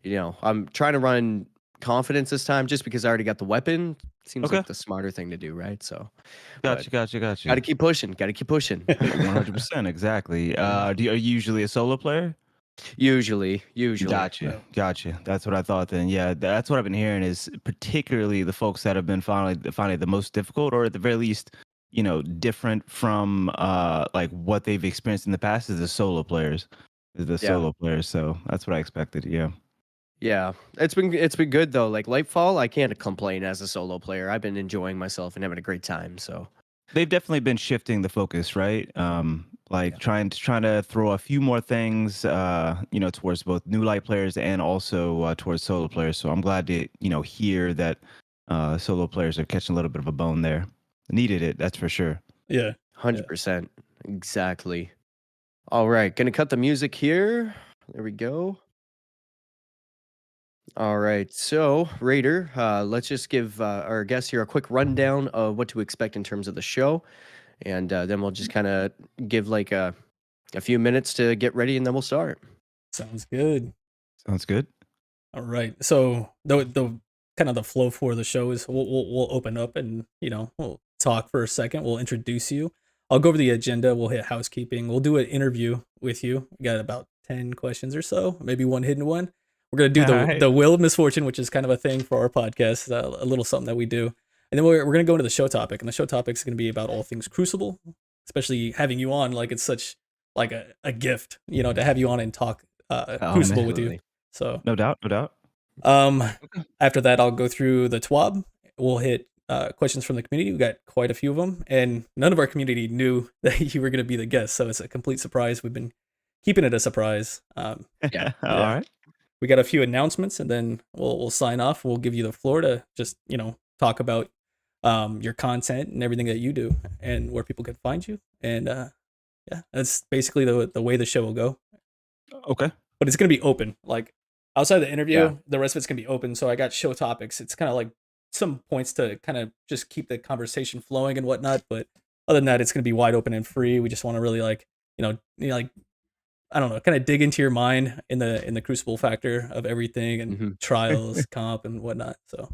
I'm trying to run confidence this time just because I already got the weapon. Seems Okay. like the smarter thing to do, right? So, but Got got to you. keep pushing. Got to keep pushing. 100%, exactly. Are you usually a solo player? Usually. Yeah. Gotcha. That's what I thought then. Yeah, that's what I've been hearing is particularly the folks that have been finding it the most difficult, or at the very least, different from like what they've experienced in the past is the solo players. Yeah. So that's what I expected. Yeah. Yeah, it's been good though. Like Lightfall, I can't complain as a solo player. I've been enjoying myself and having a great time. So They've definitely been shifting the focus, right? Like yeah, trying to throw a few more things, towards both new light players and also towards solo players. So I'm glad to, hear that solo players are catching a little bit of a bone there. Needed it, that's for sure. Yeah. 100%, exactly. All right, gonna cut the music here. There we go. All right, so Raider, let's just give our guests here a quick rundown of what to expect in terms of the show, and then we'll just kind of give like a few minutes to get ready, and then we'll start. Sounds good. Sounds good. All right. So the kind of the flow for the show is we'll open up and we'll talk for a second. We'll introduce you. I'll go over the agenda. We'll hit housekeeping. We'll do an interview with you. We got about 10 questions or so, maybe one hidden one. We're gonna do All right. the wheel of misfortune, which is kind of a thing for our podcast, a little something that we do. And then we're gonna go into the show topic, and the show topic is gonna be about all things Crucible, especially having you on. Like it's such like a gift, to have you on and talk Oh, Crucible man. with you. Absolutely. So No doubt, no doubt. um, after that, I'll go through the TWAB. We'll hit questions from the community. We got quite a few of them, and none of our community knew that you were going to be the guest, so it's a complete surprise. We've been keeping it a surprise. Yeah. All right. We got a few announcements, and then we'll sign off. We'll give you the floor to just talk about your content and everything that you do, and where people can find you. And yeah, that's basically the way the show will go. Okay. But it's gonna be open. Like outside the interview, Yeah. the rest of it's gonna be open. So I got show topics. It's kind of like some points to kind of just keep the conversation flowing and whatnot. But other than that, it's gonna be wide open and free. We just want to really like like I don't know, kind of dig into your mind in the Crucible factor of everything and Mhm. trials, comp, and whatnot. So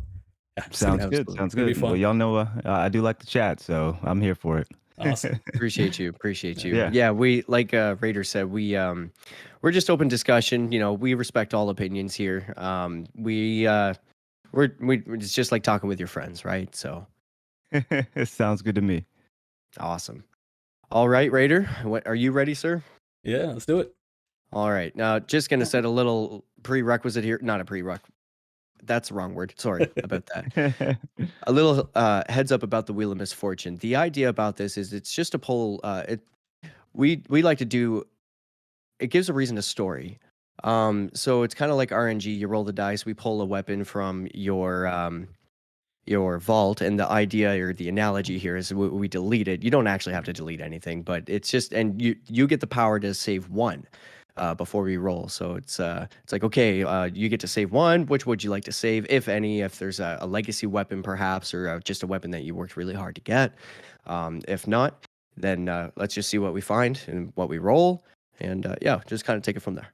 yeah, it's Sounds gonna, good. Absolutely. Sounds it's gonna be good. Well, fun. y'all know I do like to chat, so I'm here for it. Awesome. Appreciate you. Appreciate you. Yeah. Yeah, we like Raider said, we're just open discussion. We respect all opinions here. We it's just like talking with your friends, right? So It sounds good to me. awesome. All right, Raider, what are you ready, sir? Yeah, let's do it. All right. Now, just gonna set a little prerequisite here. Not a prereq. That's the wrong word. Sorry about that. A little heads up about the Wheel of Misfortune. The idea about this is it's just a poll. We like to do. It gives a reason to story. So it's kind of like RNG. You roll the dice. We pull a weapon from your vault, and the idea or the analogy here is we delete it. You don't actually have to delete anything, but it's just and you get the power to save one. Before we roll, so it's like okay, you get to save one. Which would you like to save, if any? If there's a legacy weapon, perhaps, or just a weapon that you worked really hard to get. If not, then let's just see what we find and what we roll, and yeah, just kind of take it from there.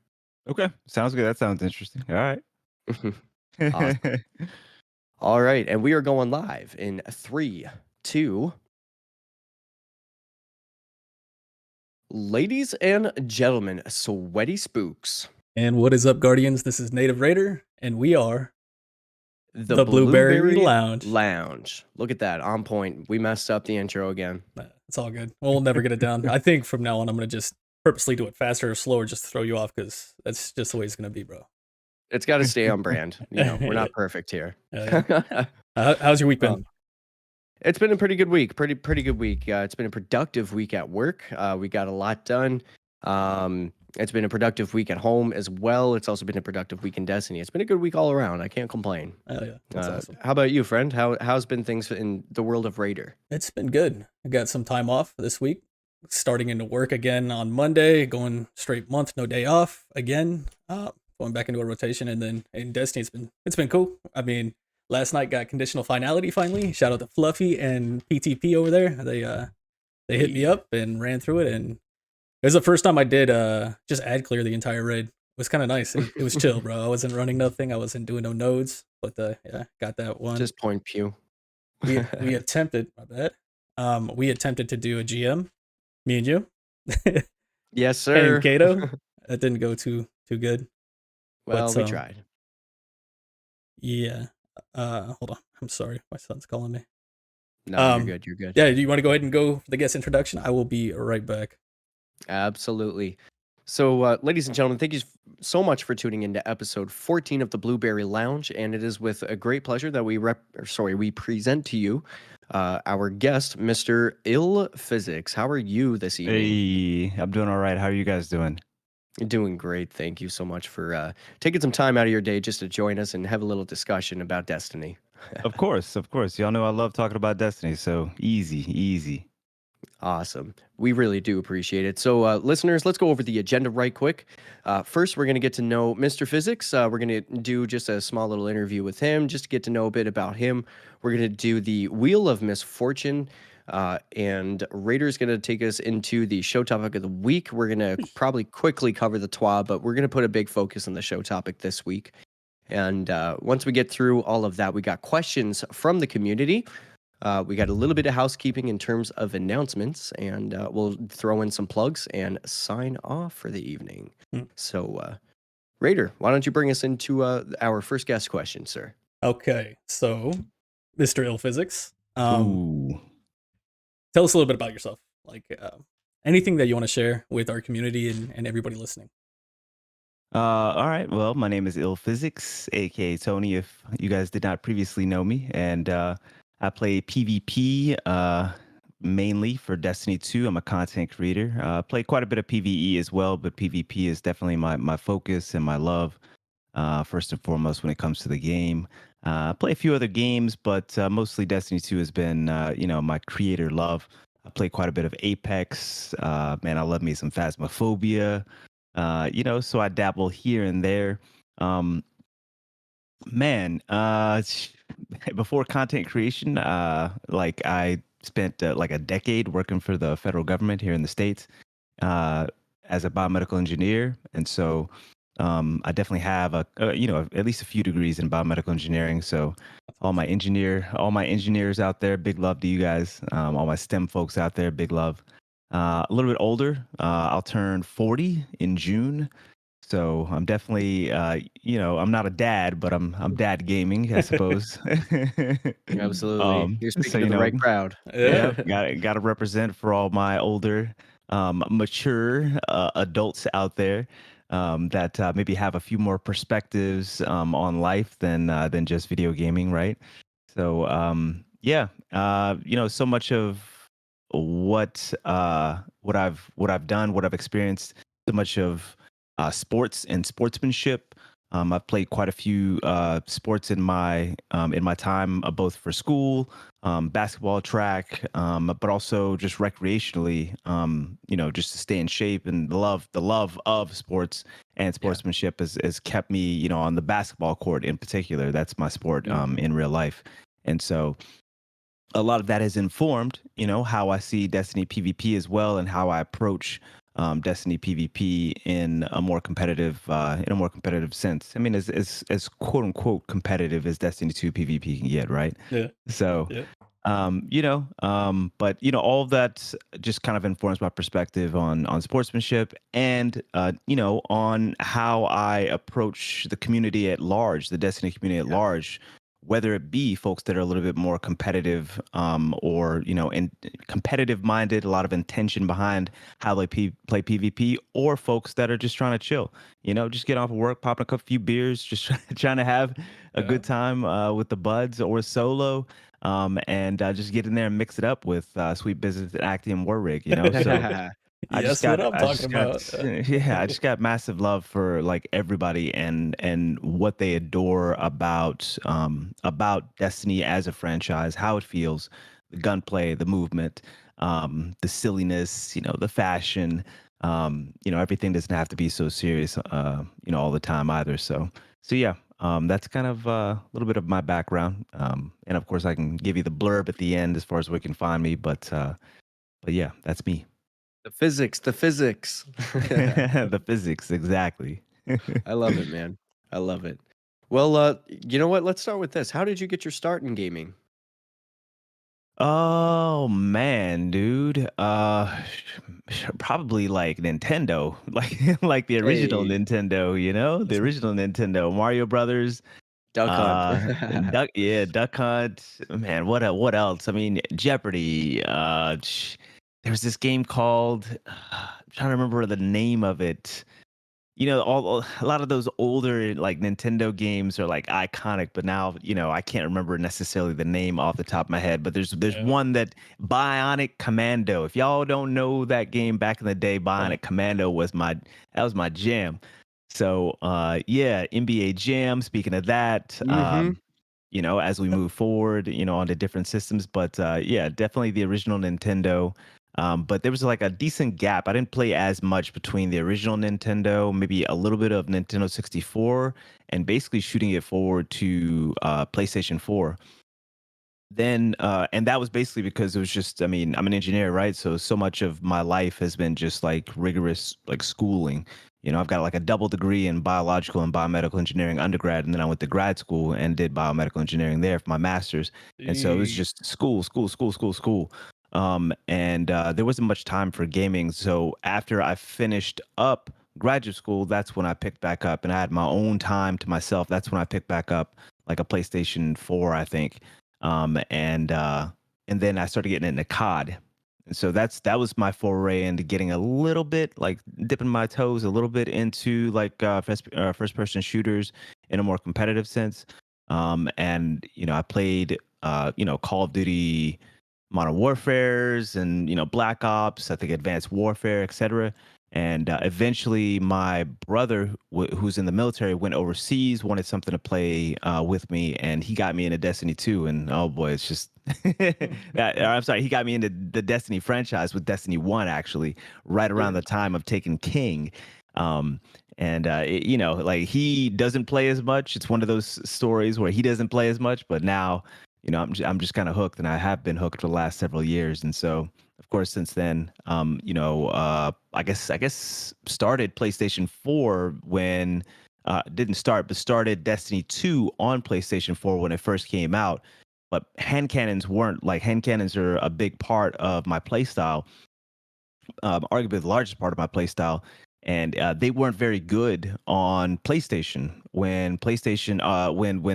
Okay. Sounds good. That sounds interesting. All right. Awesome. All right, and we are going live in 3, 2. Ladies and gentlemen, SweatySpookz. And what is up, Guardians? This is Native Raider, and we are The BlueBerry Lounge. Lounge. Look at that, on point. We messed up the intro again. It's all good. We'll never get it down. I think from now on, I'm going to just purposely do it faster or slower just to throw you off, because that's just the way it's going to be, bro. It's got to stay on brand. We're not perfect here. How's your week been? It's been a pretty good week. Pretty good week. It's been a productive week at work. We got a lot done. It's been a productive week at home as well. It's also been a productive week in Destiny. It's been a good week all around. I can't complain. Oh yeah, that's awesome. How about you, friend? How's been things in the world of Raider? It's been good. I got some time off this week. Starting into work again on Monday. Going straight month, no day off again. Going back into a rotation, and then in Destiny, it's been cool. I mean, last night got conditional finality finally. Shout out to Fluffy and PTP over there. They hit me up and ran through it, and it was the first time I did just ad clear the entire raid. was kind of nice. It was chill, bro. I wasn't running nothing. I wasn't doing no nodes, but yeah, got that one. Just point pew. We attempted, my bad. We attempted to do a GM, me and you, Yes, and sir. Kato. That didn't go too good. Well, But we tried. yeah. Hold on. I'm sorry, my son's calling me. No, you're good. You're good. Yeah, do you want to go ahead and go for the guest introduction? I will be right back. Absolutely. So, ladies and gentlemen, thank you so much for tuning into episode 14 of the BlueBerry Lounge, and it is with a great pleasure that we present to you our guest, Mr. Ill.Physics. How are you this evening? Hey, I'm doing all right. How are you guys doing? Doing great. Thank you so much for taking some time out of your day just to join us and have a little discussion about Destiny. Of course, of course. Y'all know I love talking about Destiny, so easy. Awesome. We really do appreciate it. So, listeners, let's go over the agenda right quick. First, we're going to get to know Mr. Physics. We're going to do just a small little interview with him, just to get to know a bit about him. We're going to do the Wheel of Misfortune, and Raider's going to take us into the show topic of the week. We're going to probably quickly cover the TWA, but we're going to put a big focus on the show topic this week. And once we get through all of that, we got questions from the community. We got a little bit of housekeeping in terms of announcements, and we'll throw in some plugs and sign off for the evening. So, Raider, why don't you bring us into our first guest question, sir? Okay, so Mr. Ill.Physics, Ooh. tell us a little bit about yourself, like anything that you want to share with our community and everybody listening. All right. Well, my name is Ill.Physics, aka Tony, if you guys did not previously know me. And I play PvP mainly for Destiny 2. I'm a content creator. Play quite a bit of PvE as well, but PvP is definitely my focus and my love, first and foremost, when it comes to the game. I play a few other games, but mostly Destiny 2 has been, my creator love. I play quite a bit of Apex. Man, I love me some Phasmophobia. So I dabble here and there. Before content creation, like I spent like a decade working for the federal government here in the States as a biomedical engineer. And so I definitely have at least a few degrees in biomedical engineering. So all my engineers out there, big love to you guys. All my STEM folks out there, big love. A little bit older. I'll turn 40 in June. So I'm definitely, I'm not a dad, but I'm dad gaming, I suppose. Absolutely. You're speaking so, to the right crowd. Yeah, got to represent for all my older, mature adults out there that maybe have a few more perspectives on life than just video gaming, right? So so much of what I've done, what I've experienced, so much of sports and sportsmanship. I've played quite a few sports in my time, both for school, basketball, track, but also just recreationally. Just to stay in shape, and the love of sports and sportsmanship has kept me, on the basketball court in particular. That's my sport in real life, and so a lot of that has informed, how I see Destiny PvP as well, and how I approach Destiny PvP in a more competitive sense. I mean, as quote unquote competitive as Destiny 2 PvP can get, right? Yeah. So, Yeah. but all of that just kind of informs my perspective on sportsmanship and on how I approach the community at large, the Destiny community at large. Whether it be folks that are a little bit more competitive, or competitive minded, a lot of intention behind how they play PvP, or folks that are just trying to chill, just get off of work, popping a few beers, just trying to have a good time with the buds or solo, and just get in there and mix it up with Sweet Business and Actium War Rig, So. I just got massive love for like everybody and what they adore about Destiny as a franchise, how it feels, the gunplay, the movement, the silliness, the fashion, everything doesn't have to be so serious, all the time either. So yeah, that's kind of a little bit of my background, and of course I can give you the blurb at the end as far as where you can find me, but yeah, that's me. The physics. The physics, exactly. I love it, man. I love it. Well, you know what? Let's start with this. How did you get your start in gaming? Oh man, dude. Probably like Nintendo, like the original Hey, Nintendo. You know, the That's original Nintendo, Mario Brothers. Duck Hunt. Duck Hunt. Man, what else? I mean, Jeopardy. There was this game called. I'm trying to remember the name of it. You know, a lot of those older like Nintendo games are like iconic, but now I can't remember necessarily the name off the top of my head. But there's yeah. one that Bionic Commando. If y'all don't know that game back in the day, Uh, Bionic Commando was my jam. So yeah, NBA Jam. Speaking of that, Mm-hmm. as we move forward, onto different systems. But yeah, definitely the original Nintendo. But there was like a decent gap. I didn't play as much between the original Nintendo, maybe a little bit of Nintendo 64, and basically shooting it forward to PlayStation 4. Then and that was basically because it was just, I mean, I'm an engineer, right? So much of my life has been just like rigorous like schooling. I've got like a double degree in biological and biomedical engineering undergrad, and then I went to grad school and did biomedical engineering there for my master's. And so it was Jeez. just school, school, school, school, school. And there wasn't much time for gaming. So after I finished up graduate school, that's when I picked back up, and I had my own time to myself. That's when I picked back up like a PlayStation 4, I think. And then I started getting into COD. And so that was my foray into getting a little bit like dipping my toes a little bit into like first person shooters in a more competitive sense. And I played Call of Duty Modern Warfares and Black Ops, I think Advanced Warfare, etc. And eventually, my brother, who's in the military, went overseas, wanted something to play with me, and he got me into Destiny 2. And oh boy, it's just I'm sorry, he got me into the Destiny franchise with Destiny 1, actually, right around the time of Taken King. And like he doesn't play as much. It's one of those stories where he doesn't play as much, but now I'm just kind of hooked, and I have been hooked for the last several years. And so, of course, since then, I guess started PlayStation 4 when didn't start, but started Destiny 2 on PlayStation 4 when it first came out. But hand cannons weren't like hand cannons are a big part of my playstyle, arguably the largest part of my playstyle. And they weren't very good on PlayStation when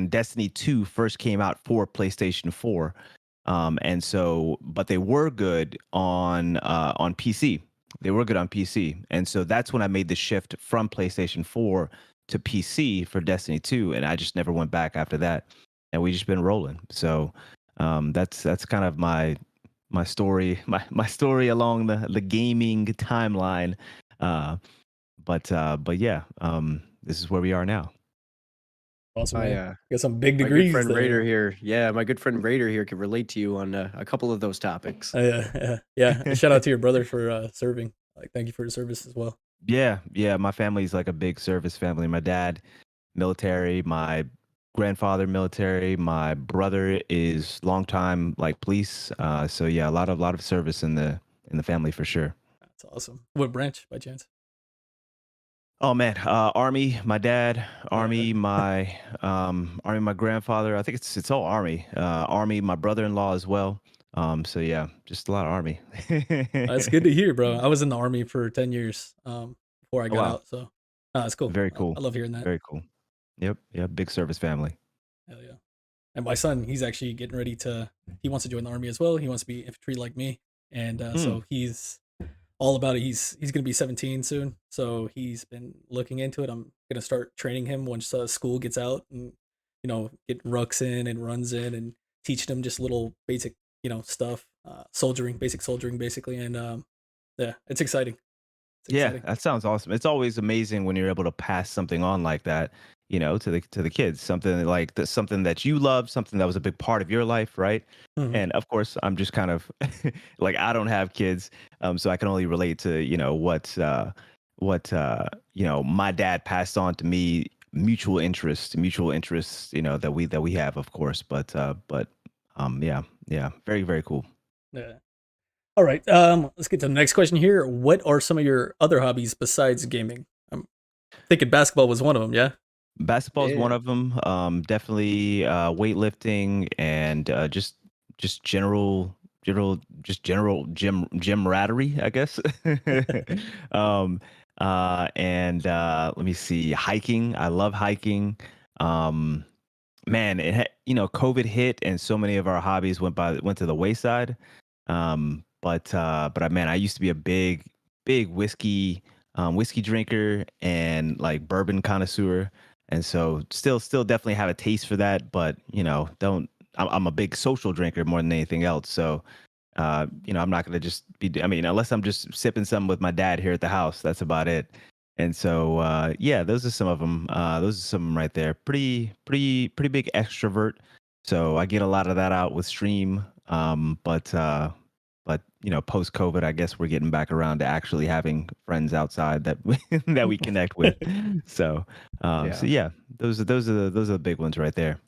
Destiny 2 first came out for PlayStation 4. And so, but they were good on PC. They were good on PC, and so that's when I made the shift from PlayStation 4 to PC for Destiny 2, and I just never went back after that. And we just been rolling. So that's kind of my story, my story along the gaming timeline. Uh, but yeah, this is where we are now. Awesome, My man. Got some big my good degrees friend Raider there. here. Yeah, my good friend Raider here can relate to you on a couple of those topics. Yeah. And shout out to your brother for serving. Like, thank you for your service as well. Yeah. My family's like a big service family. My dad, military. My grandfather, military. My brother is longtime like police. So yeah, a lot of service in the family for sure. That's awesome. What branch, by chance? Oh man, Army. My dad, Yeah. Army. Army. My grandfather. I think it's all Army. Army. My brother-in-law as well. So yeah, just a lot of Army. That's good to hear, bro. I was in the army for 10 years before I Oh got wow, out. So that's cool. very cool, I love hearing that. very cool. Yep, big service family. Hell yeah. And my son, he's actually getting ready he wants to join the army as well. He wants to be infantry like me. And Mm, so he's all about it. He's going to be 17 soon. So he's been looking into it. I'm going to start training him once school gets out and, get rucks in and runs in and teaching him just little basic, stuff, basic soldiering basically. And yeah, it's exciting. It's yeah, exciting. that sounds awesome. It's always amazing when you're able to pass something on like that, to the kids. Something like something that you love, something that was a big part of your life, right? Mhm. And of course, I'm just kind of like I don't have kids, so I can only relate to what my dad passed on to me. Mutual interests, that we have, of course. But yeah, very very cool. Yeah. All right. Let's get to the next question here. What are some of your other hobbies besides gaming? thinking basketball was one of them. Yeah. Basketball is one Yeah. of them. Definitely weightlifting and just general gym rattery, I guess. um, and let me see, hiking. I love hiking. Um, Man, COVID hit, and so many of our hobbies went to the wayside. Man, I used to be a big whiskey drinker and like bourbon connoisseur, and so still definitely have a taste for that. But don't. I'm a big social drinker more than anything else. So, I'm not gonna just be. I mean, unless I'm just sipping something with my dad here at the house, that's about it. And so, yeah, those are some of them. Those are some of 'em right there. Pretty big extrovert. So I get a lot of that out with stream. But post COVID, I guess we're getting back around to actually having friends outside that that we connect with. So, Yeah. so yeah, those are the big ones right there.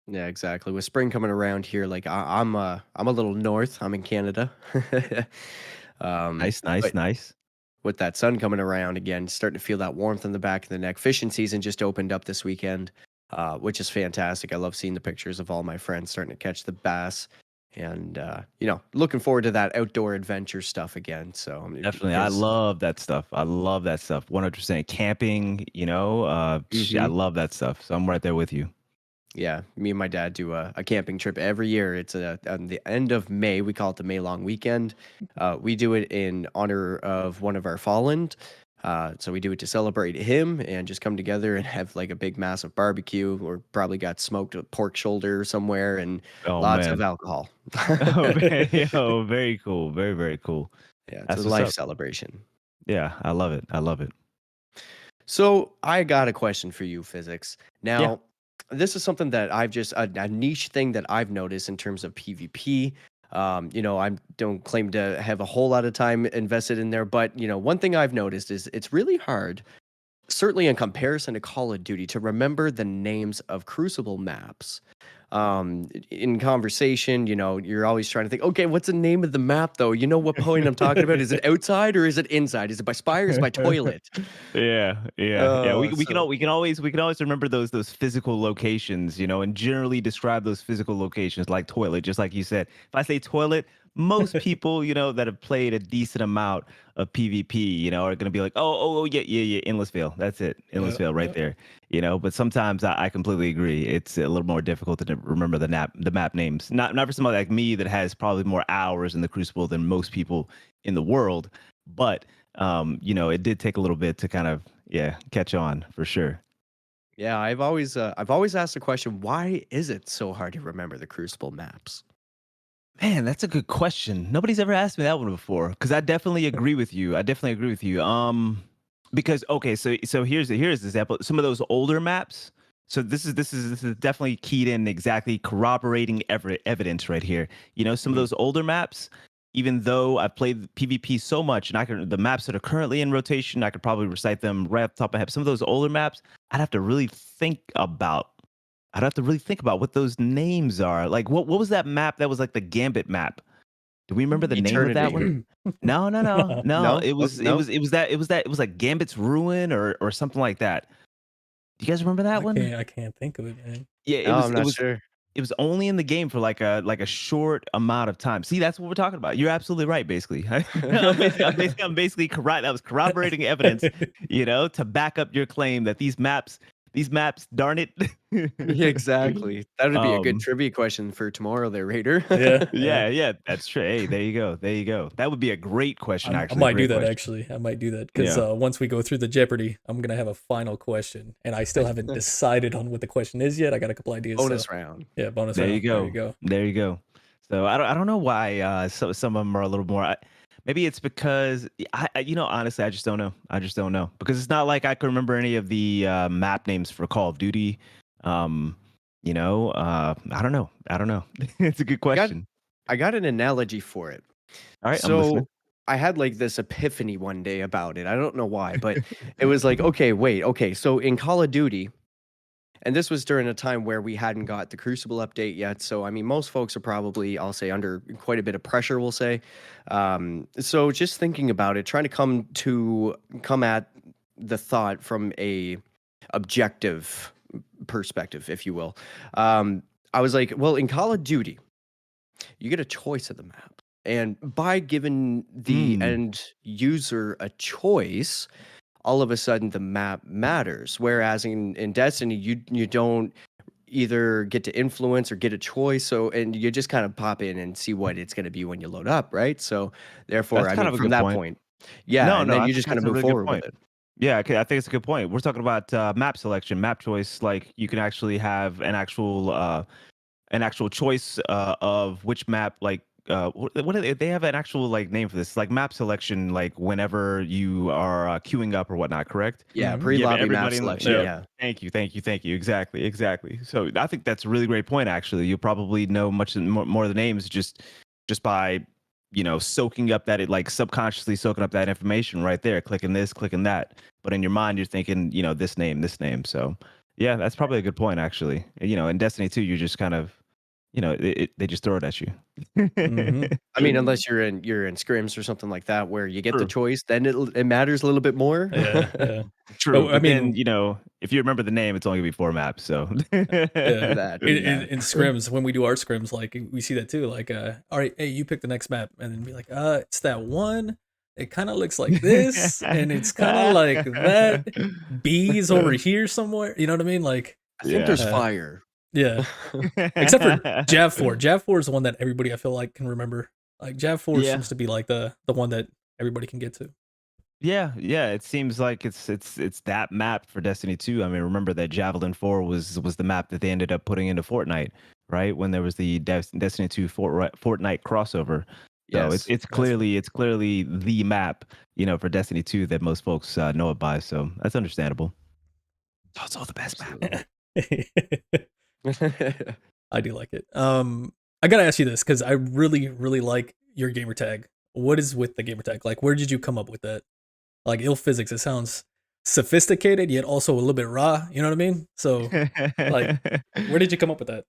Yeah, exactly. With spring coming around here, like I'm a little north. I'm in Canada. Nice, nice, But nice. with that sun coming around again, starting to feel that warmth in the back of the neck. Fishing season just opened up this weekend, which is fantastic. I love seeing the pictures of all my friends starting to catch the bass, and looking forward to that outdoor adventure stuff again. So Definitely. I because love that stuff. I love that stuff. 100% camping, I love that stuff. So I'm right there with you. yeah, me and my dad do a camping trip every year. It's on the end of May. We call it the May long weekend. We do it in honor of one of our fallen. So we do it to celebrate him and just come together and have like a big massive barbecue. Or probably got smoked a pork shoulder somewhere and Oh lots of man. alcohol. Very cool. Very, very cool. Yeah, it's a That's what's life up. celebration. Yeah, I love it. I love it. So I got a question for you, physics. Yeah. Now, this is something that I've just a niche thing that I've noticed in terms of PvP. I don't claim to have a whole lot of time invested in there, but one thing I've noticed is it's really hard, certainly in comparison to Call of Duty, to remember the names of Crucible maps. In conversation, you're always trying to think, okay, what's the name of the map though? You know what point I'm talking about? Is it outside or is it inside? Is it by spire? Is it by toilet? Yeah. We we can So all we can always remember those physical locations, and generally describe those physical locations like toilet, just like you said. If I say toilet, most people, that have played a decent amount of PvP, are gonna be like, oh, yeah, Endlessville. That's it. Yeah. Endlessville right Yeah. there. But sometimes I completely agree. It's a little more difficult to remember the map names. Not for somebody like me that has probably more hours in the Crucible than most people in the world, but it did take a little bit to kind of catch on for sure. yeah, I've always asked the question, why is it so hard to remember the Crucible maps? Man, that's a good question. Nobody's ever asked me that one before because I definitely agree with you. Because okay, so here's the example. Some of those older maps. So this is definitely keyed in exactly corroborating evidence right here. Some of Mhm. those older maps, even though I've played PvP so much and the maps that are currently in rotation, I could probably recite them right off the top of my head. Some of those older maps, I'd have to really think about what those names are. Like what was that map that was like the Gambit map? Do we remember the name of that Eternity. one? No, no, no, no. No? It Oh, was it no? was it was that it was that it was like Gambit's Ruin or something like that. Do you guys remember that I one? can't think of it, man. Yeah, No, I'm not sure. it was only in the game for like a short amount of time. See, that's what we're talking about. You're absolutely right, basically. I'm basically correct. That was corroborating evidence, to back up your claim that these maps, darn it. Yeah, exactly. That would be a good um, trivia question for tomorrow there, Raider. Yeah. Yeah. yeah, that's true. Hey, there you go. There you go. That would be a great question, I actually. might do Great that question. actually. I might do that because Yeah. once we go through the Jeopardy, I'm gonna have a final question, and I still haven't decided on what the question is yet. I got a couple ideas, so Bonus round. yeah, bonus There you round. There you go. go. There you go. So I don't know why some of them are a little more. Maybe it's because honestly I just don't know. I just don't know because it's not like I can remember any of the map names for Call of Duty. I don't know. I don't know. It's a good I got question. I got an analogy for it. All right, I'm So listening. I had like this epiphany one day about it. I don't know why, but it was like, okay, wait, okay. So in Call of Duty, and this was during a time where we hadn't got the Crucible update yet. So I mean, most folks are probably, I'll say, under quite a bit of pressure. We'll say. So just thinking about it, trying to come at the thought from a objective perspective, if you will. I was like, well, in Call of Duty, you get a choice of the map. And by giving the end user a choice, all of a sudden the map matters. Whereas in Destiny, you don't either get to influence or get a choice. So, and you just kind of pop in and see what it's going to be when you load up, right? So therefore, That's I kind mean, of a from good that point. point, yeah, No, and no, then I you think just kind of that's a move really good forward with point. it. Yeah, okay, I think it's a good point. We're talking about map selection, map choice. Like you can actually have an actual choice of which map. Like what are they have an actual like name for this? Like map selection. Like whenever you are queuing up or whatnot. Correct? Yeah, Mhm. You have pre-lobby map everybody. selection. Yeah. Yeah. Thank you, thank you, thank you. Exactly, exactly. So I think that's a really great point. Actually, you'll probably know much more of the names just by soaking up that like subconsciously soaking up that information right there, clicking this, clicking that. But in your mind, you're thinking, this name, this name. So yeah, that's probably a good point. Actually, in Destiny 2, you're just kind of, they just throw it at you. Mhm. I mean, unless you're in scrims or something like that where you get the True. choice, then it matters a little bit more. Yeah, yeah. True, I but then mean, if you remember the name, it's only gonna be 4 maps. So yeah. That In, yeah. in scrims, when we do our scrims, like we see that too. Like, all right, hey, you pick the next map, and then be like, it's that one. It kind of looks like this, and it's kind of like that. B's over here somewhere. You know what I mean? Like, I think there's Yeah. fire. yeah. Except for Jav 4. Jav 4 is the one that everybody I feel like can remember. Like Jav 4 Yeah. seems to be like the one that everybody can get to. Yeah, yeah. It seems like it's that map for Destiny 2. I mean, remember that Javelin 4 was the map that they ended up putting into Fortnite, right? When there was the Destiny 2 Fortnite crossover. So Yes. it's clearly the map, for Destiny 2 that most folks know it by. So that's understandable. It's also the best map. I do like it. I gotta ask you this because I really, really like your gamer tag. What is with the gamer tag? Like, where did you come up with that? Like ill-physics, it sounds sophisticated yet also a little bit raw. You know what I mean? So, like, where did you come up with that?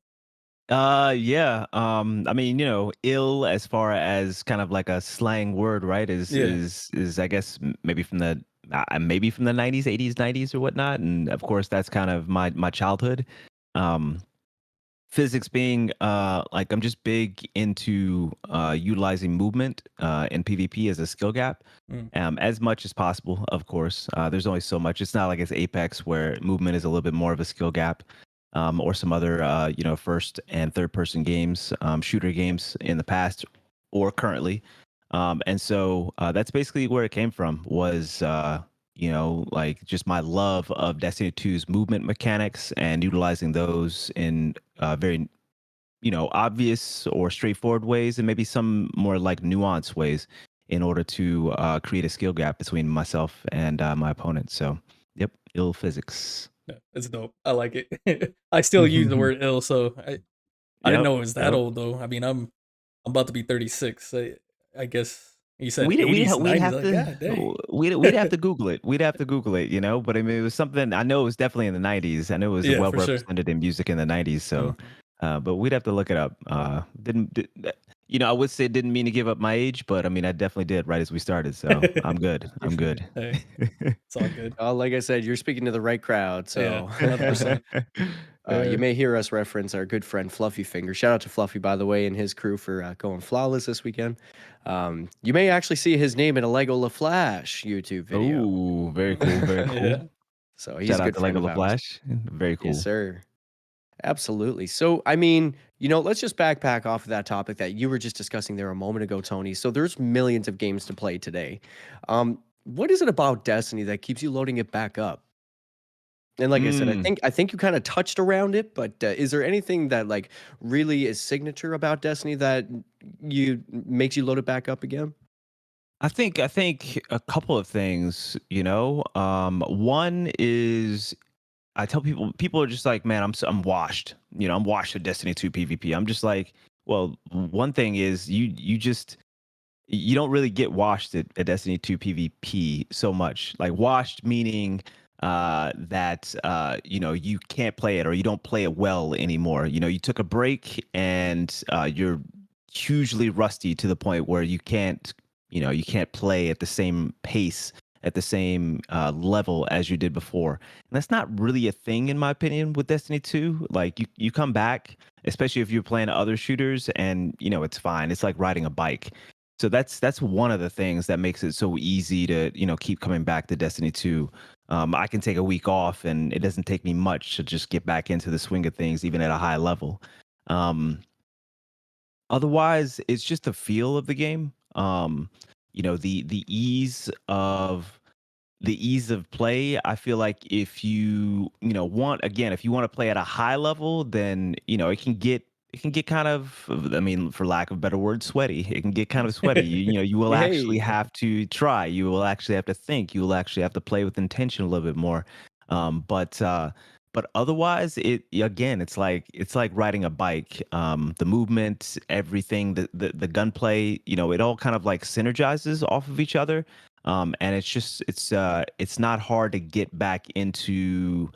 Yeah. I mean, ill as far as kind of like a slang word, right? Yeah. Is I guess maybe from the 90s, 80s, 90s or whatnot. And of course that's kind of my childhood. Um Physics being like I'm just big into utilizing movement in PvP as a skill gap. As much as possible, of course. There's only so much. It's not like it's Apex where movement is a little bit more of a skill gap, or some other first and third person games, shooter games in the past or currently. And so that's basically where it came from. Was like just my love of Destiny 2's movement mechanics and utilizing those in very obvious or straightforward ways, and maybe some more like nuanced ways in order to create a skill gap between myself and my opponent. So, yep, ill physics. Yeah, it's dope. I like it. I still use the word ill, so I didn't Yep, know it was that yep. old though. I mean, I'm about to be 36. I guess you said We'd 80s, 90s. have Like, to God dang. we'd have to Google it. We'd have to Google it, But I mean, it was something I know it was definitely in the 90s. I know it was Yeah, well for sure. represented in music in the 90s. So, Mhm. but we'd have to look it up. I would say didn't mean to give up my age, but I mean, I definitely did right as we started. So I'm good. You're I'm good. Hey, it's all good. Like I said, you're speaking to the right crowd. Yeah, So 100%. you may hear us reference our good friend Fluffy Finger. Shout out to Fluffy, by the way, and his crew for going flawless this weekend. You may actually see his name in a Lego LaFlash YouTube video. Oh, very cool. Very cool. Yeah. So he's Shout a out good to friend Lego of ours. LaFlash. Very cool. Yes, sir. Absolutely. So, I mean, let's just backpack off of that topic that you were just discussing there a moment ago, Tony. So there's millions of games to play today. What is it about Destiny that keeps you loading it back up? And like I said, I think you kind of touched around it, but is there anything that like really is signature about Destiny that makes you load it back up again? I think a couple of things, one is I tell people are just like, man, I'm washed. I'm washed at Destiny 2 PvP. I'm just like, well, one thing is you don't really get washed at Destiny 2 PvP so much. Like washed meaning that you can't play it or you don't play it well anymore. You took a break and you're hugely rusty to the point where you can't play at the same pace, at the same level as you did before. And that's not really a thing, in my opinion, with Destiny 2. Like you come back, especially if you're playing other shooters, and it's fine. It's like riding a bike. So that's one of the things that makes it so easy to keep coming back to Destiny 2. I can take a week off, and it doesn't take me much to just get back into the swing of things, even at a high level. Otherwise, it's just the feel of the game. The ease of play. I feel like if you want to play at a high level, then it can get kind of, I mean, for lack of a better word, sweaty. It can get kind of sweaty. You will actually Hey. have to try. You will actually have to think. You will actually have to play with intention a little bit more. But otherwise, it's like riding a bike. The movement, everything, the gunplay, it all kind of like synergizes off of each other. And it's not hard to get back into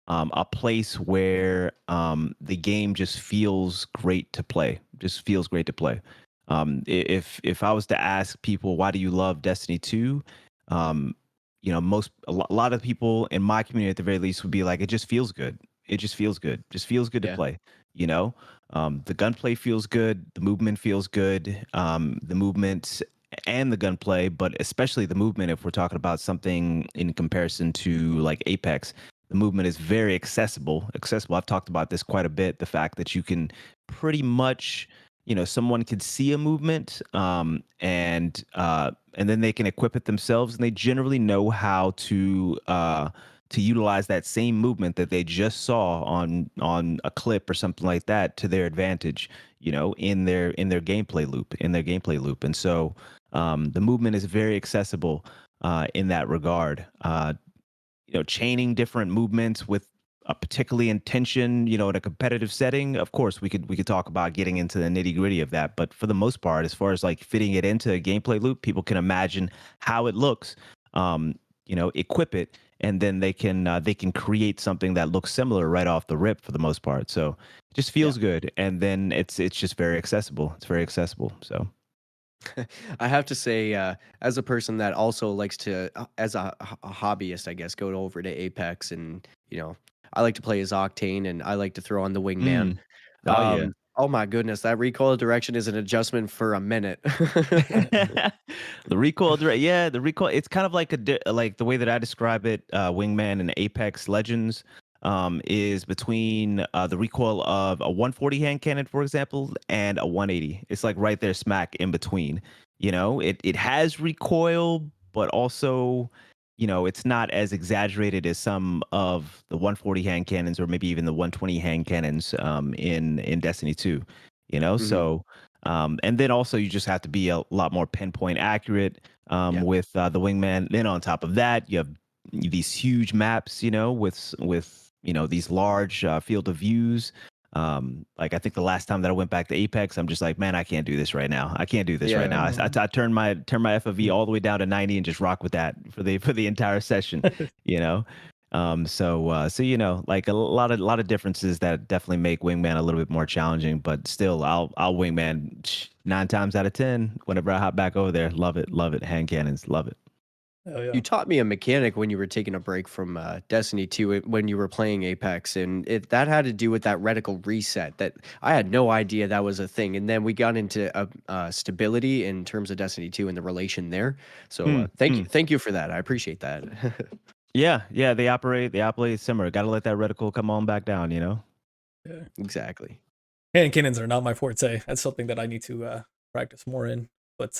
a place where the game just feels great to play. Just feels great to play. If I was to ask people, why do you love Destiny 2? A lot of people in my community at the very least would be like, it just feels good. It just feels good. Just feels good to Yeah. play. The gunplay feels good. The movement feels good. The movement and the gunplay, but especially the movement. If we're talking about something in comparison to like Apex, the movement is very accessible. I've talked about this quite a bit. The fact that you can pretty much, someone could see a movement, and then they can equip it themselves, and they generally know how to utilize that same movement that they just saw on a clip or something like that to their advantage, in their gameplay loop. And so the movement is very accessible in that regard. Chaining different movements with a particularly intention, in a competitive setting. Of course, we could talk about getting into the nitty gritty of that, but for the most part, as far as like fitting it into a gameplay loop, people can imagine how it looks, equip it, and then they can create something that looks similar right off the rip for the most part. So it just feels good, and then it's just very accessible. It's very accessible. So. I have to say, as a person that also likes to, as a hobbyist, I guess, go over to Apex, and I like to play as Octane, and I like to throw on the Wingman. Oh yeah. Oh my goodness, that recoil direction is an adjustment for a minute. The recoil, the recoil. It's kind of like like the way that I describe it. Wingman and Apex Legends is between the recoil of a 140 hand cannon, for example, and a 180. It's like right there, smack in between. It has recoil, but also, it's not as exaggerated as some of the 140 hand cannons, or maybe even the 120 hand cannons in Destiny 2. Mhm. So and then also you just have to be a lot more pinpoint accurate Yeah. with the Wingman. Then on top of that, you have these huge maps, with these large field of views. Like I think the last time that I went back to Apex, I'm just like, man, I can't do this right now. I can't do this right now. Yeah. I turn my FOV all the way down to 90 and just rock with that for the entire session. you know. So like a lot of differences that definitely make Wingman a little bit more challenging, but still, I'll Wingman 9 times out of 10 whenever I hop back over there. Love it. Hand cannons, love it. Oh yeah. You taught me a mechanic when you were taking a break from Destiny 2 when you were playing Apex, and that had to do with that reticle reset. That I had no idea that was a thing, and then we got into stability in terms of Destiny 2 and the relation there. So thank you for that. I appreciate that. Yeah, they operate similar. Got to let that reticle come on back down, Yeah. Exactly. Hand cannons are not my forte. That's something that I need to practice more in. But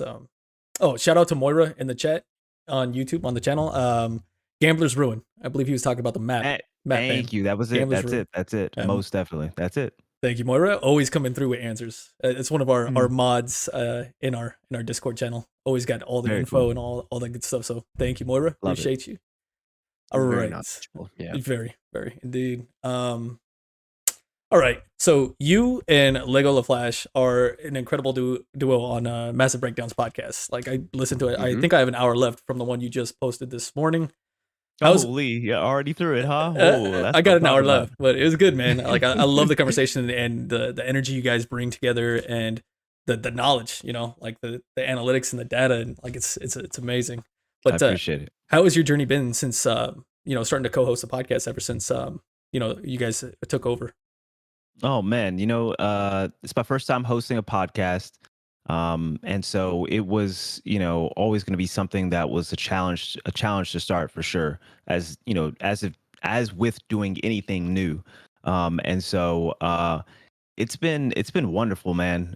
oh, shout out to Moira in the chat on YouTube on the channel. Gambler's Ruin. I believe he was talking about the map. Thank you. That was it. Gambler's Ruin. That's it. Most definitely. That's it. Thank you, Moira. Always coming through with answers. It's one of our mods in our Discord channel. Always got all the Very info cool. and all the good stuff. So thank you, Moira. Love it. Appreciate you. All Very right. knowledgeable. Yeah. Very, very indeed. All right. So you and Lego LaFlash are an incredible duo on Massive Breakdowns podcast. Like I listened to it. I think I have an hour left from the one you just posted this morning. I was Holy, you already through it, huh? Whoa, that's I what got I'm an hour talking about. left, but it was good, man. Like I love the conversation and the energy you guys bring together and the knowledge, like the analytics and the data, and like it's amazing. I But appreciate it. how has your journey been since starting to co-host a podcast ever since you guys took over? Oh man, it's my first time hosting a podcast. And so it was, always going to be something that was a challenge to start for sure, as as with doing anything new. And so it's been wonderful, man.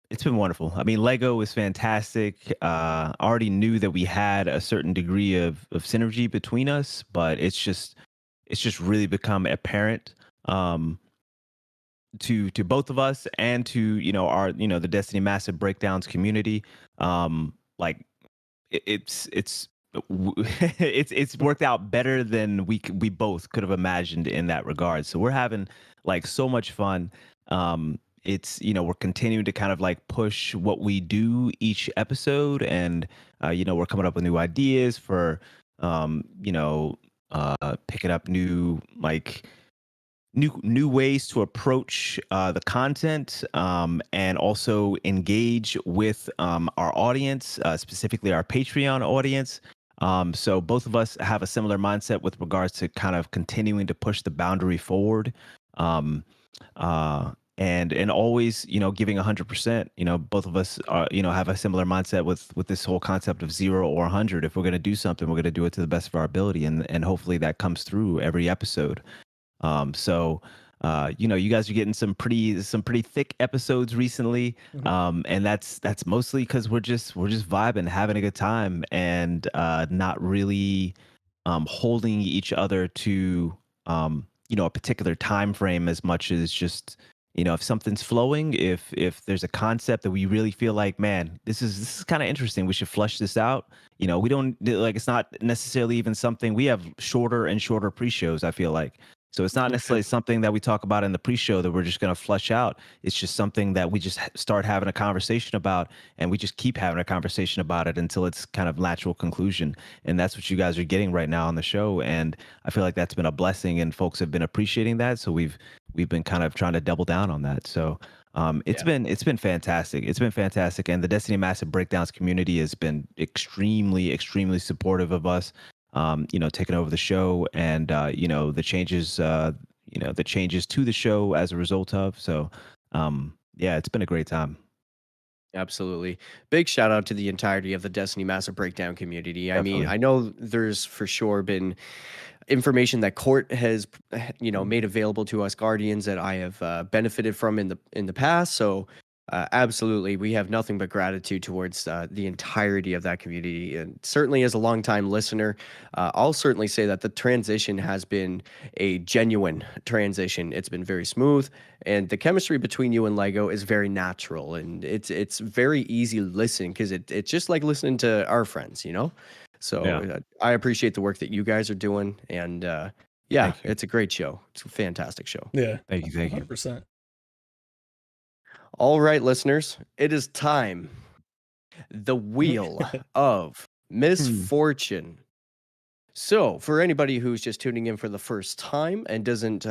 It's been wonderful. I mean, Lego is fantastic. I already knew that we had a certain degree of synergy between us, but it's just really become apparent. Um, to both of us and to our the Destiny Massive Breakdowns community. Like it's it's worked out better than we both could have imagined in that regard. So we're having like so much fun. It's we're continuing to kind of like push what we do each episode, and we're coming up with new ideas for picking up new ways to approach the content, and also engage with our audience, specifically our Patreon audience. So both of us have a similar mindset with regards to kind of continuing to push the boundary forward, um, and always giving 100%. Both of us have a similar mindset with this whole concept of 0 or 100. If we're going to do something, we're going to do it to the best of our ability, and hopefully that comes through every episode. So you guys are getting some pretty thick episodes recently. And that's mostly because we're just vibing, having a good time, and not really holding each other to a particular time frame as much as just if something's flowing, if there's a concept that we really feel like, man, this is kind of interesting, we should flesh this out. We don't like, it's not necessarily even something, we have shorter and shorter pre-shows, I feel like. So it's not necessarily something that we talk about in the pre-show that we're just going to flesh out. It's just something that we just start having a conversation about, and we just keep having a conversation about it until it's kind of natural conclusion. And that's what you guys are getting right now on the show. And I feel like that's been a blessing, and folks have been appreciating that. So we've been kind of trying to double down on that. So it's been fantastic. It's been fantastic. And the Destiny Massive Breakdowns community has been extremely supportive of us. Taking over the show, and the changes to the show as a result of. So it's been a great time. Absolutely. Big shout out to the entirety of the Destiny Massive Breakdown community. I mean, Definitely. I know there's for sure been information that Court has, made available to us Guardians that I have benefited from in the past. So absolutely, we have nothing but gratitude towards the entirety of that community, and certainly as a longtime listener, I'll certainly say that the transition has been a genuine transition. It's been very smooth, and the chemistry between you and Lego is very natural, and it's very easy to listen because it's just like listening to our friends. So Yeah. I appreciate the work that you guys are doing, and Thank you. it's a great show. It's a fantastic show. Yeah, Thank you. 100%. All right, listeners, it is time. The Wheel of Misfortune. So, for anybody who's just tuning in for the first time and isn't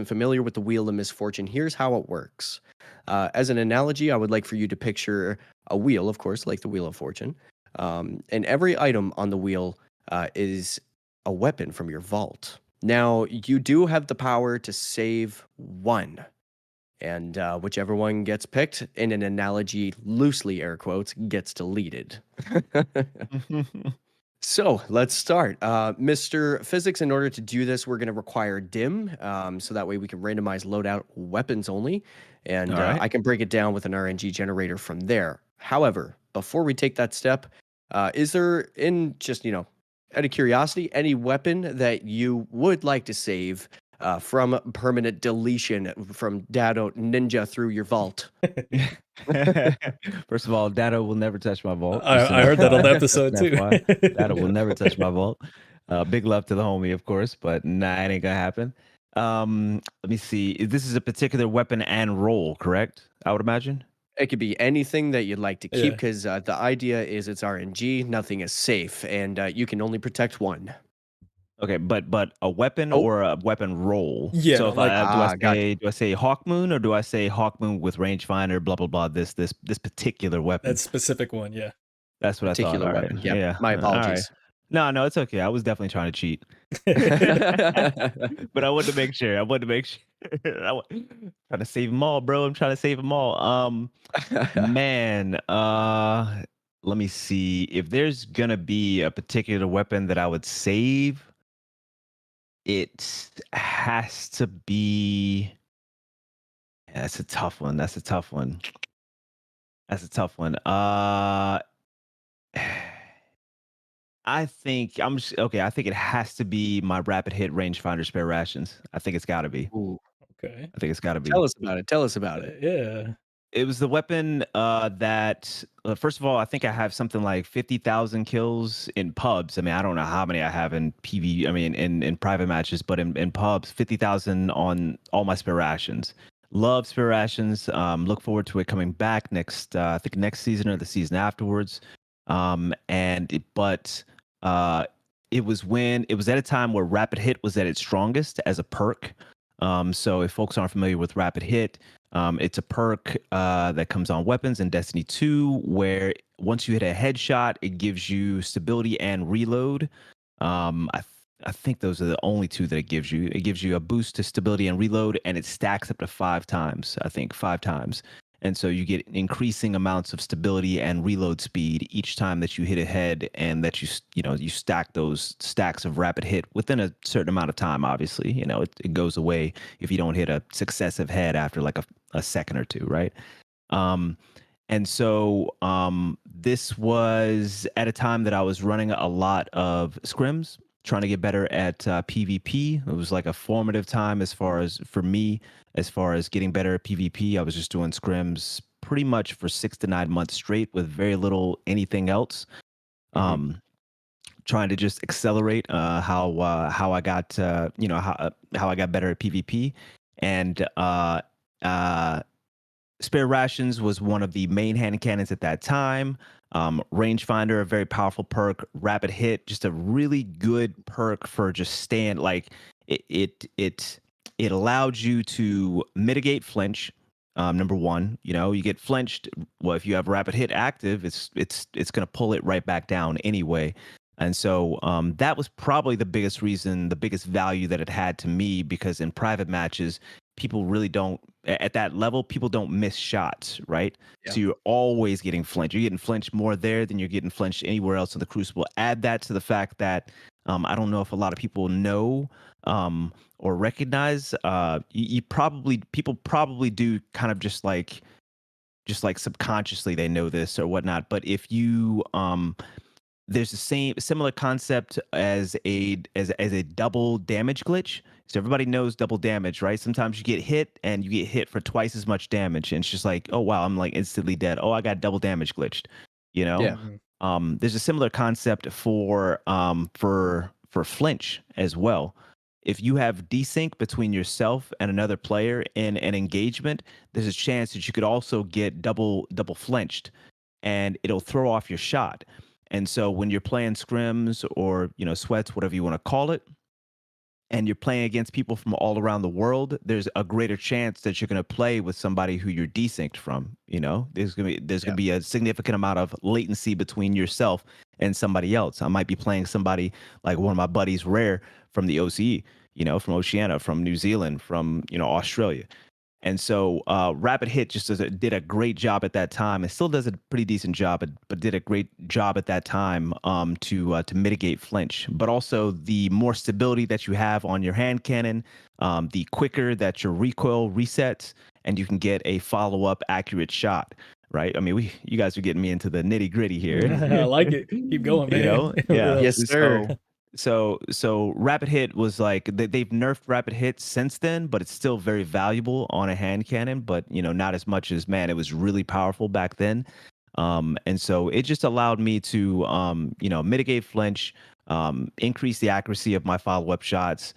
familiar with the Wheel of Misfortune, here's how it works. As an analogy, I would like for you to picture a wheel, of course, like the Wheel of Fortune, and every item on the wheel is a weapon from your vault. Now, you do have the power to save one. And whichever one gets picked, in an analogy, loosely air quotes, gets deleted. So let's start. Mr. Physics, in order to do this, we're going to require dim, so that way we can randomize loadout weapons only. And All right. I can break it down with an RNG generator from there. However, before we take that step, is there, out of curiosity, any weapon that you would like to save from permanent deletion from Dado Ninja through your vault? First of all, Data will never touch my vault. I heard that on the episode too. Data will never touch my vault. Big love to the homie, of course, but nah, it ain't gonna happen. Let me see. This is a particular weapon and role, correct? I would imagine. It could be anything that you'd like to keep Yeah. because the idea is it's RNG, nothing is safe, and you can only protect one. Okay, but a weapon Oh, or a weapon roll. Yeah, So if like I gotcha. do I say Hawk Moon or do I say Hawk Moon with rangefinder, blah blah blah, this particular weapon? that specific one, yeah. That's what I thought. Particular All right. weapon. Yep. Yeah. My All right. apologies. No, no, it's okay. I was definitely trying to cheat. But I wanted to make sure. I wanted to make sure. Trying to save them all, bro. I'm trying to save them all. Man, let me see. If there's gonna be a particular weapon that I would save, it has to be. Yeah, that's a tough one. That's a tough one. That's a tough one. I think okay. I think it has to be my rapid hit rangefinder spare rations. I think it's got to be. Ooh, Okay. I think it's got to tell be. us about it. Tell us about it. Yeah. It was the weapon that, first of all, I think I have something like 50,000 kills in pubs. I mean, I don't know how many I have in PV, I mean, in private matches, but in pubs, 50,000 on all my spare rations. Love spare rations. Look forward to it coming back next, I think next season or the season afterwards. It was at a time where Rapid Hit was at its strongest as a perk. So if folks aren't familiar with Rapid Hit, it's a perk that comes on weapons in Destiny 2, where once you hit a headshot, it gives you stability and reload. I think those are the only two that it gives you. It gives you a boost to stability and reload, and it stacks up to 5 times. I think 5 times. And so you get increasing amounts of stability and reload speed each time that you hit a head, and that you stack those stacks of rapid hit within a certain amount of time. Obviously, it goes away if you don't hit a successive head after like a second or two, right? And so this was at a time that I was running a lot of scrims, trying to get better at PvP. It was like a formative time for me, as far as getting better at PvP. I was just doing scrims pretty much for 6 to 9 months straight with very little anything else. Mhm. Trying to just accelerate how I got how I got better at PvP. And Spare Rations was one of the main hand cannons at that time. Rangefinder, a very powerful perk. Rapid Hit, just a really good perk for just staying, like it allowed you to mitigate flinch. Number one, you get flinched. Well, if you have Rapid Hit active, it's going to pull it right back down anyway. And so that was probably the biggest reason, the biggest value that it had to me, because in private matches, people really don't, at that level, people don't miss shots, right? Yeah. So you're always getting flinched. You're getting flinched more there than you're getting flinched anywhere else in the Crucible. Add that to the fact that I don't know if a lot of people know or recognize. People probably do kind of just like subconsciously they know this or whatnot. But if you there's the similar concept as a double damage glitch. So everybody knows double damage, right? Sometimes you get hit and you get hit for twice as much damage, and it's just like, oh wow, I'm like instantly dead. Oh, I got double damage glitched. Yeah. There's a similar concept for flinch as well. If you have desync between yourself and another player in an engagement, there's a chance that you could also get double flinched, and it'll throw off your shot. And so when you're playing scrims or sweats, whatever you want to call it, and you're playing against people from all around the world, there's a greater chance that you're going to play with somebody who you're desynced from. There's going to be a significant amount of latency between yourself and somebody else. I might be playing somebody like one of my buddies, Rare, from the OCE, from Oceania, from New Zealand, from Australia. And so Rapid Hit just did a great job at that time. It still does a pretty decent job, but did a great job at that time to mitigate flinch. But also the more stability that you have on your hand cannon, the quicker that your recoil resets, and you can get a follow-up accurate shot. Right? I mean, you guys are getting me into the nitty-gritty here. I like it. Keep going, man. Yeah. Yes, sir. So Rapid Hit was like they've nerfed Rapid Hit since then, but it's still very valuable on a hand cannon, but not as much as, man, it was really powerful back then. And so it just allowed me to mitigate flinch, increase the accuracy of my follow-up shots.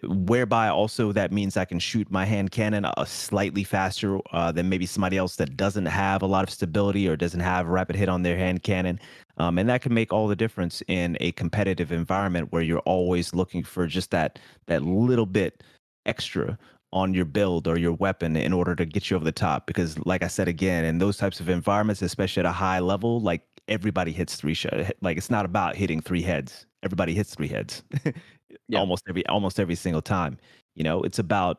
whereby also that means I can shoot my hand cannon slightly faster than maybe somebody else that doesn't have a lot of stability or doesn't have rapid hit on their hand cannon. And that can make all the difference in a competitive environment where you're always looking for just that little bit extra on your build or your weapon in order to get you over the top. Because like I said, again, in those types of environments, especially at a high level, like everybody hits 3 shots. Like it's not about hitting 3 heads. Everybody hits 3 heads. Yeah. almost every single time. It's about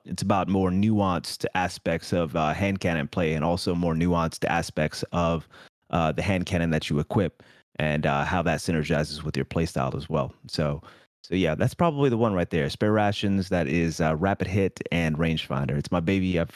more nuanced aspects of hand cannon play, and also more nuanced aspects of the hand cannon that you equip, and how that synergizes with your playstyle as well. So yeah, that's probably the one right there. Spare rations. That is rapid hit and rangefinder. It's my baby. I'd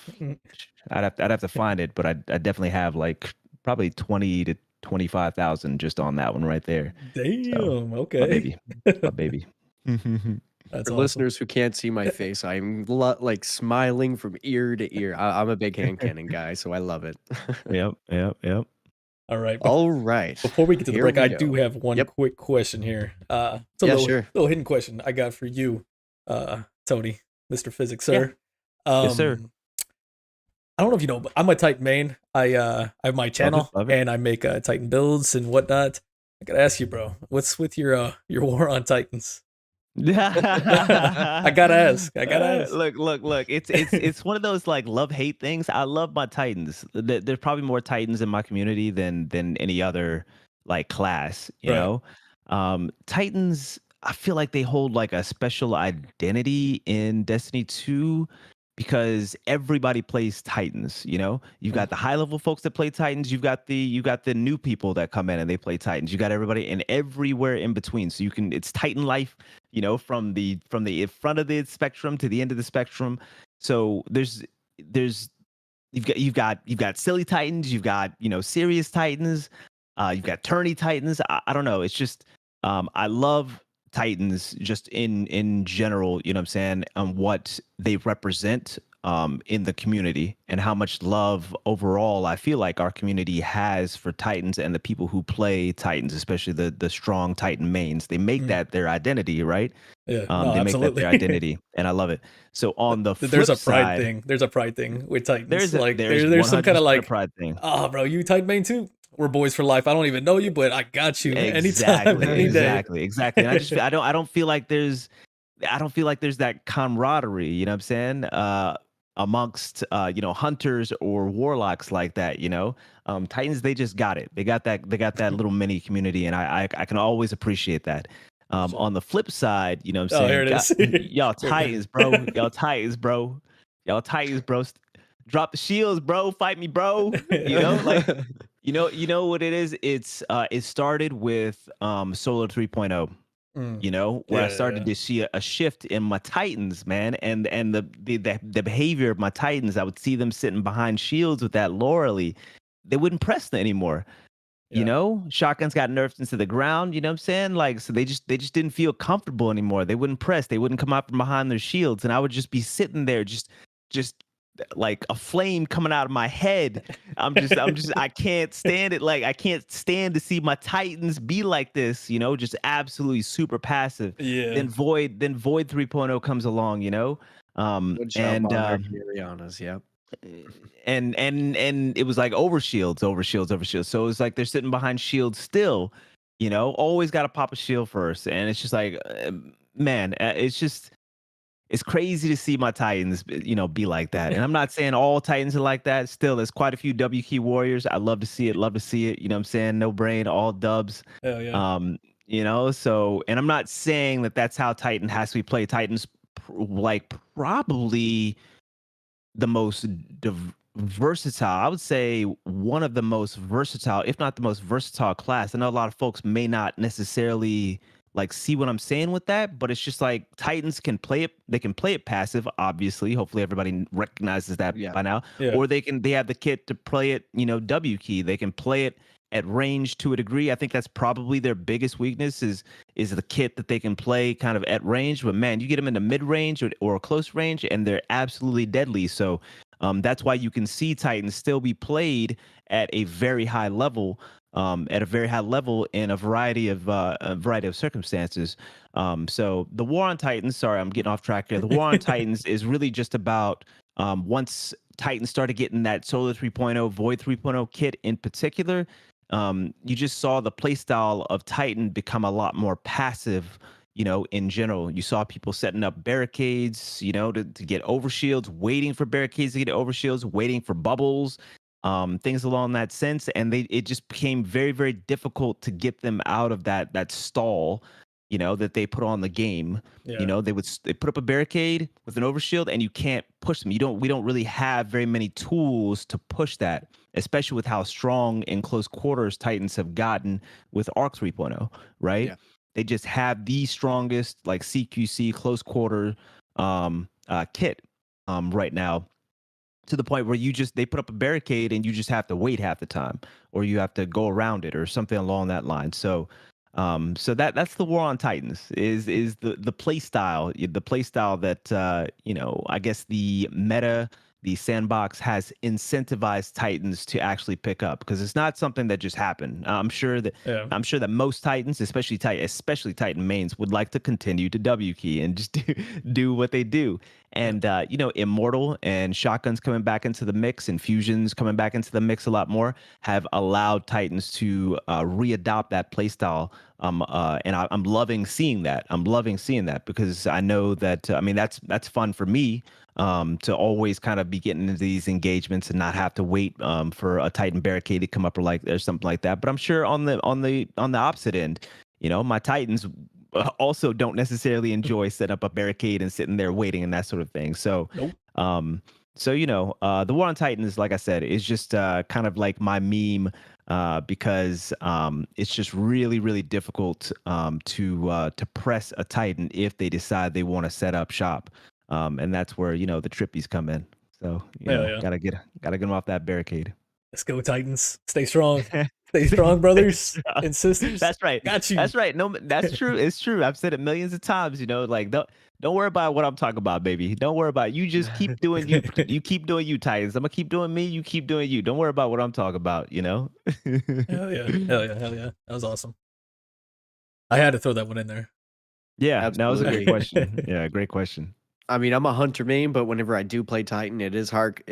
have to find it, but I definitely have like probably 20 to 25,000 just on that one right there. Damn. So, Okay. my baby. My baby. That's For awesome. listeners who can't see my face, I'm like smiling from ear to ear. I'm a big hand cannon guy, so I love it. Yep. All right. All right. Before we get to the Here break, we I go. do have one Yep. quick question here. It's a Yeah, little, sure. little hidden question I got for you, Tony, Mr. Physics, sir. Yes, sir. I don't know if you know, but I'm a Titan main. I have my channel love it. and I make Titan builds and whatnot. I gotta ask you, bro, what's with your war on Titans? I gotta ask. Look. It's one of those like love-hate things. I love my Titans. There's probably more Titans in my community than any other like class. You Right. know, Titans. I feel like they hold like a special identity in Destiny 2 because everybody plays Titans. You've got the high-level folks that play Titans. You've got the new people that come in and they play Titans. You got everybody and everywhere in between. So it's Titan life. From the front of the spectrum to the end of the spectrum. So you've got silly Titans, you've got serious Titans, you've got tourney Titans. I don't know. It's just I love Titans just in general. You know what I'm saying? What they represent in the community and how much love overall I feel like our community has for Titans and the people who play Titans, especially the strong Titan mains. They make that their identity, right? Yeah, They make that their identity, and I love it. So on the flip there's a pride side, thing. There's a pride thing with Titans. there's some kind of 100% like pride thing. Oh, bro, you Titan main too? We're boys for life. I don't even know you, but I got you anytime, any day. Exactly. And I don't feel like there's that camaraderie, you know what I'm saying? Amongst hunters or warlocks like that, Titans, they just got it. They got that little mini community, and I can always appreciate that. On the flip side, you know what I'm saying? Here it is. Y'all Titans, bro. Y'all Titans, bro. Drop the shields, bro. Fight me, bro. Like you know what it is? It started with Solar 3.0. Where I started to see a shift in my Titans, man, and the behavior of my Titans. I would see them sitting behind shields with that Loreley. They wouldn't press anymore. Shotguns got nerfed into the ground. You know what I'm saying? Like, so they just didn't feel comfortable anymore. They wouldn't press. They wouldn't come out from behind their shields, and I would just be sitting there, just like a flame coming out of my head. I can't stand it. Like, I can't stand to see my Titans be like this, just absolutely super passive. Yeah. Then Void 3.0 comes along, Marianas, yep. And it was like over shields. So it's like they're sitting behind shields still, always got to pop a shield first. And it's just like, man, it's crazy to see my Titans, be like that. And I'm not saying all Titans are like that. Still, there's quite a few W key warriors. I love to see it. You know what I'm saying? No brain, all dubs. Hell yeah. So, and I'm not saying that that's how Titan has to be played. Titan's like probably the most versatile. I would say one of the most versatile, if not the most versatile class. I know a lot of folks may not necessarily like see what I'm saying with that, but it's just like Titans can play it. They can play it passive, obviously. Hopefully everybody recognizes that by now. Yeah. Or they have the kit to play it, W key. They can play it at range to a degree. I think that's probably their biggest weakness is the kit that they can play kind of at range. But man, you get them in the mid range or close range, and they're absolutely deadly. So That's why you can see Titans still be played at a very high level, in a variety of circumstances. So the war on Titans. Sorry, I'm getting off track here. The war on Titans is really just about once Titans started getting that Solar 3.0, Void 3.0 kit in particular. You just saw the playstyle of Titan become a lot more passive. In general, you saw people setting up barricades, to get overshields, waiting for barricades to get overshields, waiting for bubbles, things along that sense. And it just became very, very difficult to get them out of that stall, that they put on the game. Yeah. They put up a barricade with an overshield and you can't push them. We don't really have very many tools to push that, especially with how strong in close quarters Titans have gotten with Arc 3.0, right? Yeah. They just have the strongest like CQC close quarter kit right now, to the point where they put up a barricade and you just have to wait half the time, or you have to go around it or something along that line. So that's the war on Titans is the play style, that I guess the meta, the sandbox has incentivized Titans to actually pick up, because it's not something that just happened. I'm sure that most Titans, especially Titan mains, would like to continue to W key and just do what they do. And Immortal and Shotguns coming back into the mix, and Fusions coming back into the mix a lot more, have allowed Titans to readopt that playstyle. And I'm loving seeing that. Because I know that that's fun for me, to always kind of be getting into these engagements and not have to wait for a Titan barricade to come up or something like that. But I'm sure on the opposite end, my Titans also don't necessarily enjoy setting up a barricade and sitting there waiting and that sort of thing. So, Nope. The war on Titans, like I said, is just kind of like my meme, because it's just really, really difficult to press a Titan if they decide they want to set up shop, and that's where the trippies come in. So gotta get them off that barricade. Let's go, Titans. Stay strong. Stay strong, brothers and sisters. That's right. Got you. That's right. No, that's true. It's true. I've said it millions of times. Like don't worry about what I'm talking about, baby. Don't worry about it. You just keep doing you. You keep doing you, Titans. I'm gonna keep doing me. You keep doing you. Don't worry about what I'm talking about. Hell yeah. That was awesome. I had to throw that one in there. Yeah, Absolutely. that was a great question. Yeah, great question. I mean, I'm a hunter main, but whenever I do play Titan, it is Arc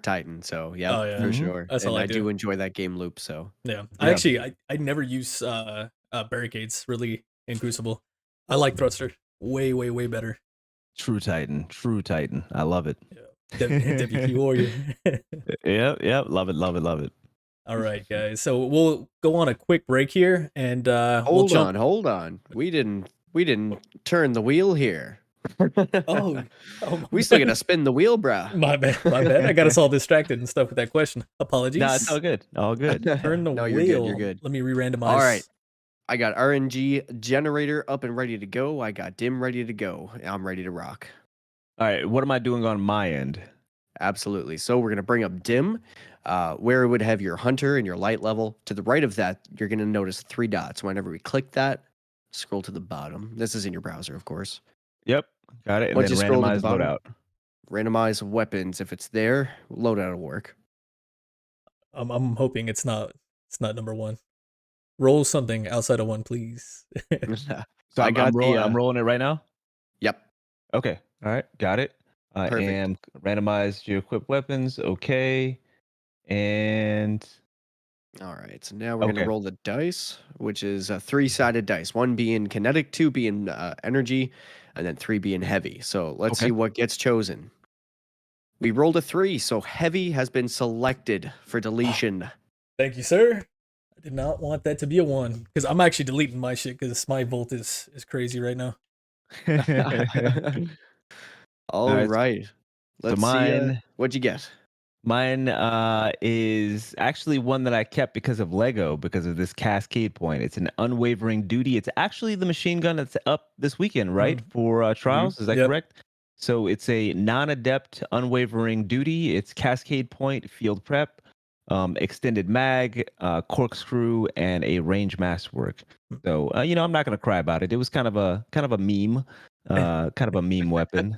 Titan. So yeah, Oh, yeah. for Mhm. sure. That's and all I I do do. enjoy that game loop. So Yeah. Yeah. I never use barricades really in Crucible. I like thruster way, way, way better. True Titan. I love it. WP Warrior. Yep. Love it. All right, guys. So we'll go on a quick break here, and we'll hold jump. on. We didn't turn the wheel here. Oh, we still gotta spin the wheel, bruh. My bad. I got us all distracted and stuff with that question. Apologies. No, it's all good. Turn the No, wheel. you're good. Let me re-randomize. All right. I got RNG generator up and ready to go. I got dim ready to go. I'm ready to rock. All right. What am I doing on my end? Absolutely. So we're gonna bring up dim, where it would have your hunter and your light level. To the right of that, you're gonna notice 3 dots. Whenever we click that, scroll to the bottom. This is in your browser, of course. Yep. Got it. And Once then you scroll to the randomize bottom, loadout. randomize weapons. If it's there, loadout will work. I'm hoping it's not number 1. Roll something outside of 1, please. So I'm rolling it right now. Yep. Okay. All right. Got it. Perfect. And randomize your equipped weapons. Okay. And All right. So now we're Okay. gonna roll the dice, which is a 3-sided dice. 1 being kinetic, 2 being energy, and then 3 being heavy. So let's Okay. see what gets chosen. We rolled a 3, so heavy has been selected for deletion. Thank you, sir. I did not want that to be a 1 because I'm actually deleting my shit because my volt is crazy right now. All right. right. Let's see. mine- What'd you get? Mine is actually one that I kept because of Lego, because of this cascade point. It's an unwavering duty. It's actually the machine gun that's up this weekend, right? For trials. Is that Yep. correct? So it's a non-adept unwavering duty. It's cascade point, field prep, extended mag, corkscrew, and a range masterwork. So I'm not gonna cry about it. It was kind of a meme, kind of a meme weapon.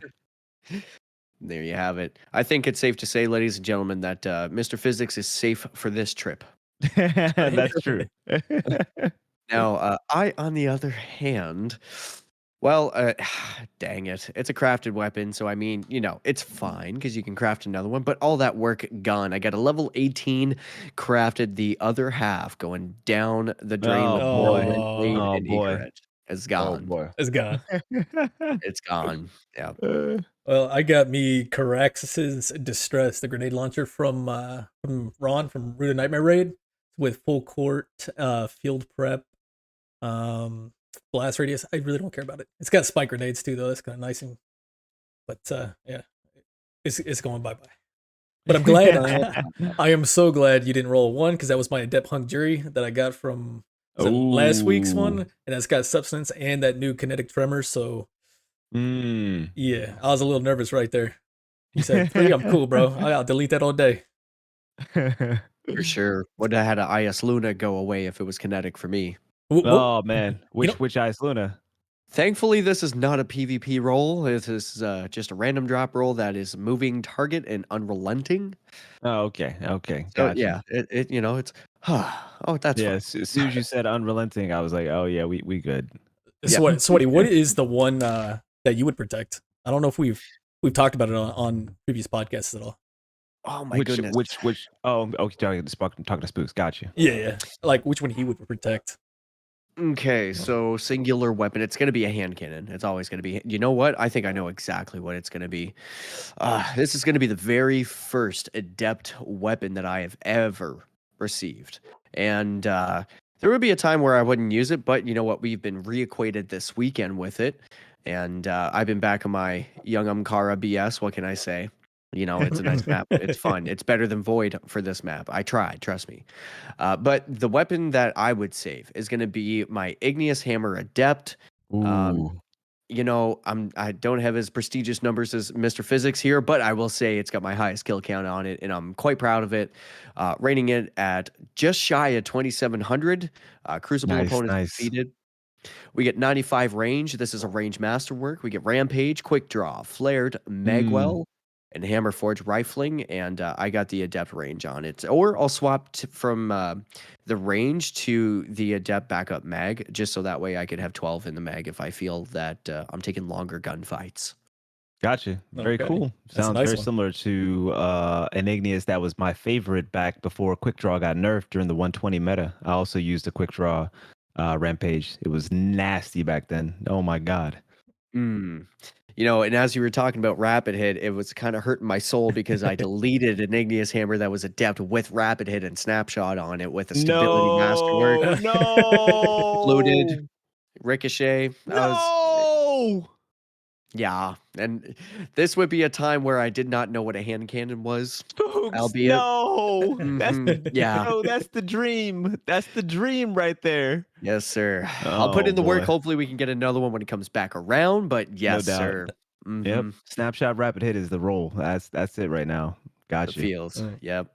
There you have it. I think it's safe to say, ladies and gentlemen, that Mr. Physics is safe for this trip. That's true. Now, I, on the other hand, well, dang it. It's a crafted weapon, so I mean, it's fine because you can craft another one, but all that work gone. I got a level 18 crafted, the other half going down the drain with Oh no boy. rent paid Oh and boy. egret. It's Oh gone. boy. It's gone. It's gone. Yeah. Well, I got me Carax's Distress, the grenade launcher from Ron from Root of Nightmare Raid, with full court, field prep, blast radius. I really don't care about it. It's got spike grenades too, though. That's kind of nice. But yeah, it's going bye bye. But I'm glad. I am so glad you didn't roll a 1 because that was my Adept Hung Jury that I got from last week's one, and that's got substance and that new kinetic tremor. So yeah, I was a little nervous right there. You said 3, I'm cool, bro. I'll delete that all day. For sure. Would have had an IS Luna go away if it was kinetic for me. Oh man, which Ice Luna? Thankfully, this is not a PvP roll. This is just a random drop roll that is moving target and unrelenting. Oh, okay. So Gotcha. yeah, it's oh, that's Yeah, fine. as soon as you said unrelenting, I was like, oh yeah, we good. Yeah. Sweaty, what is the one that you would protect? I don't know if we've talked about it on previous podcasts at all. Oh my Which goodness. oh talking to Spooks, gotcha. Yeah. Like which one he would protect. Okay, so singular weapon. It's going to be a hand cannon. It's always going to be. You know what? I think I know exactly what it's going to be. This is going to be the very first adept weapon that I have ever received. And there would be a time where I wouldn't use it, but you know what? We've been reacquainted this weekend with it. And I've been back on my Young Umkara BS. What can I say? It's a nice map. It's fun. It's better than Void for this map. I tried, trust me. But the weapon that I would save is going to be my Igneous Hammer Adept. Ooh. I don't have as prestigious numbers as Mr. Physics here, but I will say it's got my highest kill count on it, and I'm quite proud of it. Rating it at just shy of 2,700. Crucible opponents defeated. We get 95 range. This is a range masterwork. We get Rampage, Quick Draw, Flared, Magwell, and Hammerforge Rifling, and I got the Adept range on it. Or I'll swap from the range to the Adept backup mag, just so that way I could have 12 in the mag if I feel that I'm taking longer gunfights. Gotcha. Very cool. Sounds very similar to an Igneous that was my favorite back before Quick Draw got nerfed during the 120 meta. I also used the Quick Draw Rampage. It was nasty back then. Oh my god. And as you were talking about Rapid Hit, it was kind of hurting my soul because I deleted an Igneous Hammer that was adept with Rapid Hit and Snapshot on it with a Stability Masterwork. No. Floated, Ricochet. No. Yeah, and this would be a time where I did not know what a hand cannon was. Spooks, albeit, no. That's the dream. That's the dream right there. Yes, sir. I'll put in the work. Hopefully, we can get another one when it comes back around. But yes, sir. Yep. Snapshot Rapid Hit is the roll. That's it right now. Gotcha. The feels. Yep.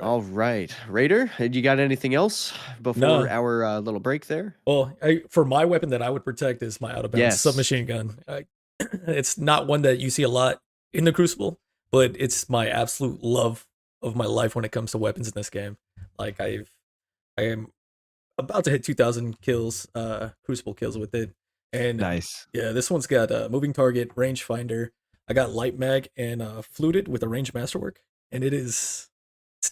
All right. Raider, you got anything else before our little break there? Well, for my weapon that I would protect is my out-of-bounds submachine gun. It's not one that you see a lot in the Crucible, but it's my absolute love of my life when it comes to weapons in this game. Like I am about to hit 2,000 kills, Crucible kills with it. And nice. Yeah, this one's got a moving target, rangefinder. I got light mag and fluted with a range masterwork, and it's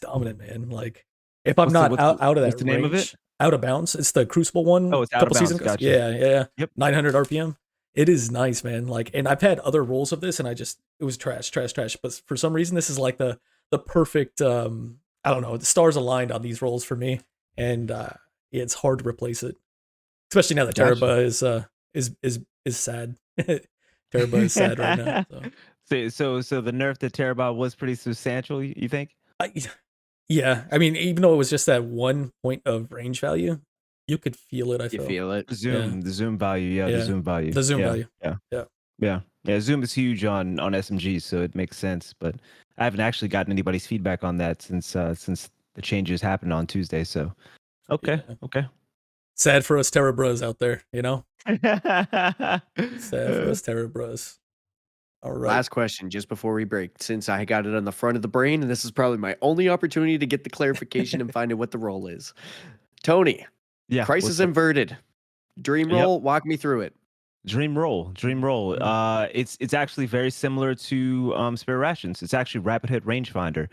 dominant, man. Like if I'm not out of that the name of it? Out of bounds. It's the Crucible one. Oh, it's out of bounds. Gotcha. Yeah. Yep. 900 RPM. It is nice, man. Like, and I've had other rolls of this, and it was trash. But for some reason, this is like the perfect. I don't know. The stars aligned on these rolls for me, and it's hard to replace it, especially now that Teraba is sad. Teraba is sad right now. So the nerf to Teraba was pretty substantial. You think? Yeah, I mean, even though it was just that 1 point of range value, you could feel it. You feel it. The zoom value. The zoom value. The zoom value. Yeah. Zoom is huge on SMG, so it makes sense. But I haven't actually gotten anybody's feedback on that since the changes happened on Tuesday. So, okay. Sad for us Terra Bros out there, you know? Sad for us Terra Bros. All right. Last question, just before we break, since I got it on the front of the brain, and this is probably my only opportunity to get the clarification and find out what the role is. Tony, Yeah. Crisis what's up? Inverted. Dream Yep. roll, walk me through it. Dream roll. It's actually very similar to Spare Rations. It's actually Rapid Hit Rangefinder.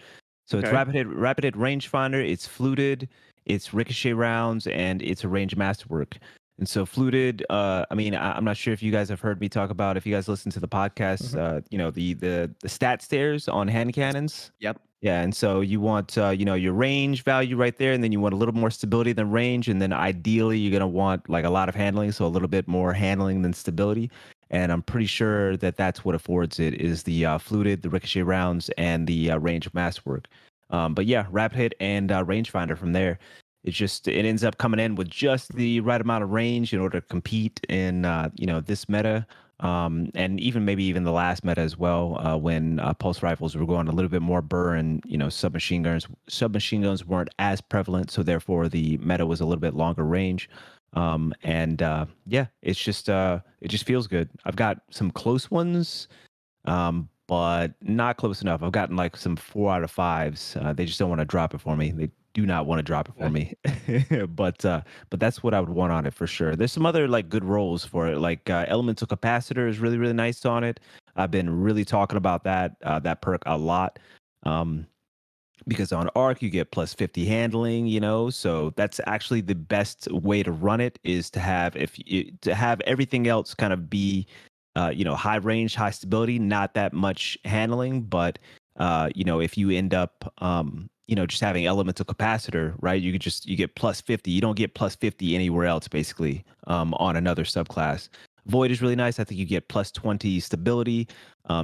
So it's Okay. rapid hit rangefinder. It's fluted. It's ricochet rounds, and it's a range masterwork. And so fluted. I mean, I'm not sure if you guys have heard me talk about. If you guys listen to the podcast, the stat stairs on hand cannons. Yep. Yeah, and so you want your range value right there, and then you want a little more stability than range, and then ideally you're gonna want like a lot of handling, so a little bit more handling than stability. And I'm pretty sure that that's what affords it is the fluted, the ricochet rounds, and the range of masterwork. But yeah, rapid hit and rangefinder from there. It ends up coming in with just the right amount of range in order to compete in this meta. And maybe even the last meta as well, when pulse rifles were going a little bit more burr, and submachine guns weren't as prevalent, so therefore the meta was a little bit longer range. It just feels good. I've got some close ones, but not close enough. I've gotten like some 4 out of 5s. They just don't want to drop it for me. They do not want to drop it for me. but that's what I would want on it for sure. There's some other like good roles for it. Like elemental capacitor is really, really nice on it. I've been really talking about that perk a lot. Because on arc you get plus 50 handling, so that's actually the best way to run it, is to have everything else kind of be high range, high stability, not that much handling, but if you end up just having elemental capacitor, right, you get plus 50. You don't get plus 50 anywhere else basically on another subclass. Void is really nice. I think you get plus 20 stability.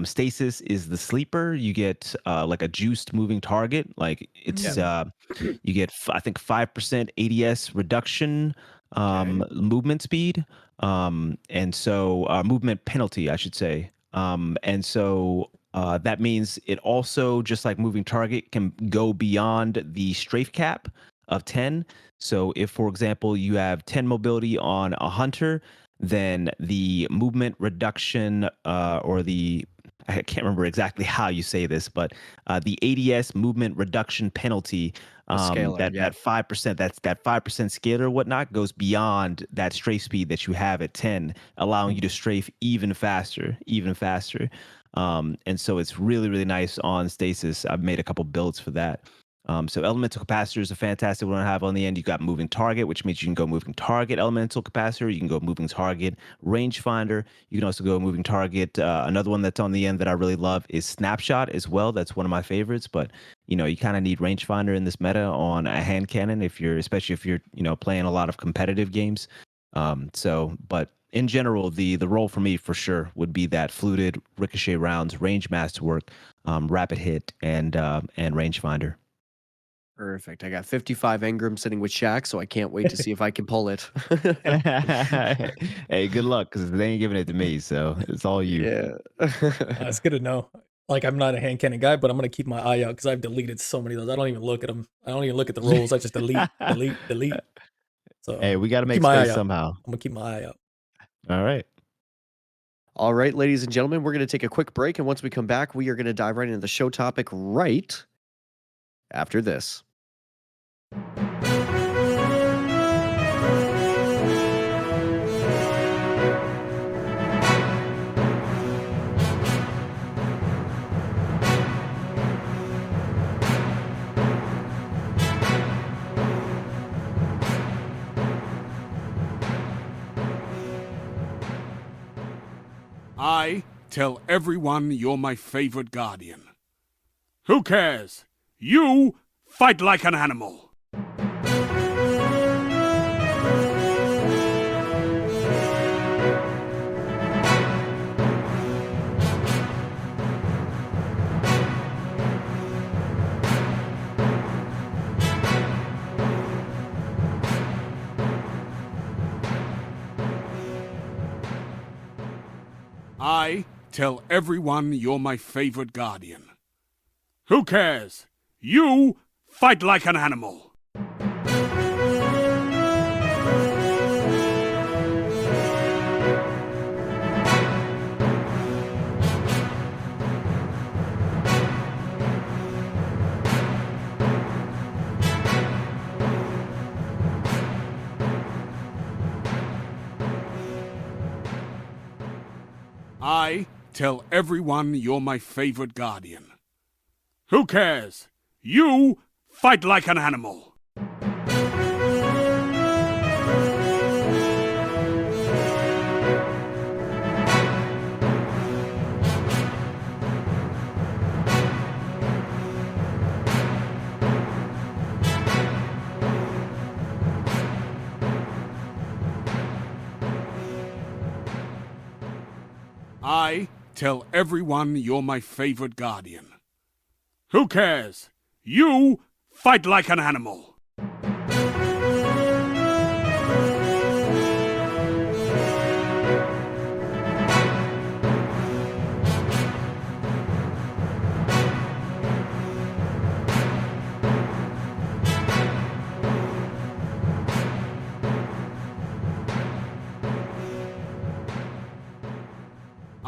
Stasis is the sleeper. You get like a juiced moving target. Like it's you get I think 5% ADS reduction, movement speed, and so movement penalty, I should say. That means it also, just like moving target, can go beyond the strafe cap of 10. So if, for example, you have 10 mobility on a hunter, then the movement reduction I can't remember exactly how you say this, but the ADS movement reduction penalty, that 5%, that 5% scalar or whatnot, goes beyond that strafe speed that you have at 10, allowing you to strafe even faster. And so it's really, really nice on stasis. I've made a couple builds for that. So elemental capacitor is a fantastic one to have on the end. You got moving target, which means you can go moving target elemental capacitor. You can go moving target rangefinder. You can also go moving target. Another one that's on the end that I really love is snapshot as well. That's one of my favorites. But you kind of need rangefinder in this meta on a hand cannon, especially if you're playing a lot of competitive games. But in general, the role for me for sure would be that fluted, ricochet rounds, range masterwork, rapid hit, and rangefinder. Perfect. I got 55 Engram sitting with Shaq, so I can't wait to see if I can pull it. Hey, good luck, because they ain't giving it to me, so it's all you. Yeah. It's good to know. Like, I'm not a hand cannon guy, but I'm going to keep my eye out because I've deleted so many of those. I don't even look at them. I don't even look at the rolls. I just delete. So hey, we got to make my space eye out. somehow. I'm going to keep my eye out. All right. All right, ladies and gentlemen, we're going to take a quick break. And once we come back, we are going to dive right into the show topic right after this. I tell everyone you're my favorite guardian. Who cares? You fight like an animal. I tell everyone you're my favorite guardian. Who cares? You fight like an animal. I tell everyone you're my favorite guardian. Who cares? You fight like an animal. I tell everyone you're my favorite guardian. Who cares? You fight like an animal.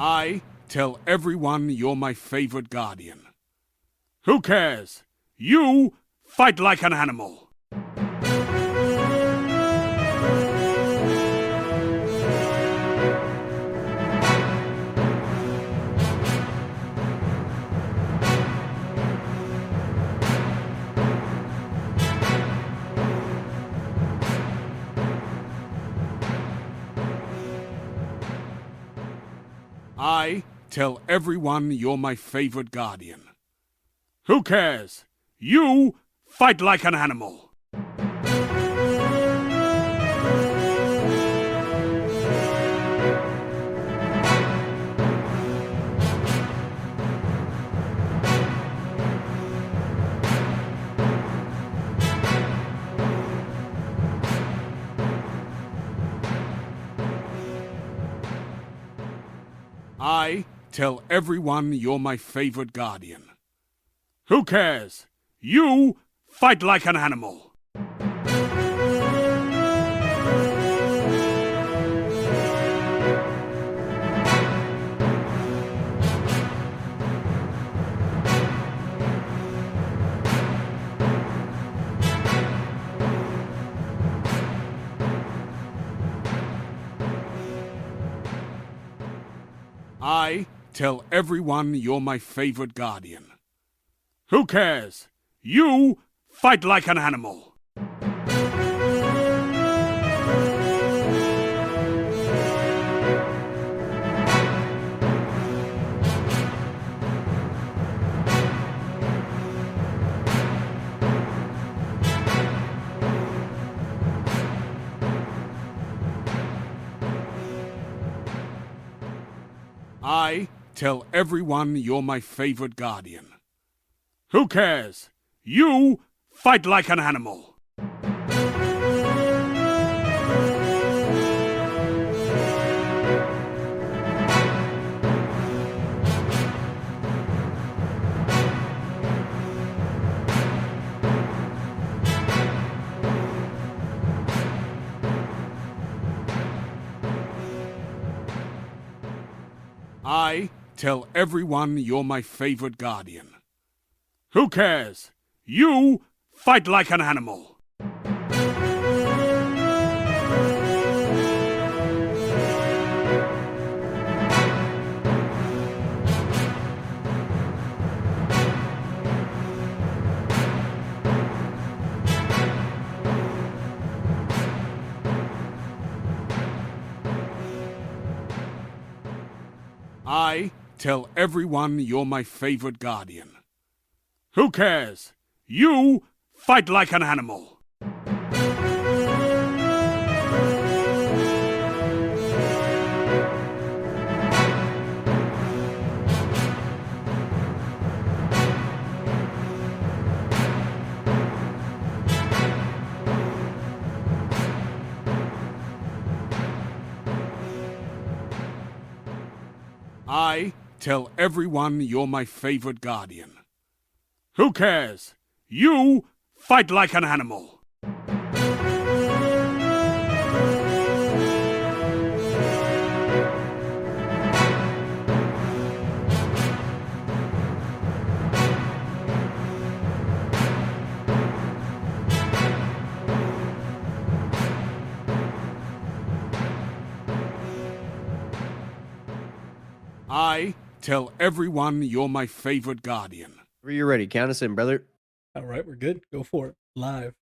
I tell everyone you're my favorite guardian. Who cares? You fight like an animal. I tell everyone you're my favorite guardian. Who cares? You fight like an animal. I tell everyone you're my favorite guardian. Who cares? You fight like an animal. I tell everyone you're my favorite guardian. Who cares? You fight like an animal. I tell everyone you're my favorite guardian. Who cares? You fight like an animal. I tell everyone you're my favorite guardian. Who cares? You fight like an animal. I tell everyone you're my favorite guardian. Who cares? You fight like an animal. I tell everyone you're my favorite guardian. Who cares? You fight like an animal. I tell everyone you're my favorite guardian. Whenever you're ready, count us in, brother. All right, we're good. Go for it. Live.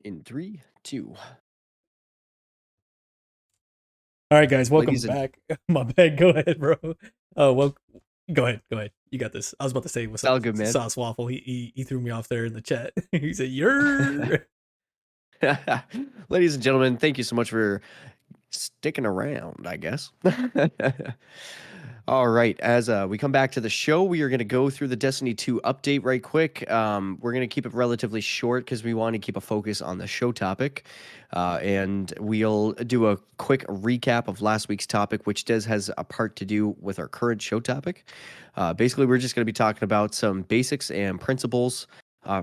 In 3, 2. All right, guys, welcome Ladies and- back. My bad. Go ahead, bro. Well, go ahead. You got this. I was about to say what's All up, good, man. Sauce Waffle. He threw me off there in the chat. He said, "You're." Ladies and gentlemen, thank you so much for sticking around, I guess. All right, as we come back to the show, we are going to go through the Destiny 2 update right quick. We're going to keep it relatively short because we want to keep a focus on the show topic. And we'll do a quick recap of last week's topic, which has a part to do with our current show topic. Basically, we're just going to be talking about some basics and principles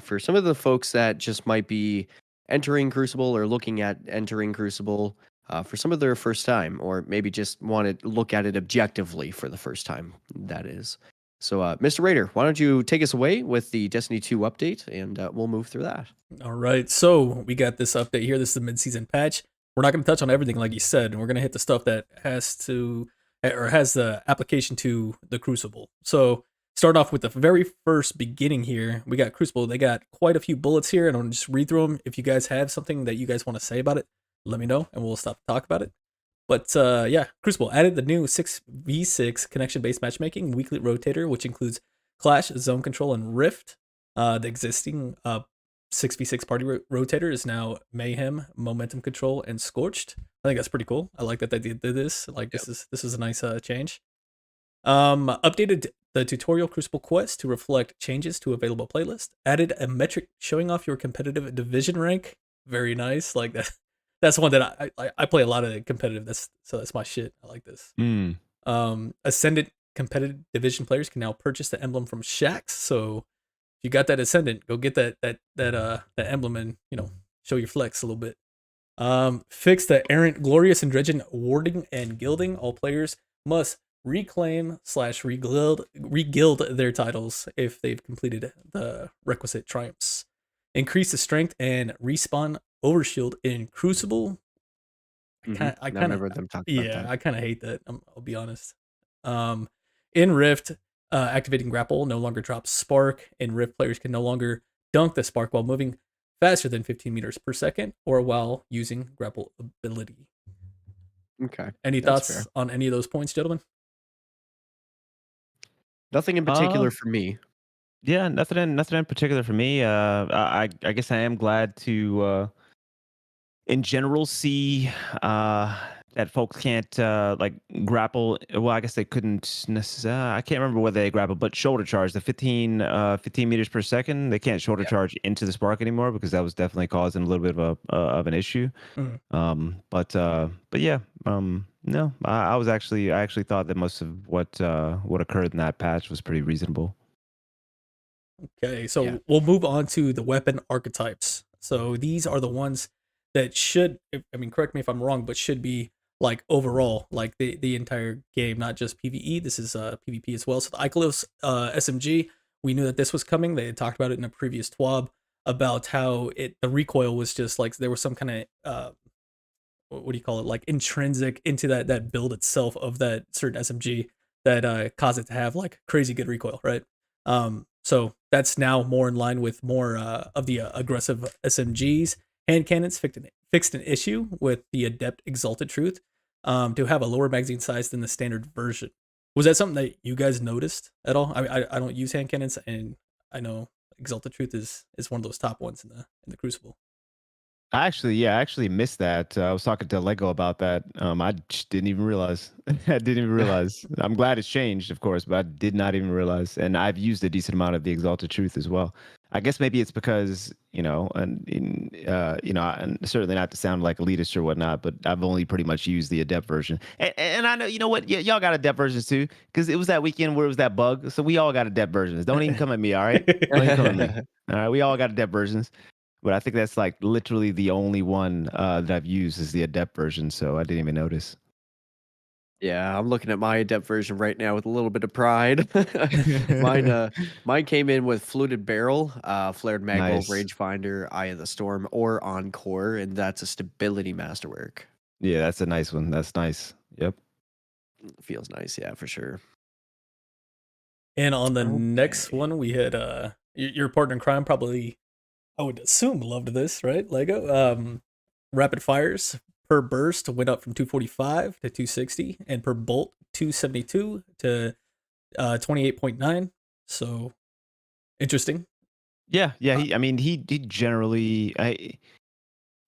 for some of the folks that just might be entering Crucible or looking at entering Crucible for some of their first time, or maybe just want to look at it objectively for the first time, that is. So, Mr. Raider, why don't you take us away with the Destiny 2 update, and we'll move through that. All right, so we got this update here. This is the mid-season patch. We're not going to touch on everything, like you said, and we're going to hit the stuff that has the application to the Crucible. So, start off with the very first beginning here. We got Crucible. They got quite a few bullets here, and I'll just read through them. If you guys have something that you guys want to say about it, let me know, and we'll stop to talk about it. But yeah, Crucible added the new 6v6 connection-based matchmaking weekly rotator, which includes Clash, Zone Control, and Rift. The existing 6v6 party rotator is now Mayhem, Momentum Control, and Scorched. I think that's pretty cool. I like that they did this. Like this is a nice change. Updated the tutorial Crucible quest to reflect changes to available playlist. Added a metric showing off your competitive division rank. Very nice. Like that. That's one that I play a lot of competitive. That's my shit. I like this. Ascendant competitive division players can now purchase the emblem from Shaxx. So if you got that Ascendant, go get that emblem and show your flex a little bit. Fix the errant, glorious, and dredging warding and gilding. All players must reclaim / reguild their titles if they've completed the requisite triumphs. Increase the strength and respawn overshield in Crucible. I kind of hate that. I'll be honest. In Rift, activating grapple no longer drops spark. In Rift, players can no longer dunk the spark while moving faster than 15 meters per second or while using grapple ability. Okay. Any thoughts on any of those points, gentlemen? Nothing in particular for me. Yeah, nothing in particular for me. I guess I am glad to, in general, see that folks can't like grapple. Well, I guess they couldn't necessarily. I can't remember whether they grapple, but shoulder charge the 15 meters per second. They can't shoulder charge into the spark anymore because that was definitely causing a little bit of an issue. But yeah, no, I actually thought that most of what occurred in that patch was pretty reasonable. Okay, so we'll move on to the weapon archetypes. So these are the ones that should, correct me if I'm wrong, but should be like overall, like the entire game, not just PvE. This is PvP as well. So the Ikelos SMG, we knew that this was coming. They had talked about it in a previous TWAB about how the recoil was just like there was some kind of what do you call it, like intrinsic into that build itself of that certain SMG that caused it to have like crazy good recoil, right? So that's now more in line with more of the aggressive SMGs. Hand cannons fixed an issue with the Adept Exalted Truth to have a lower magazine size than the standard version. Was that something that you guys noticed at all? I don't use hand cannons, and I know Exalted Truth is one of those top ones in the Crucible. I actually missed that. I was talking to Lego about that. I just didn't even realize. I'm glad it's changed, of course, but I did not even realize. And I've used a decent amount of the Exalted Truth as well. I guess maybe it's because and certainly not to sound like elitist or whatnot, but I've only pretty much used the Adept version. And I know, you know what, y'all got Adept versions too, because it was that weekend where it was that bug. So we all got Adept versions. Don't even come at me, all right? Don't even come at me. All right, we all got Adept versions. But I think that's like literally the only one that I've used is the Adept version, so I didn't even notice. Yeah, I'm looking at my Adept version right now with a little bit of pride. Mine came in with Fluted Barrel, Flared Magwell, Nice. Rangefinder, Eye of the Storm, or Encore, and that's a stability masterwork. Yeah, that's a nice one. That's nice. Yep. Feels nice, yeah, for sure. And on the next Okay. one, we had your partner in crime probably, I would assume, loved this, right? Lego. Rapid fires per burst went up from 245 to 260, and per bolt 272 to 28.9. So interesting. Yeah, yeah. I mean, he generally,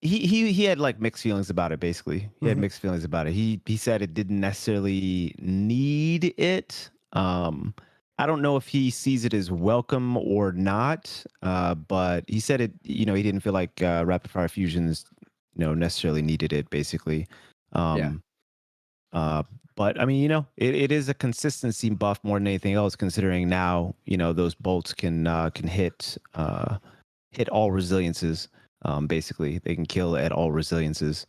he had like mixed feelings about it. Basically, he had Mhm. mixed feelings about it. He said it didn't necessarily need it. I don't know if he sees it as welcome or not. But he said it. You know, he didn't feel like rapid fire fusions, necessarily needed it. Basically, Yeah. um, uh, but I mean, it is a consistency buff more than anything else. Considering now, those bolts can hit all resiliences. Basically, they can kill at all resiliences.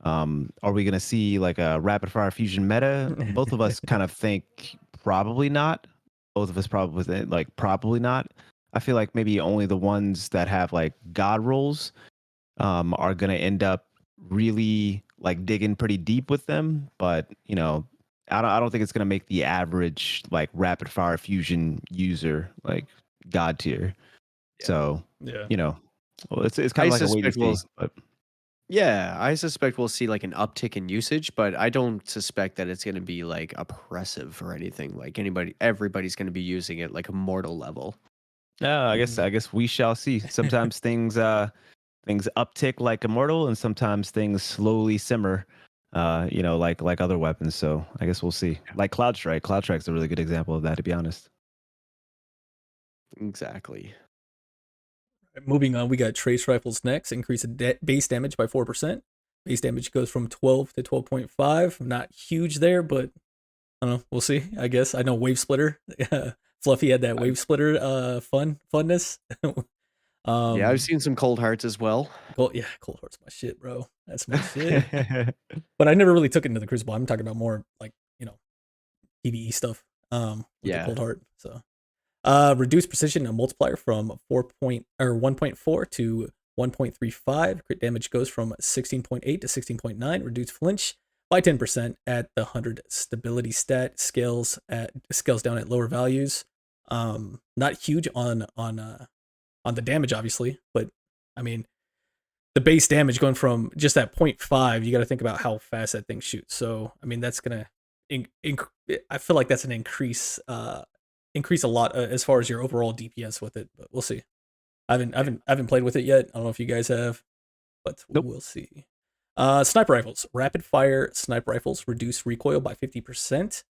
Are we going to see like a rapid fire fusion meta? Both of us kind of think probably not. Both of us probably think, like probably not. I feel like maybe only the ones that have like god rolls are going to end up really like digging pretty deep with them. But I don't think it's going to make the average like rapid fire fusion user like god tier. Yeah. So Yeah. well, it's kind I of like a wait and suspect we'll see. But Yeah, I suspect we'll see like an uptick in usage, but I don't suspect that it's going to be like oppressive or anything. Like everybody's going to be using it like a mortal level. I guess we shall see. Sometimes things uptick like Immortal, and sometimes things slowly simmer. Like other weapons. So I guess we'll see. Like Cloud Strike. Cloud Strike's a really good example of that, to be honest. Exactly. Moving on, we got trace rifles next. Increase base damage by 4%. Base damage goes from 12 to 12.5. Not huge there, but I don't know. We'll see. I guess I know Wave Splitter. Fluffy had that Wave Splitter funness. Yeah, I've seen some cold hearts as well. Cold Heart's my shit, bro. That's my shit. But I never really took it into the Crucible. I'm talking about more like PvE stuff. With the Cold Heart. So reduced precision and multiplier from 1.4 to 1.35. Crit damage goes from 16.8 to 16.9. Reduced flinch by 10% at the 100 stability stat. Scales down at lower values. Not huge on the damage, obviously, but I mean the base damage going from just that 0.5, you got to think about how fast that thing shoots. So I mean that's gonna I feel like that's an increase a lot as far as your overall DPS with it, but we'll see. I haven't played with it yet. I don't know if you guys have, but Nope. we'll see. Sniper rifles, rapid fire sniper rifles reduce recoil by 50%.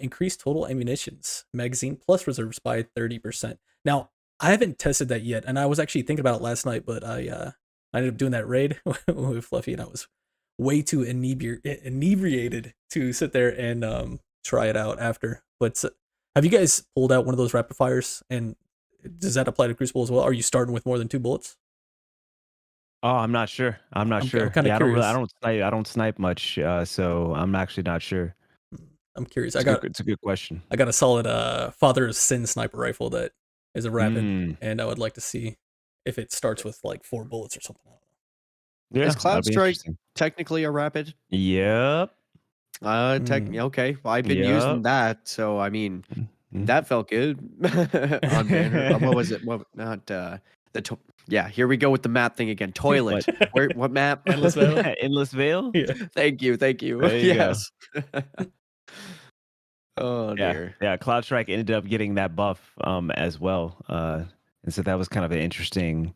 Increase total ammunitions, magazine plus reserves by 30%. Now I haven't tested that yet, and I was actually thinking about it last night, but I ended up doing that raid with Fluffy, and I was way too inebriated to sit there and try it out after. But have you guys pulled out one of those rapid fires, and does that apply to Crucible as well? Are you starting with more than 2 bullets? Oh, I'm not sure. I'm not I'm sure. kind of Yeah, curious. I don't snipe much, so I'm actually not sure. I'm curious. It's a good question. I got a solid Father of Sin sniper rifle that is a rapid, Mm, and I would like to see if it starts with like 4 bullets or something. yeah, Is that'd Cloud be Strike interesting. technically a rapid? Yep. Okay. Well, I've been Yep. using that, so I mean, Mhm. that felt good on banner. What was it? What not yeah, here we go with the map thing again. Toilet. What map? Endless Vale? Endless Veil. Yeah. Thank you. There you go. Yes. Oh Yeah, dear. yeah. Cloud Strike ended up getting that buff as well, and so that was kind of an interesting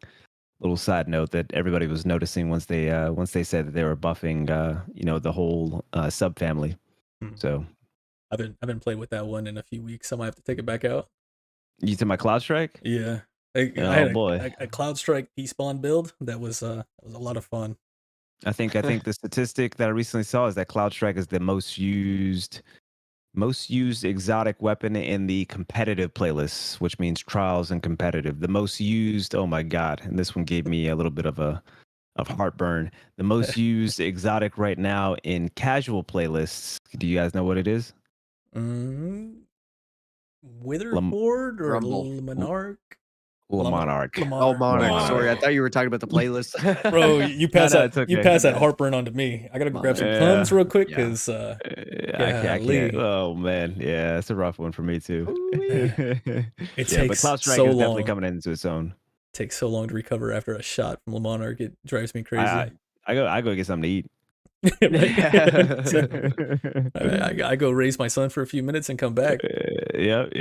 little side note that everybody was noticing once they said that they were buffing the whole subfamily. Hmm. So I've been playing with that one in a few weeks. I might have to take it back out. you said my Cloud Strike? Yeah. I Oh had boy. a Cloud Strike P-Spawn build that was a lot of fun. I think the statistic that I recently saw is that Cloud Strike is the most used exotic weapon in the competitive playlists, which means trials and competitive. The most used, oh my god, and this one gave me a little bit of heartburn. The most used exotic right now in casual playlists. Do you guys know what it is? Witherhoard or Rumble. Monarch? Monarch. Oh, Monarch. Sorry, I Monarch. thought you were talking about the playlist. Bro, you pass no, that. it's okay. You pass that heartburn on to me. I gotta go grab some Yeah. Plums real quick Yeah. because I golly. can't. Oh man, yeah, it's a rough one for me too. Ooh-wee. It Yeah, but takes Cloud Strike so is definitely long. coming into its own. Takes so long to recover after a shot from Monarch. It drives me crazy. I go get something to eat. Right? So, I go raise my son for a few minutes and come back. Yep.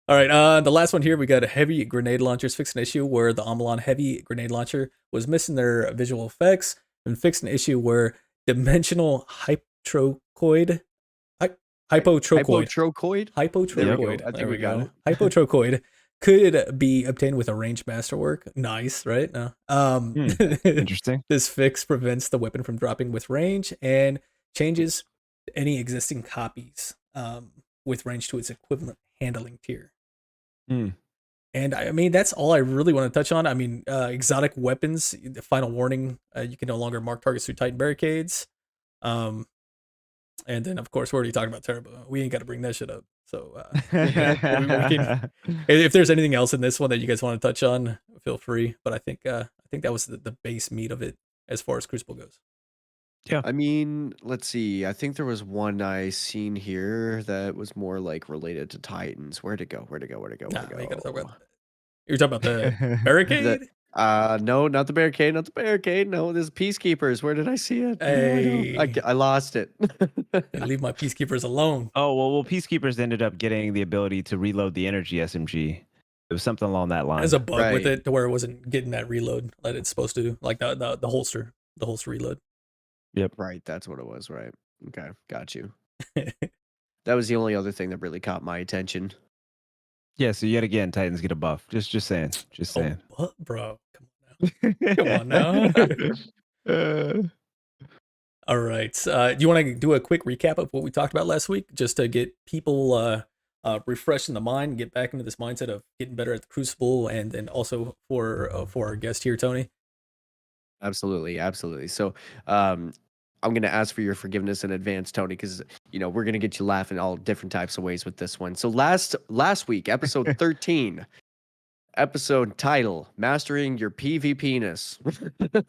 All right, the last one here, we got a heavy grenade launchers. Fixed an issue where the Amalon heavy grenade launcher was missing their visual effects, and fixed an issue where dimensional hypotrochoid. Hypotrochoid? Hypotrochoid. I think we got it. Hypotrochoid could be obtained with a ranged masterwork. Nice, right? No. Interesting. This fix prevents the weapon from dropping with range and changes any existing copies with range to its equivalent handling tier. And I mean, that's all I really want to touch on. I mean, exotic weapons, the final warning, you can no longer mark targets through Titan barricades. And then, of course, we're already talking about Turbo. We ain't got to bring that shit up. So if there's anything else in this one that you guys want to touch on, feel free. But I think that was the base meat of it as far as Crucible goes. Yeah. I mean, let's see. I think there was one I seen here that was more like related to Titans. Where'd it go? Nah, we gotta talk about Oh. You're talking about the barricade? No, not the barricade, not the barricade. No, this is Peacekeepers. Where did I see it? Hey. I lost it. And leave my peacekeepers alone. Oh well, Peacekeepers ended up getting the ability to reload the energy SMG. It was something along that line. There's a bug with Right. it to where it wasn't getting that reload that it's supposed to, like the holster reload. Right, that's what it was, right? Okay, got you. That was the only other thing that really caught my attention. Yeah, so yet again, Titans get a buff. Just saying. Just saying. Oh, what, bro? Come on now. All right. Do you want to do a quick recap of what we talked about last week, just to get people refreshed in the mind, get back into this mindset of getting better at the Crucible, and then also for our guest here, Tony? Absolutely. So, I'm gonna ask for your forgiveness in advance, Tony, because we're gonna get you laughing all different types of ways with this one. So last week, episode 13, episode title: Mastering Your PvP-ness.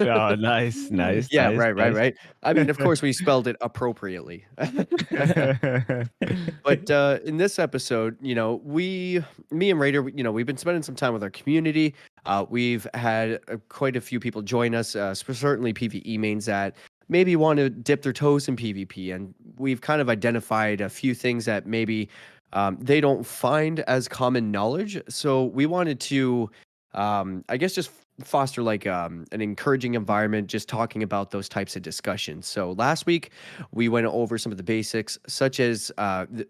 Oh, nice. Yeah, nice, right. nice. I mean, of course, we spelled it appropriately. But in this episode, me and Raider, we've been spending some time with our community. We've had quite a few people join us, certainly PvE mains that maybe want to dip their toes in PvP, and we've kind of identified a few things that maybe they don't find as common knowledge. So we wanted to, I guess, just foster like an encouraging environment, just talking about those types of discussions. So last week we went over some of the basics, such as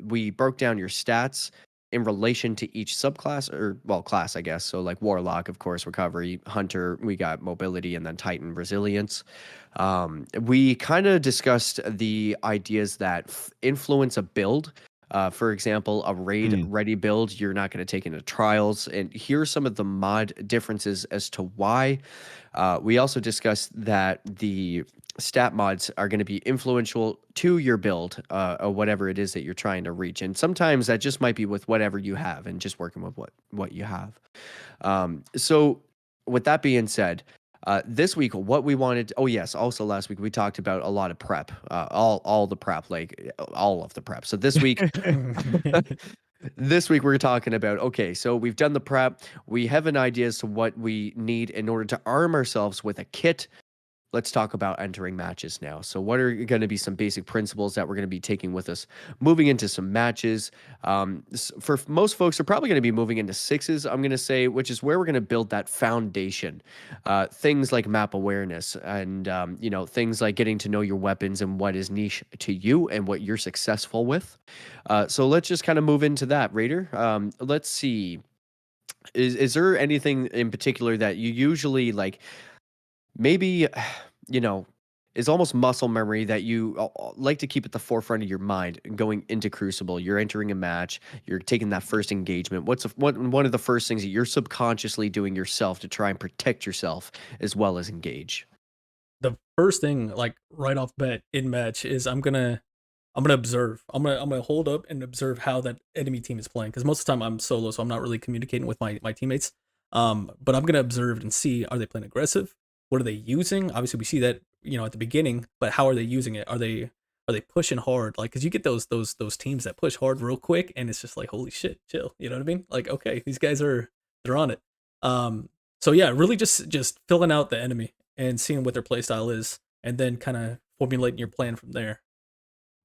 we broke down your stats in relation to each subclass, or class, I guess. So like Warlock, of course, Recovery, Hunter, we got Mobility, and then Titan, Resilience. We kind of discussed the ideas that influence a build. For example, a raid ready build, you're not going to take into trials. And here's some of the mod differences as to why. We also discussed that the stat mods are going to be influential to your build, or whatever it is that you're trying to reach. And sometimes that just might be with whatever you have and just working with what you have. So with that being said, this week, what we wanted, also last week we talked about a lot of prep, all the prep, like all of the prep. So this week, we're talking about, okay, so we've done the prep. We have an idea as to what we need in order to arm ourselves with a kit. Let's talk about entering matches now. So what are going to be some basic principles that we're going to be taking with us moving into some matches? For most folks, they're probably going to be moving into sixes, I'm going to say, which is where we're going to build that foundation. Things like map awareness and, things like getting to know your weapons and what is niche to you and what you're successful with. So let's just kind of move into that, Raider. Let's see. Is there anything in particular that you usually like? Maybe, is almost muscle memory that you like to keep at the forefront of your mind going into Crucible. You're entering a match, you're taking that first engagement. What's one of the first things that you're subconsciously doing yourself to try and protect yourself as well as engage? The first thing, like right off bat in match, is I'm gonna I'm gonna observe. I'm gonna hold up and observe how that enemy team is playing because most of the time I'm solo, so I'm not really communicating with my teammates. But I'm gonna observe and see, are they playing aggressive? What are they using? Obviously, we see that at the beginning, but how are they using it? Are they pushing hard? Like, cause you get those teams that push hard real quick, and it's just like, holy shit, chill. You know what I mean? Like, okay, these guys they're on it. So yeah, really just filling out the enemy and seeing what their play style is, and then kind of formulating your plan from there.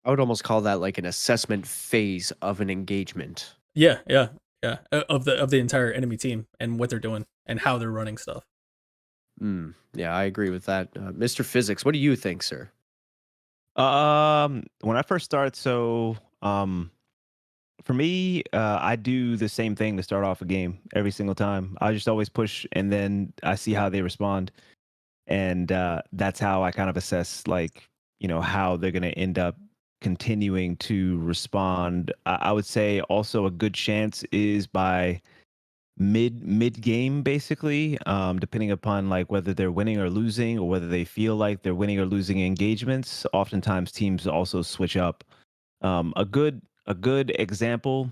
I would almost call that like an assessment phase of an engagement. Yeah, yeah, yeah. Of the entire enemy team and what they're doing and how they're running stuff. Yeah, I agree with that. Mr. Physics, what do you think, sir? When I first start, for me, I do the same thing to start off a game every single time. I just always push, and then I see how they respond, and that's how I kind of assess, like, how they're going to end up continuing to respond. I would say also a good chance is by mid game, basically, depending upon like whether they're winning or losing, or whether they feel like they're winning or losing engagements. Oftentimes teams also switch up. A good example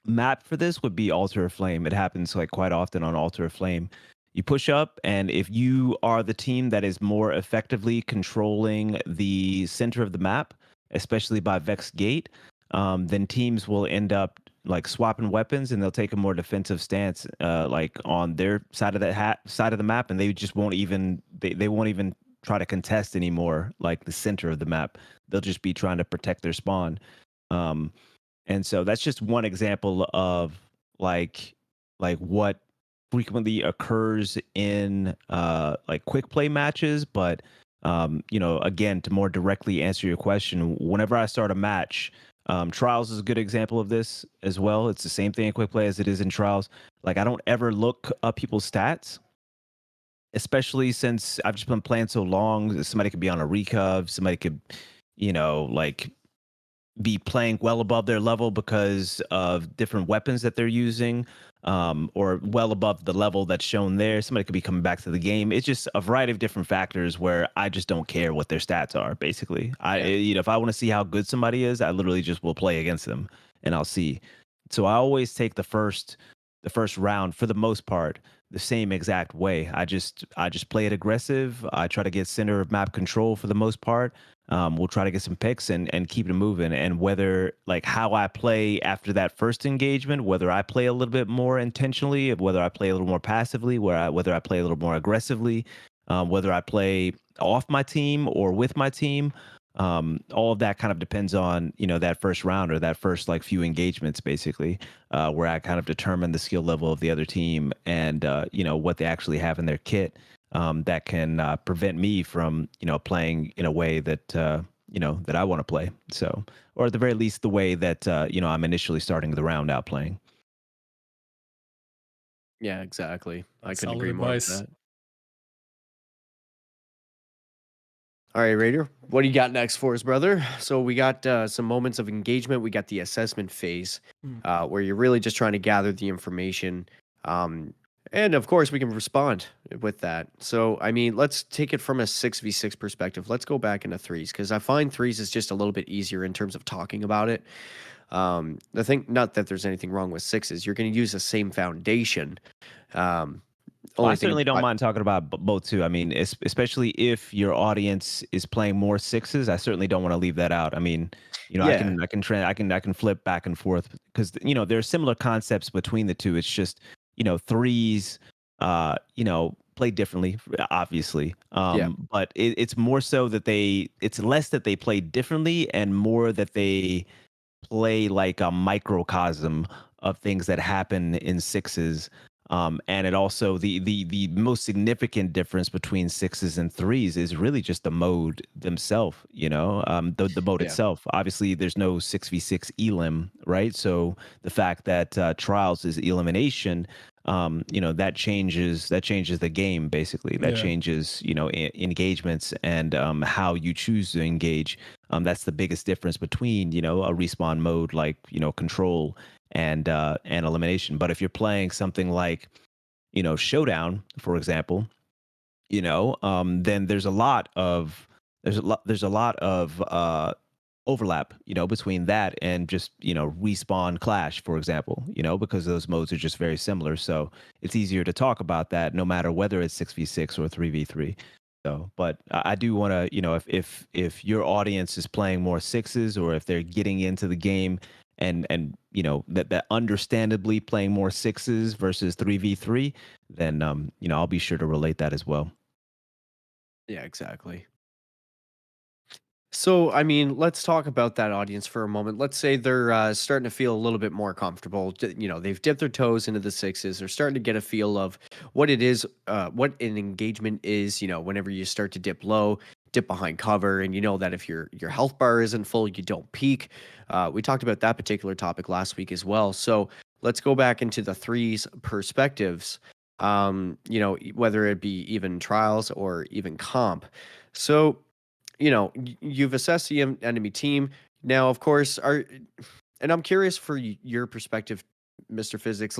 map for this would be Altar of Flame. It happens like quite often on Altar of Flame. You push up, and if you are the team that is more effectively controlling the center of the map, especially by Vex Gate, then teams will end up like swapping weapons, and they'll take a more defensive stance, like on their side of side of the map, and they just won't even they won't even try to contest anymore, like the center of the map. They'll just be trying to protect their spawn. Um, and so that's just one example of like what frequently occurs in like quick play matches. But again, to more directly answer your question, whenever I start a match, Trials is a good example of this as well. It's the same thing in quick play as it is in Trials. Like, I don't ever look up people's stats, especially since I've just been playing so long. Somebody could be on a recov, somebody could, like, be playing well above their level because of different weapons that they're using, or well above the level that's shown there. Somebody could be coming back to the game. It's just a variety of different factors where I just don't care what their stats are. Basically, if I want to see how good somebody is, I literally just will play against them and I'll see. So I always take the first round, for the most part, the same exact way. I just play it aggressive. I try to get center of map control for the most part. We'll try to get some picks and keep it moving. And whether, like, how I play after that first engagement, whether I play a little bit more intentionally, whether I play a little more passively, whether I play a little more aggressively, whether I play off my team or with my team, all of that kind of depends on, that first round, or that first like few engagements, basically, where I kind of determine the skill level of the other team, and what they actually have in their kit, that can prevent me from playing in a way that that I want to play. So, or at the very least, the way that I'm initially starting the round out playing. Yeah, exactly. I couldn't Solid agree more with advice. that. All right, Raider, what do you got next for us, brother? So we got some moments of engagement. We got the assessment phase, where you're really just trying to gather the information. And of course, we can respond with that. So, I mean, let's take it from a 6v6 perspective. Let's go back into threes, because I find threes is just a little bit easier in terms of talking about it. The thing, not that there's anything wrong with sixes, you're going to use the same foundation. I certainly don't mind talking about both too. I mean, especially if your audience is playing more sixes, I certainly don't want to leave that out. I mean, I can flip back and forth, because there are similar concepts between the two. It's just threes, play differently, obviously. But it's more so that it's less that they play differently, and more that they play like a microcosm of things that happen in sixes. And it also, the most significant difference between sixes and threes is really just the mode themselves. The mode itself. Obviously, there's no 6v6 elim, right? So the fact that Trials is elimination, that changes the game, basically. That changes engagements, and how you choose to engage. That's the biggest difference between a respawn mode like control and elimination. But if you're playing something like Showdown, for example, then there's a lot of overlap, between that and just, respawn clash, for example, because those modes are just very similar. So it's easier to talk about that no matter whether it's 6v6 or 3v3. So, but I do want to, if your audience is playing more sixes, or if they're getting into the game and that understandably playing more sixes versus 3v3, then I'll be sure to relate that as well. Yeah, exactly. So, I mean, let's talk about that audience for a moment. Let's say they're starting to feel a little bit more comfortable. They've dipped their toes into the sixes. They're starting to get a feel of what it is, what an engagement is. Whenever you start to dip low, dip behind cover, and you know that if your health bar isn't full, you don't peek. We talked about that particular topic last week as well. So let's go back into the threes perspectives. Whether it be even trials or even comp. So you've assessed the enemy team. Now, of course, and I'm curious for your perspective, Mr. Physics.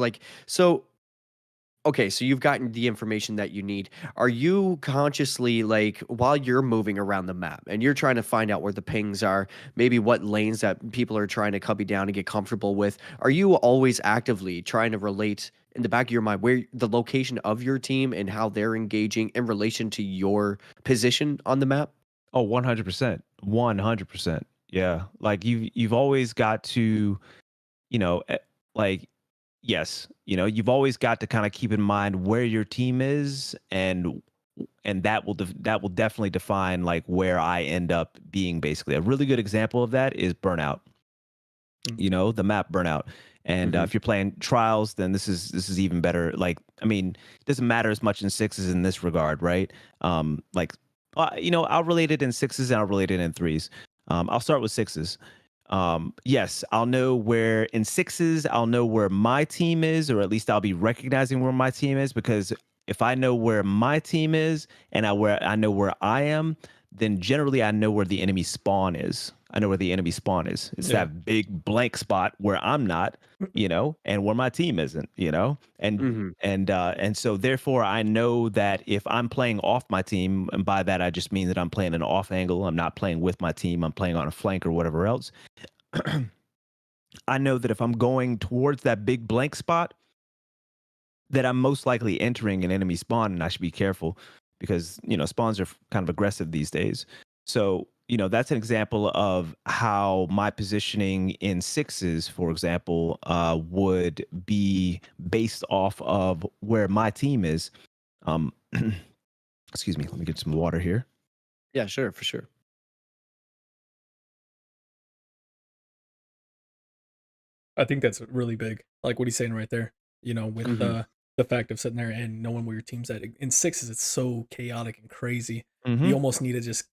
Okay, so you've gotten the information that you need. Are you consciously, while you're moving around the map and you're trying to find out where the pings are, maybe what lanes that people are trying to cubby down and get comfortable with, are you always actively trying to relate in the back of your mind where the location of your team and how they're engaging in relation to your position on the map? Oh, 100%. 100%. Yeah. Like you've always got to, yes, you've always got to kind of keep in mind where your team is, and that will definitely define like where I end up being. Basically, a really good example of that is Burnout. The map Burnout. And if you're playing trials, then this is even better. Like, I mean, it doesn't matter as much in sixes in this regard, right? I'll relate it in sixes and I'll relate it in threes. I'll start with sixes. Yes, I'll know where in sixes, I'll know where my team is, or at least I'll be recognizing where my team is, because if I know where my team is and I know where I am, then generally I know where the enemy spawn is. I know where the enemy spawn is. It's that big blank spot where I'm not, and where my team isn't, and so therefore I know that if I'm playing off my team, and by that I just mean that I'm playing an off angle, I'm not playing with my team, I'm playing on a flank or whatever else. I know that if I'm going towards that big blank spot, that I'm most likely entering an enemy spawn, and I should be careful because, spawns are kind of aggressive these days. So, that's an example of how my positioning in sixes, for example, would be based off of where my team is. Excuse me, let me get some water here. Yeah, sure, for sure. I think that's really big. Like what he's saying right there, with the fact of sitting there and knowing where your team's at. In sixes, it's so chaotic and crazy. You almost need to just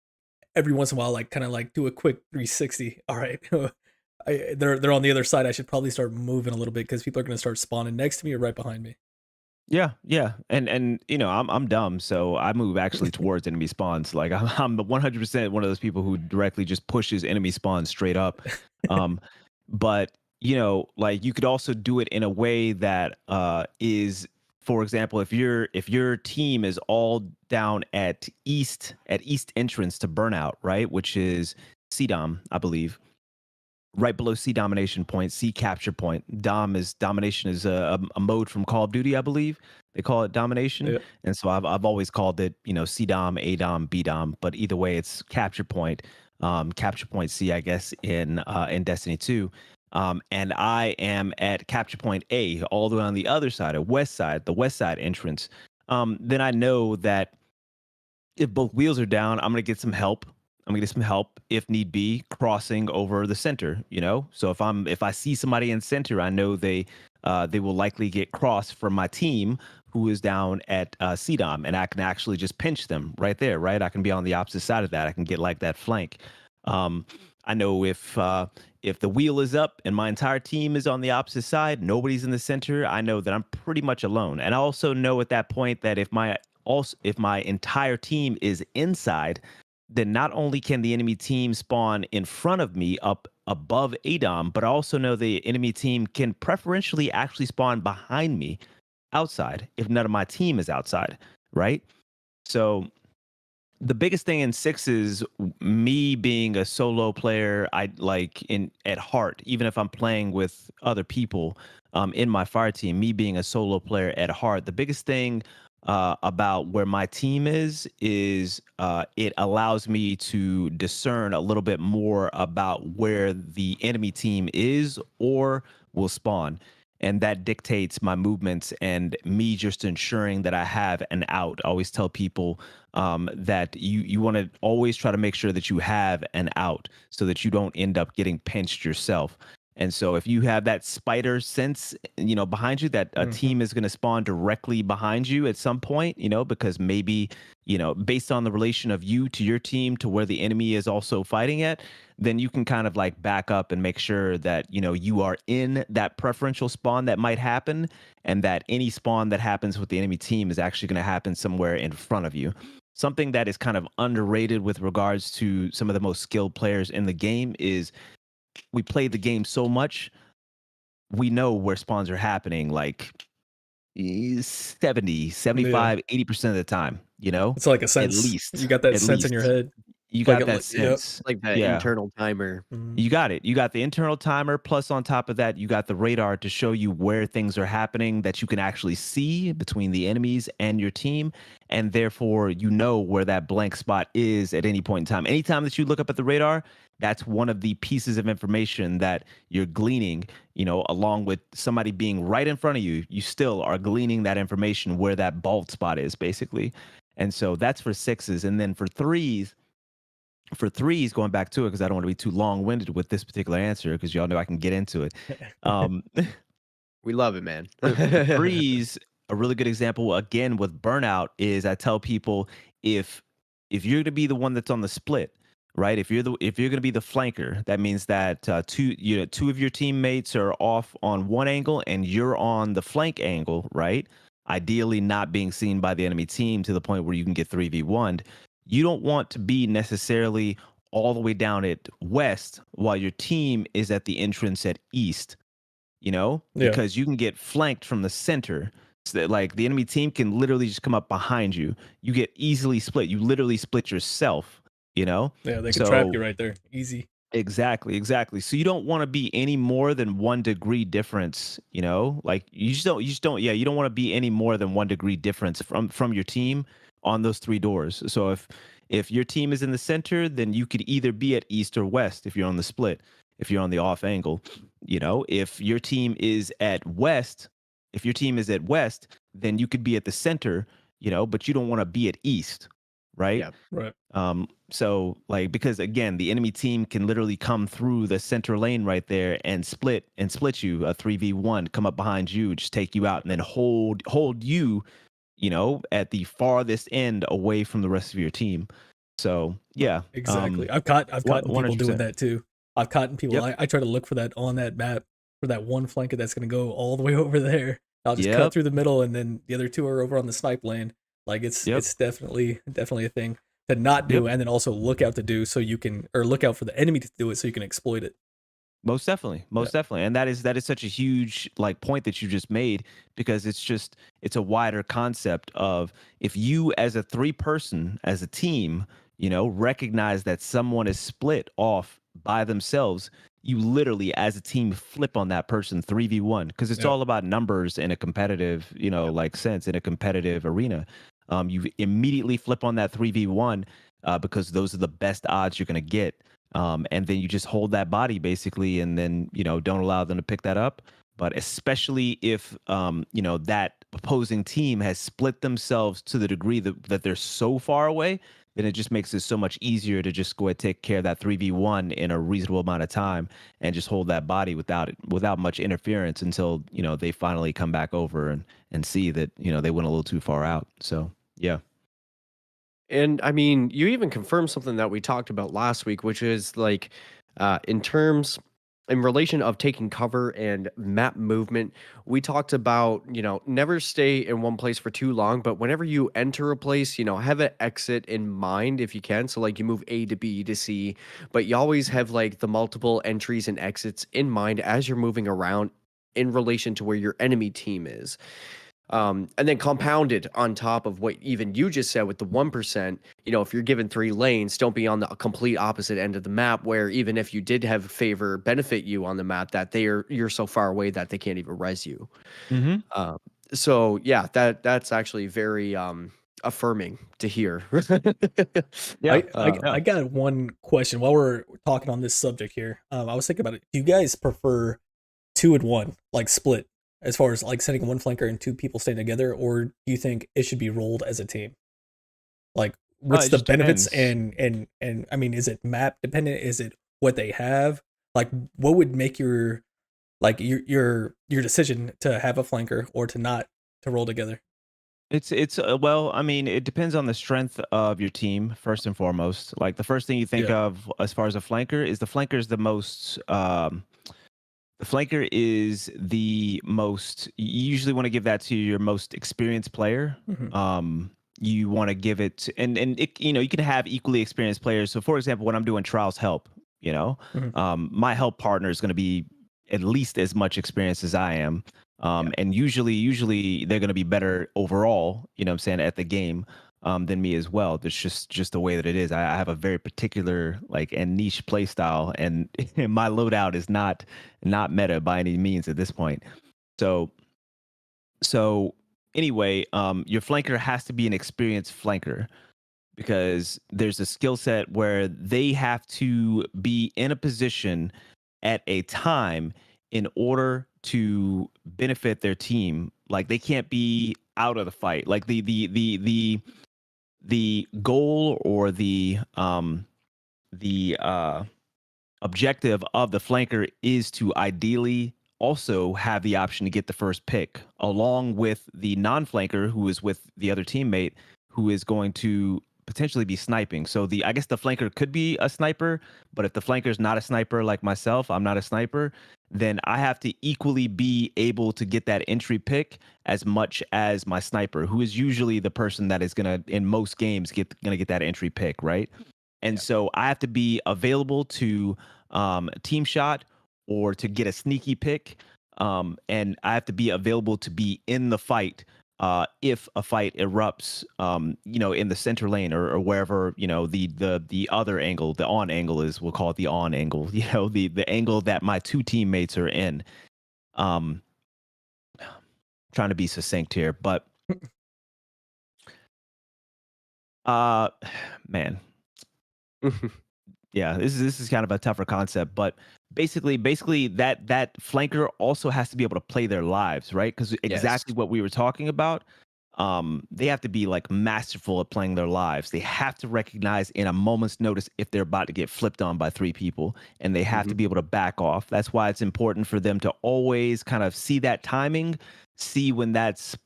every once in a while, kind of do a quick 360. All right, they're on the other side. I should probably start moving a little bit because people are going to start spawning next to me or right behind me. Yeah, and I'm dumb, so I move actually towards enemy spawns. Like I'm 100% one of those people who directly just pushes enemy spawns straight up. But like you could also do it in a way that is, for example, if your team is all down at east entrance to Burnout, right, which is C-Dom, I believe, right below C domination point, C capture point. Domination is a mode from Call of Duty, I believe. They call it domination, Yeah. and so I've always called it C dom, A dom, B dom. But either way, it's capture point C, I guess, in Destiny 2. And I am at capture point A, all the way on the other side, the west side entrance. Then I know that if both wheels are down, I'm gonna get some help. I'm gonna get some help if need be, crossing over the center. So if I see somebody in center, I know they will likely get crossed from my team who is down at CDOM, and I can actually just pinch them right there. Right, I can be on the opposite side of that. I can get like that flank. I know if the wheel is up and my entire team is on the opposite side, nobody's in the center, I know that I'm pretty much alone. And I also know at that point that if my entire team is inside, then not only can the enemy team spawn in front of me up above ADOM, but I also know the enemy team can preferentially actually spawn behind me outside if none of my team is outside, right? So the biggest thing in six is me being a solo player. I like at heart, even if I'm playing with other people in my fire team, me being a solo player at heart, the biggest thing about where my team is it allows me to discern a little bit more about where the enemy team is or will spawn. And that dictates my movements and me just ensuring that I have an out. I always tell people that you want to always try to make sure that you have an out so that you don't end up getting pinched yourself. And so if you have that spider sense, behind you, that a team is going to spawn directly behind you at some point, because maybe, based on the relation of you to your team to where the enemy is also fighting at, then you can kind of like back up and make sure that, you are in that preferential spawn that might happen, and that any spawn that happens with the enemy team is actually going to happen somewhere in front of you. Something that is kind of underrated with regards to some of the most skilled players in the game is we play the game so much, we know where spawns are happening like 70, 75, 80% of the time, It's like a sense. At least. You got that At sense in your least. head. You Like got it- that yep. sense. Like that Yeah. internal timer. You got it. You got the internal timer. Plus, on top of that, you got the radar to show you where things are happening that you can actually see between the enemies and your team. And therefore, you know where that blank spot is at any point in time. Anytime that you look up at the radar, that's one of the pieces of information that you're gleaning, along with somebody being right in front of you. You still are gleaning that information where that bald spot is, basically. And so that's for sixes. And then for threes, going back to it, because I don't want to be too long-winded with this particular answer, because y'all know I can get into it. We love it, man. Threes, a really good example, again, with burnout is I tell people if you're going to be the one that's on the split, right? If you're going to be the flanker, that means that two of your teammates are off on one angle and you're on the flank angle, right? Ideally not being seen by the enemy team to the point where you can get 3v1'd. You don't want to be necessarily all the way down at west while your team is at the entrance at east, because you can get flanked from the center. So that, like, the enemy team can literally just come up behind you. You get easily split. You literally split yourself, Yeah, they can trap you right there. Easy. Exactly. So you don't want to be any more than 1 degree difference, like you don't want to be any more than 1 degree difference from your team on those 3 doors. So if your team is in the center, then you could either be at east or west if you're on the split, if you're on the off angle. If your team is at west, then you could be at the center, but you don't want to be at east, right? Yeah. Right. So like, because again, the enemy team can literally come through the center lane right there and split you a 3v1, come up behind you, just take you out, and then hold you, at the farthest end away from the rest of your team. So yeah, Exactly. I've caught people 100%. doing that too. I've caught people. Yep. I try to look for that on that map for that one flanker that's going to go all the way over there. I'll just cut Yep. through the middle, and then the other 2 are over on the snipe lane. Like it's definitely a thing to not do, and then also look out to do so you can, or look out for the enemy to do it so you can exploit it. Most definitely. And that is such a huge like point that you just made, because it's a wider concept of, if you as a 3-person, as a team, recognize that someone is split off by themselves, you literally as a team flip on that person 3v1, because it's all about numbers in a competitive, like sense, in a competitive arena. You immediately flip on that 3v1 because those are the best odds you're going to get. And then you just hold that body basically, and then, don't allow them to pick that up. But especially if, that opposing team has split themselves to the degree that they're so far away, then it just makes it so much easier to just go ahead and take care of that 3v1 in a reasonable amount of time and just hold that body without much interference until, they finally come back over and see that, they went a little too far out. So, yeah. And I mean, you even confirmed something that we talked about last week, which is like in relation of taking cover and map movement. We talked about, never stay in one place for too long, but whenever you enter a place, have an exit in mind if you can. So like you move A to B to C, but you always have like the multiple entries and exits in mind as you're moving around in relation to where your enemy team is. And then compounded on top of what even you just said with the 1%, if you're given 3 lanes, don't be on the complete opposite end of the map where even if you did have favor benefit you on the map, that you're so far away that they can't even res you. Mm-hmm. So yeah, that's actually very affirming to hear. Yeah. I got one question while we're talking on this subject here. I was thinking about it. Do you guys prefer 2 and 1, like split, as far as like sending one flanker and 2 people staying together, or do you think it should be rolled as a team? Like, what's it the just benefits depends. and I mean, is it map dependent? Is it what they have? Like, what would make your decision to have a flanker or to not to roll together? It's well, I mean, it depends on the strength of your team first and foremost. Like the first thing you think Yeah. of as far as a flanker is the flanker is the most the flanker is the most you usually want to give that to your most experienced player. Mhm. You want to give it and it, you can have equally experienced players. So for example, when I'm doing trials help, Mhm. my help partner is going to be at least as much experienced as I am. And usually they're going to be better overall, what I'm saying, at the game than me as well. That's just the way that it is. I have a very particular and niche play style, and my loadout is not meta by any means at this point. So anyway, your flanker has to be an experienced flanker because there's a skill set where they have to be in a position at a time in order to benefit their team. Like they can't be out of the fight. Like the goal or the objective of the flanker is to ideally also have the option to get the first pick along with the non-flanker who is with the other teammate who is going to potentially be sniping. So I guess the flanker could be a sniper, but if the flanker is not a sniper like myself, I'm not a sniper, then I have to equally be able to get that entry pick as much as my sniper, who is usually the person that is going to, in most games, gonna get that entry pick, right? And so I have to be available to team shot or to get a sneaky pick. And I have to be available to be in the fight if a fight erupts, in the center lane or wherever, the other angle, the on angle we'll call it the on angle, the angle that my 2 teammates are in. Trying to be succinct here, but man. Yeah, this is kind of a tougher concept, but basically that flanker also has to be able to play their lives, right? Because exactly what we were talking about, they have to be like masterful at playing their lives. They have to recognize in a moment's notice if they're about to get flipped on by 3 people, and they have to be able to back off. That's why it's important for them to always kind of see that timing, see when that's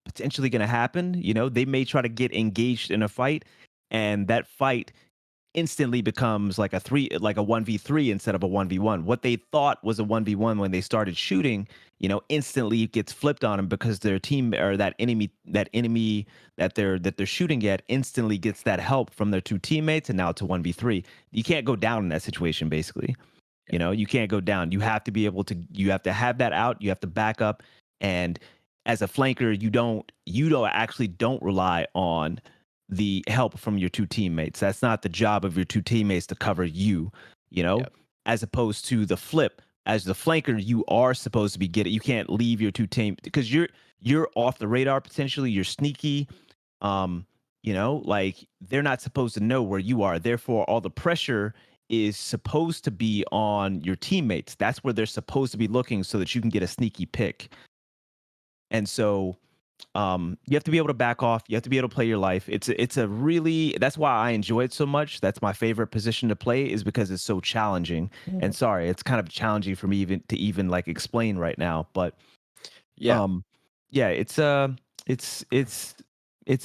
potentially going to happen. They may try to get engaged in a fight, and that fight instantly becomes like a 1v3 instead of a 1v1. What they thought was a 1v1 when they started shooting, instantly gets flipped on them because their team or that enemy that they're shooting at instantly gets that help from their 2 teammates, and now it's a 1v3. You can't go down in that situation, basically. You can't go down. You have to be able to, you have to have that out, you have to back up, and as a flanker, you don't rely on the help from your 2 teammates. That's not the job of your 2 teammates to cover you, as opposed to the flip. As the flanker, you are supposed to be getting, you can't leave your 2 team because you're off the radar potentially, you're sneaky. They're not supposed to know where you are. Therefore, all the pressure is supposed to be on your teammates. That's where they're supposed to be looking so that you can get a sneaky pick. And so you have to be able to back off. You have to be able to play your life. It's a really, that's why I enjoy it so much. That's my favorite position to play, is because it's so challenging. And sorry, it's kind of challenging for me even like explain right now. But it's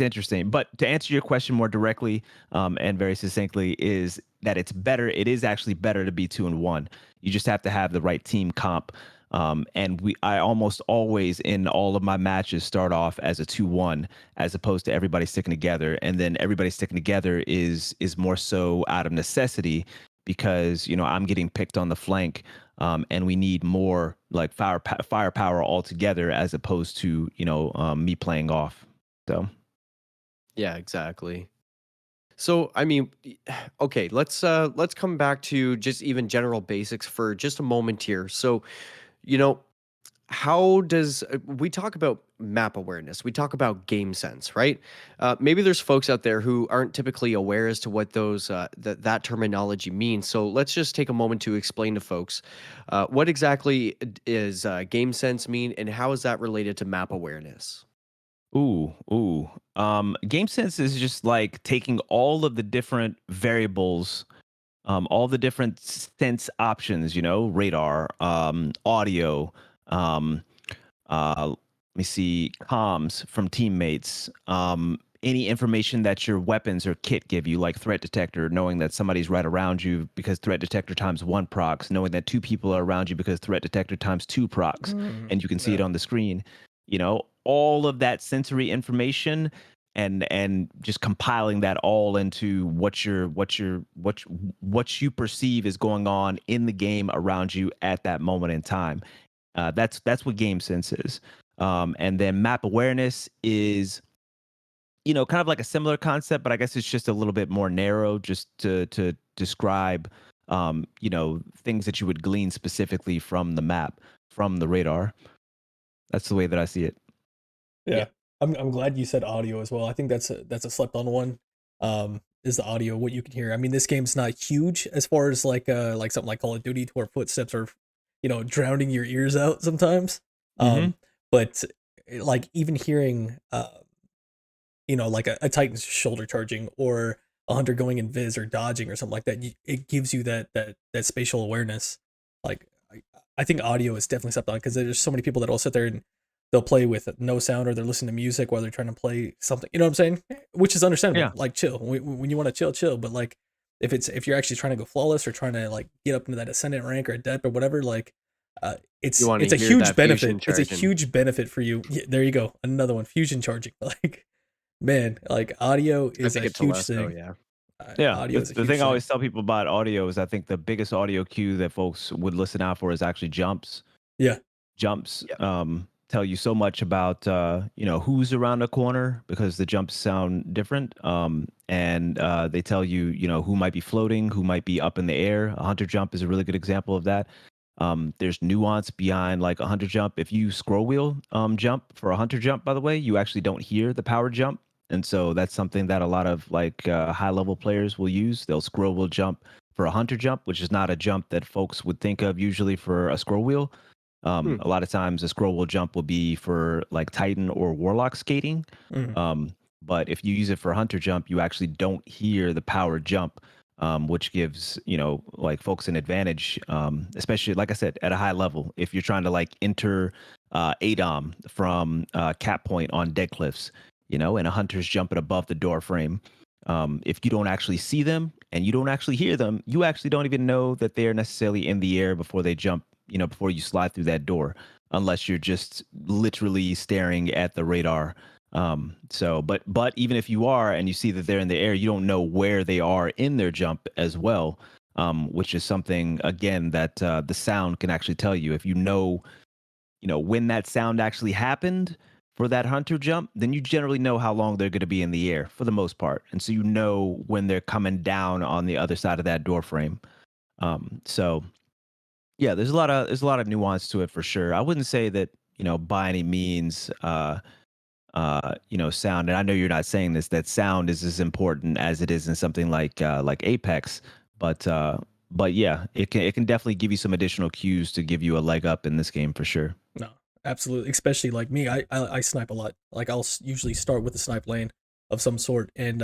interesting. But to answer your question more directly and very succinctly, is that it is actually better to be 2 and 1. You just have to have the right team comp. I almost always in all of my matches start off as a 2-1 as opposed to everybody sticking together. And then everybody sticking together is more so out of necessity because, I'm getting picked on the flank and we need more like firepower altogether as opposed to me playing off. So Yeah, exactly. So, I mean, okay, let's come back to just even general basics for just a moment here. So, you know, how does we talk about map awareness? We talk about game sense, right? Maybe there's folks out there who aren't typically aware as to what those that terminology means. So let's just take a moment to explain to folks what exactly is game sense mean, and how is that related to map awareness? ooh. Game sense is just like taking all of the different variables, all the different sense options, radar, audio, um, let me see, comms from teammates, any information that your weapons or kit give you, like threat detector, knowing that somebody's right around you because threat detector times 1 procs, knowing that 2 people are around you because threat detector times 2 procs, and you can see it Yeah. on the screen. All of that sensory information, and just compiling that all into what you perceive is going on in the game around you at that moment in time. That's what game sense is. And then map awareness is, kind of like a similar concept, but I guess it's just a little bit more narrow, just to describe, things that you would glean specifically from the map, from the radar. That's the way that I see it. Yeah. I'm glad you said audio as well. I think that's a slept on one. Is the audio what you can hear. I mean, this game's not huge as far as like something like Call of Duty, to where footsteps are, drowning your ears out sometimes. Mhm. But like even hearing like a Titan's shoulder charging, or a hunter going in viz or dodging or something like that, it gives you that spatial awareness. Like I think audio is definitely something, because there's so many people that will sit there and they'll play with no sound, or they're listening to music while they're trying to play something. You know what I'm saying? Which is understandable. Yeah. Like chill when you want to chill. But like if you're actually trying to go flawless, or trying to like get up into that ascendant rank or adept or whatever, like You want it's to a hear huge that fusion benefit. It's a charging. huge benefit for you. Yeah, there you go, another one, fusion charging. Like man, like audio I is a think it's huge Telesto, thing. yeah. Yeah, Audio the, is a the huge thing I thing. always tell people about audio is I think the biggest audio cue that folks would listen out for is actually jumps. Yeah. Jumps Yep. tell you so much about who's around the corner, because the jumps sound different, and they tell you who might be floating, who might be up in the air. A hunter jump is a really good example of that. There's nuance behind like a hunter jump. If you scroll wheel jump for a hunter jump, by the way, you actually don't hear the power jump. And so that's something that a lot of like high level players will use. They'll scroll wheel jump for a hunter jump, which is not a jump that folks would think of usually for a scroll wheel. Hmm. A lot of times a scroll wheel jump will be for like Titan or Warlock skating. Mhm. But if you use it for a hunter jump, you actually don't hear the power jump, which gives, like folks an advantage, especially, like I said, at a high level. If you're trying to like enter ADOM from cap point on dead cliffs, and a hunter's jumping above the door frame. If you don't actually see them and you don't actually hear them, you actually don't even know that they're necessarily in the air before they jump, before you slide through that door, unless you're just literally staring at the radar. But even if you are and you see that they're in the air, you don't know where they are in their jump as well, which is something, again, that the sound can actually tell you. If when that sound actually happened for that hunter jump, then you generally know how long they're going to be in the air for the most part. And so when they're coming down on the other side of that door frame. So yeah, there's a lot of nuance to it for sure. I wouldn't say that, by any means, sound, and I know you're not saying this, that sound is as important as it is in something like Apex, but yeah, it can definitely give you some additional cues to give you a leg up in this game for sure. No, absolutely. Especially like me, I snipe a lot. Like I'll usually start with a snipe lane of some sort, and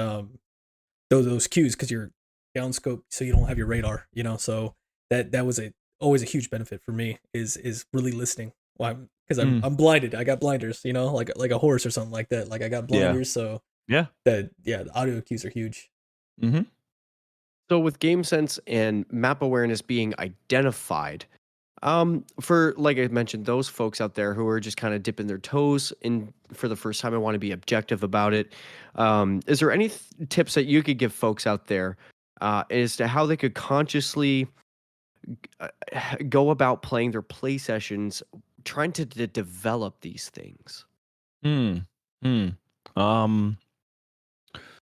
those cues, because you're down scope, so you don't have your radar. So that was always a huge benefit for me, is really listening. Why? Because Mm, I'm blinded. I got blinders. Like a horse or something like that. Like I got yeah, blinders, so yeah. the audio cues are huge. Hmm. So with game sense and map awareness being identified, for like I mentioned, those folks out there who are just kind of dipping their toes in for the first time, I want to be objective about it. Is there any tips that you could give folks out there as to how they could consciously uh, go about playing their play sessions, trying to develop these things? Hmm. Hmm. Um.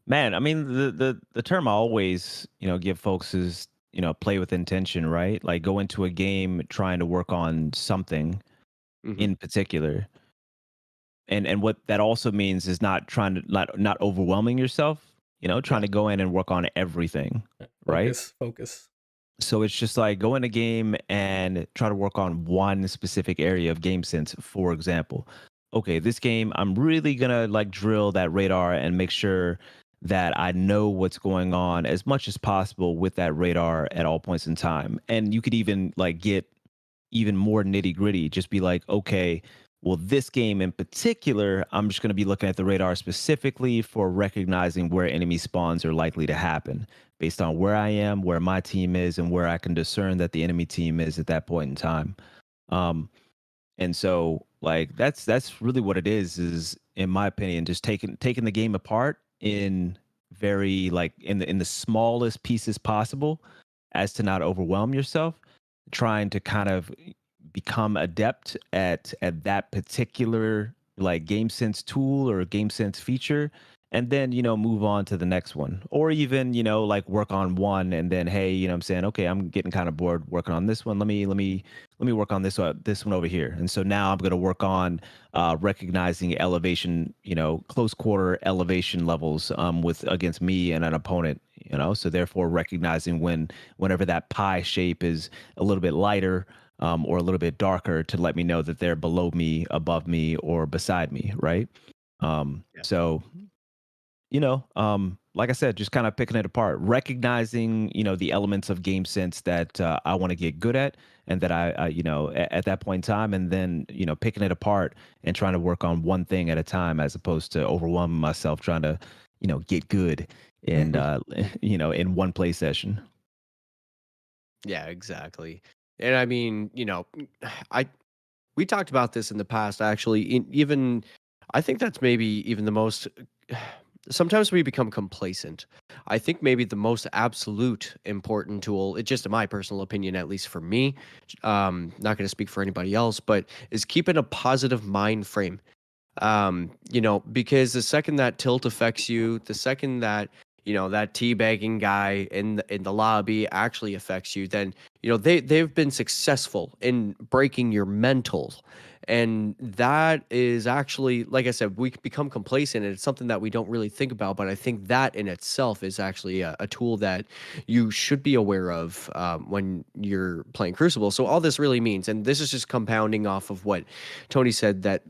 Man, I mean, the term I always, give folks is, play with intention, right? Like go into a game trying to work on something Hmm. in particular. And what that also means is not trying to not overwhelming yourself, trying Yeah. to go in and work on everything, right? Focus. So it's just like go in a game and try to work on one specific area of game sense. For example, okay, this game, I'm really gonna like drill that radar and make sure that I know what's going on as much as possible with that radar at all points in time. And you could even like get even more nitty gritty. Just be like, okay, well, this game in particular, I'm just going to be looking at the radar specifically for recognizing where enemy spawns are likely to happen based on where I am, where my team is, and where I can discern that the enemy team is at that point in time. Um, and so, like, that's really what it is in my opinion, just taking the game apart in very like in the smallest pieces possible, as to not overwhelm yourself, trying to kind of become adept at that particular like game sense tool or game sense feature, and then move on to the next one, or even like work on one and then, hey, I'm saying, okay, I'm getting kind of bored working on this one, let me work on this one over here. And so now I'm going to work on recognizing elevation, close quarter elevation levels with against me and an opponent, so therefore recognizing whenever that pie shape is a little bit lighter, or a little bit darker, to let me know that they're below me, above me, or beside me, right? Yeah. So, like I said, just kind of picking it apart, recognizing, the elements of game sense that I want to get good at, and that I at that point in time, and then, picking it apart and trying to work on one thing at a time, as opposed to overwhelming myself trying to, get good and, in one play session. Yeah, exactly. And I mean, I we talked about this in the past actually. Even I think that's maybe even the most sometimes we become complacent. I think maybe the most absolute important tool, it just in my personal opinion, at least for me, not going to speak for anybody else, but is keeping a positive mind frame. Because the second that tilt affects you, the second that that teabagging guy in the lobby actually affects you, then they've been successful in breaking your mental, and that is actually, like I said, we become complacent, and it's something that we don't really think about. But I think that in itself is actually a tool that you should be aware of when you're playing Crucible. So all this really means, and this is just compounding off of what Tony said, that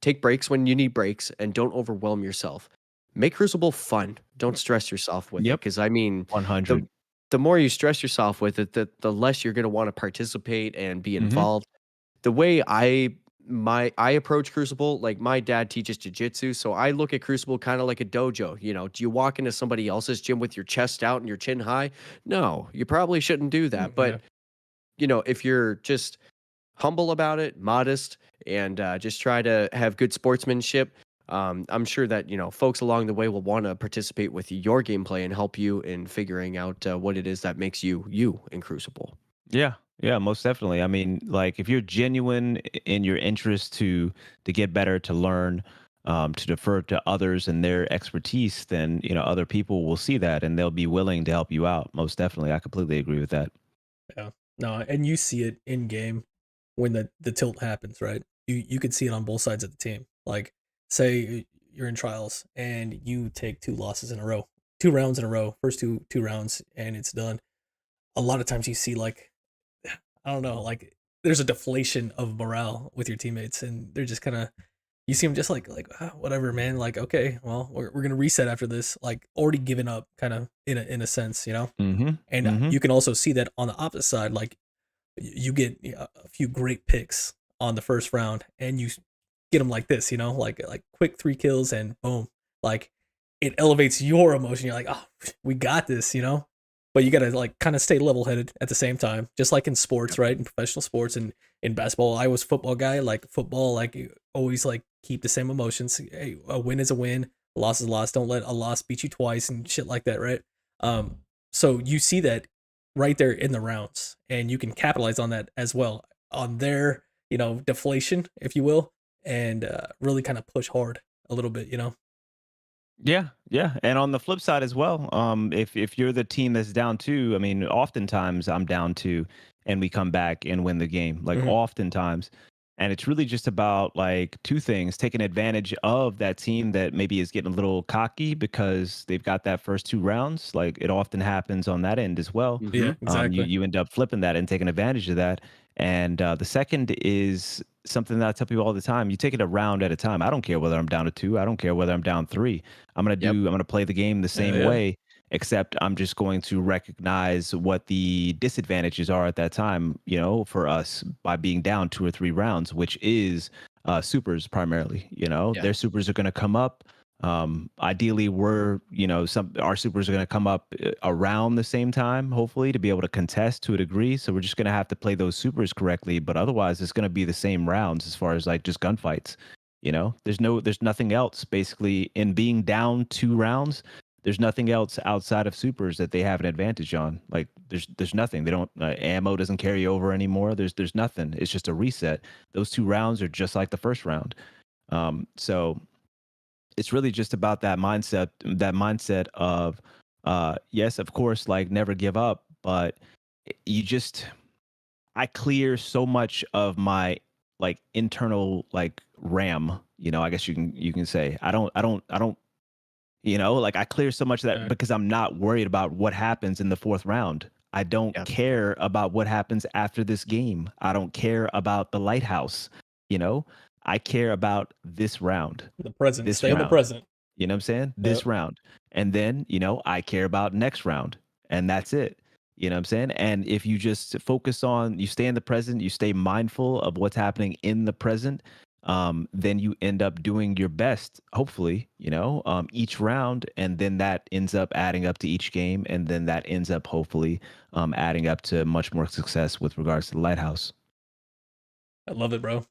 take breaks when you need breaks and don't overwhelm yourself. Make Crucible fun. Don't stress yourself with it. Yep. Because I mean, the 100. the more you stress yourself with it, the less you're gonna want to participate and be Hmm. involved. The way I approach Crucible, like my dad teaches jujitsu, so I look at Crucible kind of like a dojo. Do you walk into somebody else's gym with your chest out and your chin high? No, you probably shouldn't do that. Yeah. But if you're just humble about it, modest, and just try to have good sportsmanship. I'm sure that folks along the way will want to participate with your gameplay and help you in figuring out what it is that makes you you in Crucible. Yeah, yeah, most definitely. I mean, like if you're genuine in your interest to get better, to learn, to defer to others and their expertise, then other people will see that and they'll be willing to help you out. Most definitely, I completely agree with that. Yeah. No, and you see it in game when the tilt happens, right? You could see it on both sides of the team. Like, say you're in trials and you take 2 losses in a row, 2 rounds in a row, first two rounds, and it's done. A lot of times you see like, I don't know, like there's a deflation of morale with your teammates, and they're just kind of, you see them just like whatever, man. Like, okay, well, we're gonna reset after this. Like already given up, kind of in a sense, you know. Mm-hmm. And Mm-hmm. you can also see that on the opposite side, like you get a few great picks on the first round, and you get them like this, like quick 3 kills, and boom, like it elevates your emotion. You're like, oh, we got this, But you gotta like kind of stay level headed at the same time, just like in sports, right? In professional sports and in basketball, I was a football guy. Like football, like you always like keep the same emotions. Hey, a win is a win, a loss is a loss. Don't let a loss beat you twice and shit like that, right? So you see that right there in the rounds, and you can capitalize on that as well, on their, deflation, if you will, and really kind of push hard a little bit, Yeah, yeah. And on the flip side as well, if you're the team that's down two, I mean, oftentimes I'm down two and we come back and win the game. Like Mhm. oftentimes. And it's really just about like two things, taking advantage of that team that maybe is getting a little cocky because they've got that first two rounds. Like it often happens on that end as well. Yeah, You exactly. you end up flipping that and taking advantage of that. And the second is something that I tell people all the time. You take it a round at a time. I don't care whether I'm down to two. I don't care whether I'm down three. Yep. I'm gonna play the game the same Yeah. way, except I'm just going to recognize what the disadvantages are at that time, for us by being down two or three rounds, which is supers primarily. Yeah. Their supers are gonna come up. Ideally our supers are going to come up around the same time, hopefully, to be able to contest to a degree. So we're just going to have to play those supers correctly, but otherwise it's going to be the same rounds as far as like just gunfights. There's nothing else basically in being down two rounds. There's nothing else outside of supers that they have an advantage on. Like there's nothing. They don't ammo doesn't carry over anymore. There's nothing. It's just a reset. Those two rounds are just like the first round. So it's really just about that mindset of yes, of course, like never give up, but you just I clear so much of my like internal like RAM, I guess you can say. I don't like I clear so much of that Yeah. because I'm not worried about what happens in the fourth round. I don't Yeah. care about what happens after this game. I don't care about the lighthouse, you know? I care about this round. The present. This Stay in the round. present. You know what I'm saying? Yep. This round. And then, I care about next round. And that's it. You know what I'm saying? And if you just you stay in the present, you stay mindful of what's happening in the present, then you end up doing your best, hopefully, each round. And then that ends up adding up to each game. And then that ends up hopefully adding up to much more success with regards to the lighthouse. I love it, bro.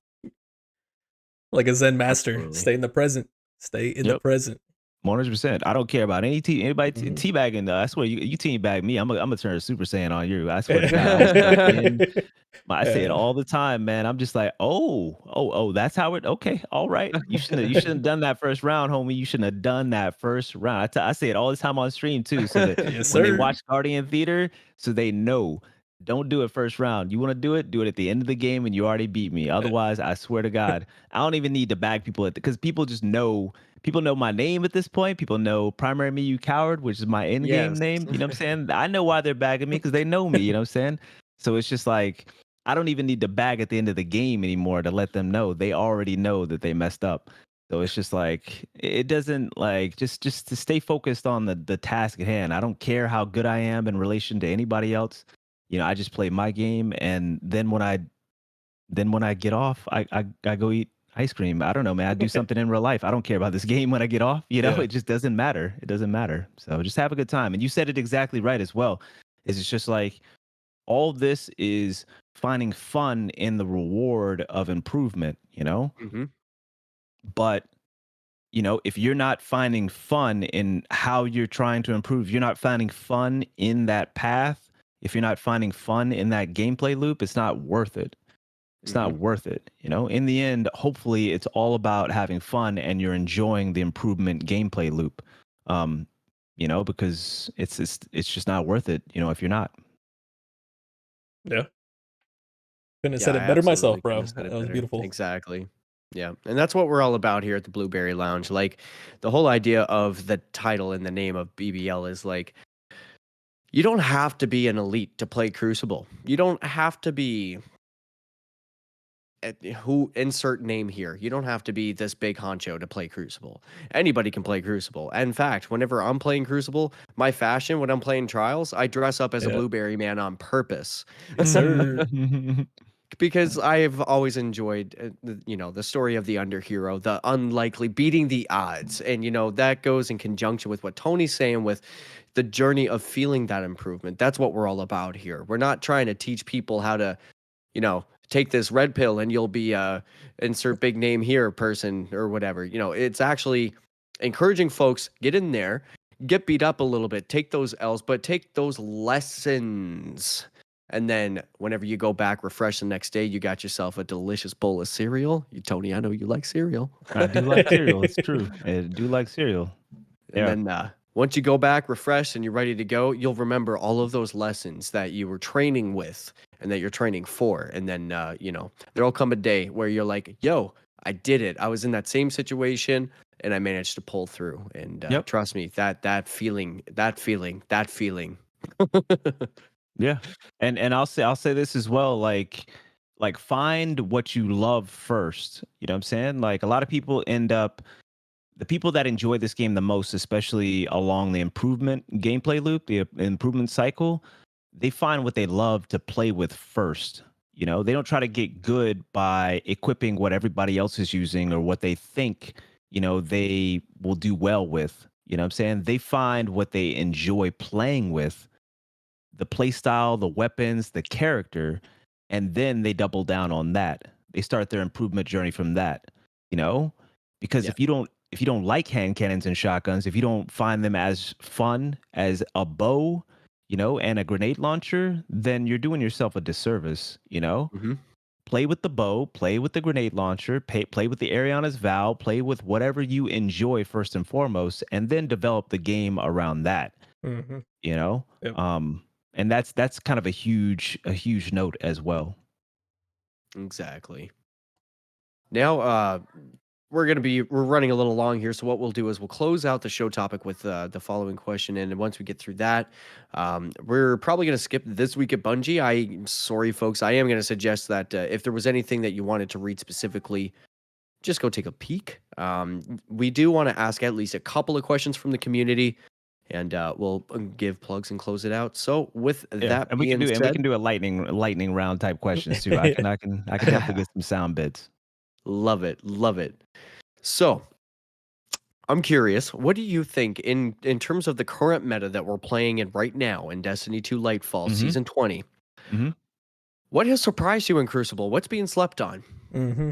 Like a Zen master. Absolutely. Stay in the present. Stay in the Yep. present. 100%. I don't care about anybody Mhm. teabagging. I swear, you teabag me. I'm gonna turn a Super Saiyan on you. I swear to God. I say it all the time, man. I'm just like, oh, that's how it. Okay, all right. You shouldn't have done that first round, homie. You shouldn't have done that first round. I say it all the time on stream too, so that Yes, when they sir. watch Guardian Theater, so they know. Don't do it first round. You want to do it at the end of the game, and you already beat me. Otherwise, I swear to God, I don't even need to bag people because people just know. People know my name at this point. People know Primary Me You Coward, which is my in-game Yes. name. You know what I'm saying? I know why they're bagging me because they know me. You know what I'm saying? So it's just like I don't even need to bag at the end of the game anymore to let them know. They already know that they messed up. So it's just like it doesn't like just to stay focused on the task at hand. I don't care how good I am in relation to anybody else. I just play my game, and then when I get off, I go eat ice cream. I don't know, man. I do something in real life. I don't care about this game when I get off. Yeah. It just doesn't matter. It doesn't matter. So just have a good time. And you said it exactly right as well. It's just like all this is finding fun in the reward of improvement, hmm But if you're not finding fun in how you're trying to improve, you're not finding fun in that path. If you're not finding fun in that gameplay loop, it's not worth it. It's not worth it. In the end, hopefully it's all about having fun and you're enjoying the improvement gameplay loop. Because it's just not worth it, if you're not. Yeah. Couldn't have Yeah, said I it better myself, absolutely bro. couldn't have said That it was better. beautiful. Exactly. Yeah. And that's what we're all about here at the BlueBerry Lounge. Like the whole idea of the title and the name of BBL is like you don't have to be an elite to play Crucible. You don't have to be who insert name here. You don't have to be this big honcho to play Crucible. Anybody can play Crucible. In fact, whenever I'm playing Crucible, my fashion when I'm playing Trials, I dress up as a Yeah. BlueBerry man on purpose. Yes, sir. Because I have always enjoyed, the story of the underhero, the unlikely beating the odds. And, that goes in conjunction with what Tony's saying with the journey of feeling that improvement. That's what we're all about here. We're not trying to teach people how to, take this red pill and you'll be insert big name here person or whatever. It's actually encouraging folks, get in there, get beat up a little bit, take those L's, but take those lessons. And then whenever you go back, refresh the next day, you got yourself a delicious bowl of cereal. Tony, I know you like cereal. I do like cereal. It's true. I do like cereal. And then once you go back, refresh, and you're ready to go, you'll remember all of those lessons that you were training with and that you're training for. And then, there'll come a day where you're like, yo, I did it. I was in that same situation and I managed to pull through. And trust me, that feeling. Yeah. And I'll say this as well, like find what you love first. You know what I'm saying? Like a lot of people the people that enjoy this game the most, especially along the improvement gameplay loop, the improvement cycle, they find what they love to play with first. You know, they don't try to get good by equipping what everybody else is using or what they think, they will do well with. You know what I'm saying? They find what they enjoy playing with, the play style, the weapons, the character, and then they double down on that. They start their improvement journey from that, because if you don't like hand cannons and shotguns, if you don't find them as fun as a bow, and a grenade launcher, then you're doing yourself a disservice, Mm-hmm. Play with the bow, play with the grenade launcher, play with the Ariana's Vow, play with whatever you enjoy first and foremost, and then develop the game around that. Mm-hmm. Yep. And that's kind of a huge note as well. Exactly. Now, we're running a little long here, so what we'll do is we'll close out the show topic with the following question, and once we get through that, we're probably going to skip this week at Bungie. I'm sorry, folks. I am going to suggest that if there was anything that you wanted to read specifically, just go take a peek. We do want to ask at least a couple of questions from the community, and we'll give plugs and close it out. So with that and being said, we can do a lightning round type questions too. I can definitely get some sound bits. Love it. So, I'm curious, what do you think in terms of the current meta that we're playing in right now in Destiny 2 Lightfall, Season 20? Mm-hmm. What has surprised you in Crucible? What's being slept on? Mm-hmm.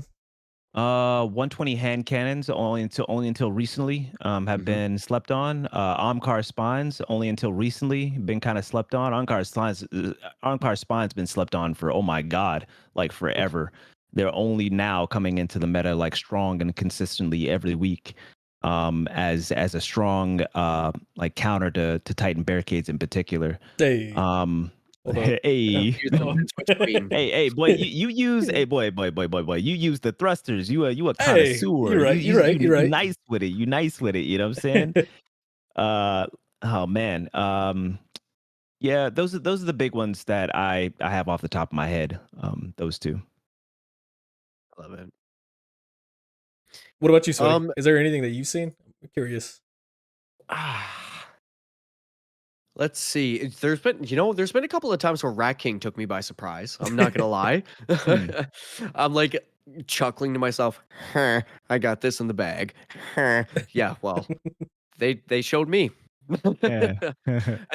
120 hand cannons only until recently have been slept on. Omkar spines only until recently been kind of slept on. Omkar spines been slept on for, oh my god, like forever. They're only now coming into the meta like strong and consistently every week, as a strong like counter to Titan barricades in particular. Hey. Hey, hey, boy, you use you use the thrusters. You a connoisseur. You're right. You're right. You nice with it. You nice with it. You know what I'm saying? Oh man. Yeah, those are the big ones that I have off the top of my head. Those two. Love it. What about you, Sweaty? Is there anything that you've seen? I'm curious. Let's see. There's been a couple of times where Rat King took me by surprise. I'm not gonna lie. I'm like chuckling to myself. I got this in the bag. Yeah, well, they showed me. And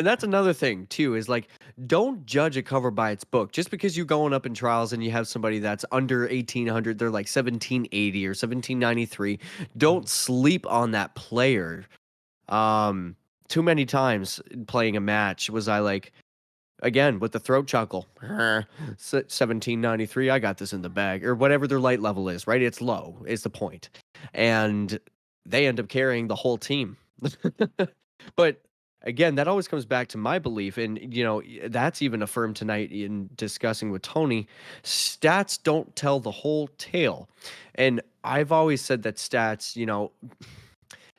that's another thing too, is like, don't judge a cover by its book. Just because you're going up in trials and you have somebody that's under 1800, they're like 1780 or 1793. Don't sleep on that player. Too many times playing a match was I like, again, with the throat chuckle, 1793, I got this in the bag, or whatever their light level is, right? It's low, is the point. And they end up carrying the whole team. But again, that always comes back to my belief, and that's even affirmed tonight in discussing with Tony. Stats don't tell the whole tale, and I've always said that stats,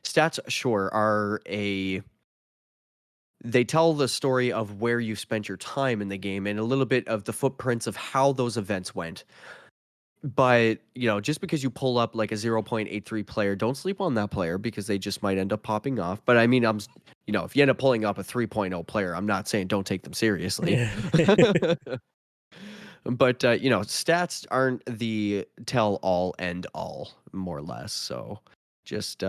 stats sure they tell the story of where you spent your time in the game and a little bit of the footprints of how those events went. But, just because you pull up like a 0.83 player, don't sleep on that player because they just might end up popping off. But I mean, if you end up pulling up a 3.0 player, I'm not saying don't take them seriously. Yeah. But, stats aren't the tell all end all, more or less. So just,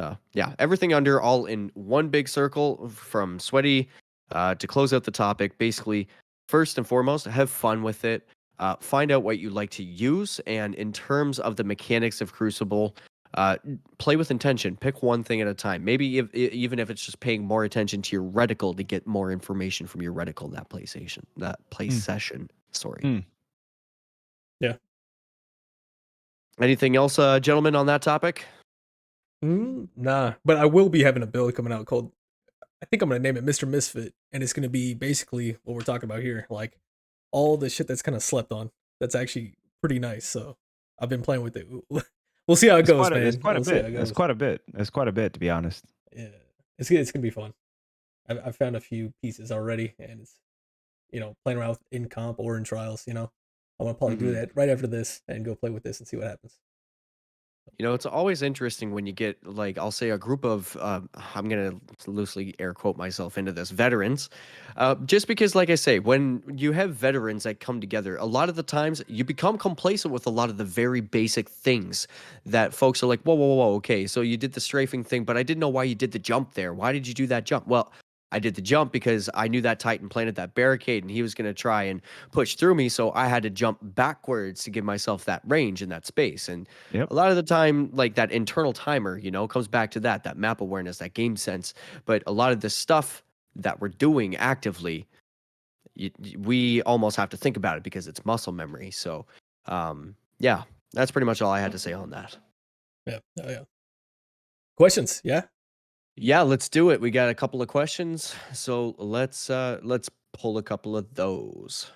everything under all in one big circle from Sweaty to close out the topic. Basically, first and foremost, have fun with it. Find out what you like to use, and in terms of the mechanics of Crucible, play with intention. Pick one thing at a time. Maybe even if it's just paying more attention to your reticle to get more information from your reticle that play session. Sorry. Yeah. Anything else, gentlemen, on that topic? Nah, but I will be having a build coming out called, I think I'm going to name it Mr. Misfit, and it's going to be basically what we're talking about here, like all the shit that's kind of slept on. That's actually pretty nice. So I've been playing with it. We'll see how it goes, man. It's quite a bit. It's quite a bit. It's quite a bit, to be honest. Yeah, it's going to be fun. I've found a few pieces already, and it's, playing around in comp or in trials. I'm gonna probably do that right after this and go play with this and see what happens. It's always interesting when you get, like, I'll say a group of, I'm going to loosely air quote myself into this, veterans. Just because, like I say, when you have veterans that come together, a lot of the times you become complacent with a lot of the very basic things that folks are like, whoa, whoa, whoa, okay, so you did the strafing thing, but I didn't know why you did the jump there. Why did you do that jump? Well, I did the jump because I knew that Titan planted that barricade and he was going to try and push through me. So I had to jump backwards to give myself that range in that space. And a lot of the time, like that internal timer, comes back to that map awareness, that game sense. But a lot of the stuff that we're doing actively, we almost have to think about it because it's muscle memory. So, yeah, that's pretty much all I had to say on that. Yeah. Oh, yeah. Questions? Yeah. Yeah, let's do it. We got a couple of questions, so let's pull a couple of those.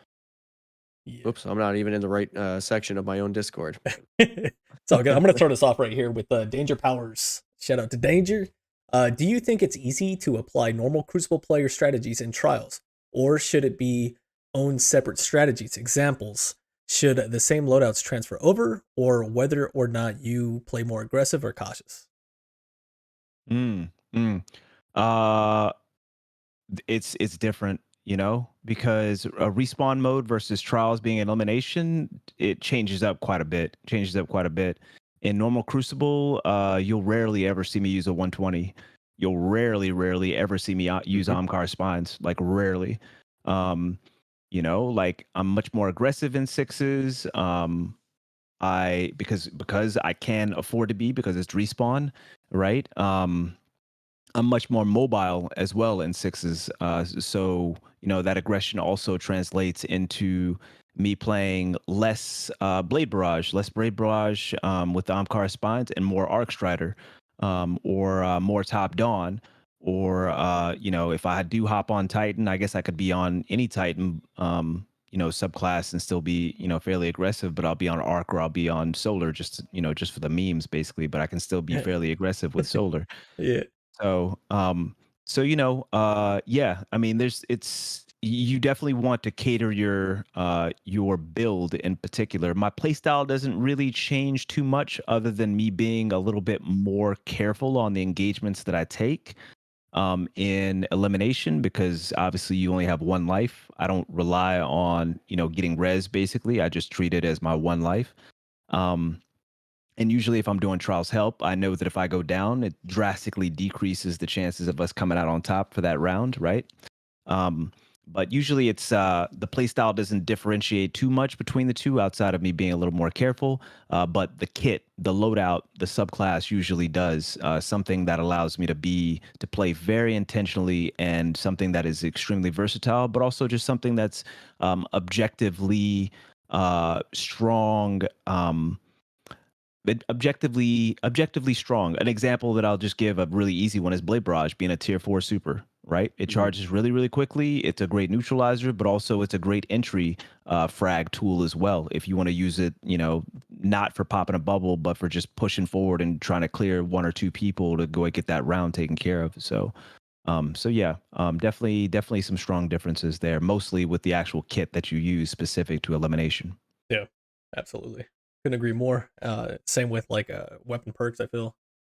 Yeah. Oops, I'm not even in the right section of my own Discord. It's all good. I'm going to start us off right here with Danger Powers. Shout out to Danger. Do you think it's easy to apply normal Crucible player strategies in trials, or should it be own separate strategies? Examples: should the same loadouts transfer over, or whether or not you play more aggressive or cautious? It's different, because a respawn mode versus trials being an elimination, it changes up quite a bit. In normal Crucible, you'll rarely ever see me use a 120. You'll rarely ever see me use Omkar spines, like rarely. Like I'm much more aggressive in sixes. Because I can afford to be, because it's respawn, right? I'm much more mobile as well in sixes. So, that aggression also translates into me playing less Blade Barrage with the Omkar Spines, and more Arc Strider, or more Top Dawn. Or, if I do hop on Titan, I guess I could be on any Titan, subclass and still be, fairly aggressive, but I'll be on Arc or I'll be on Solar just for the memes, basically, but I can still be fairly aggressive with Solar. Yeah. So, yeah, I mean, you definitely want to cater your build in particular. My playstyle doesn't really change too much, other than me being a little bit more careful on the engagements that I take in elimination, because obviously you only have one life. I don't rely on, getting res, basically. I just treat it as my one life. And usually if I'm doing trials help, I know that if I go down, it drastically decreases the chances of us coming out on top for that round, right? But usually it's the playstyle doesn't differentiate too much between the two, outside of me being a little more careful. But the kit, the loadout, the subclass usually does something that allows me to play very intentionally, and something that is extremely versatile, but also just something that's objectively strong. Objectively strong. An example that I'll just give, a really easy one, is Blade Barrage being a tier 4 super, right? It charges really, really quickly. It's a great neutralizer, but also it's a great entry frag tool as well. If you want to use it, not for popping a bubble, but for just pushing forward and trying to clear one or two people to go and get that round taken care of. So yeah, definitely some strong differences there, mostly with the actual kit that you use specific to elimination. Yeah, absolutely. Couldn't agree more. Same with like weapon perks. I feel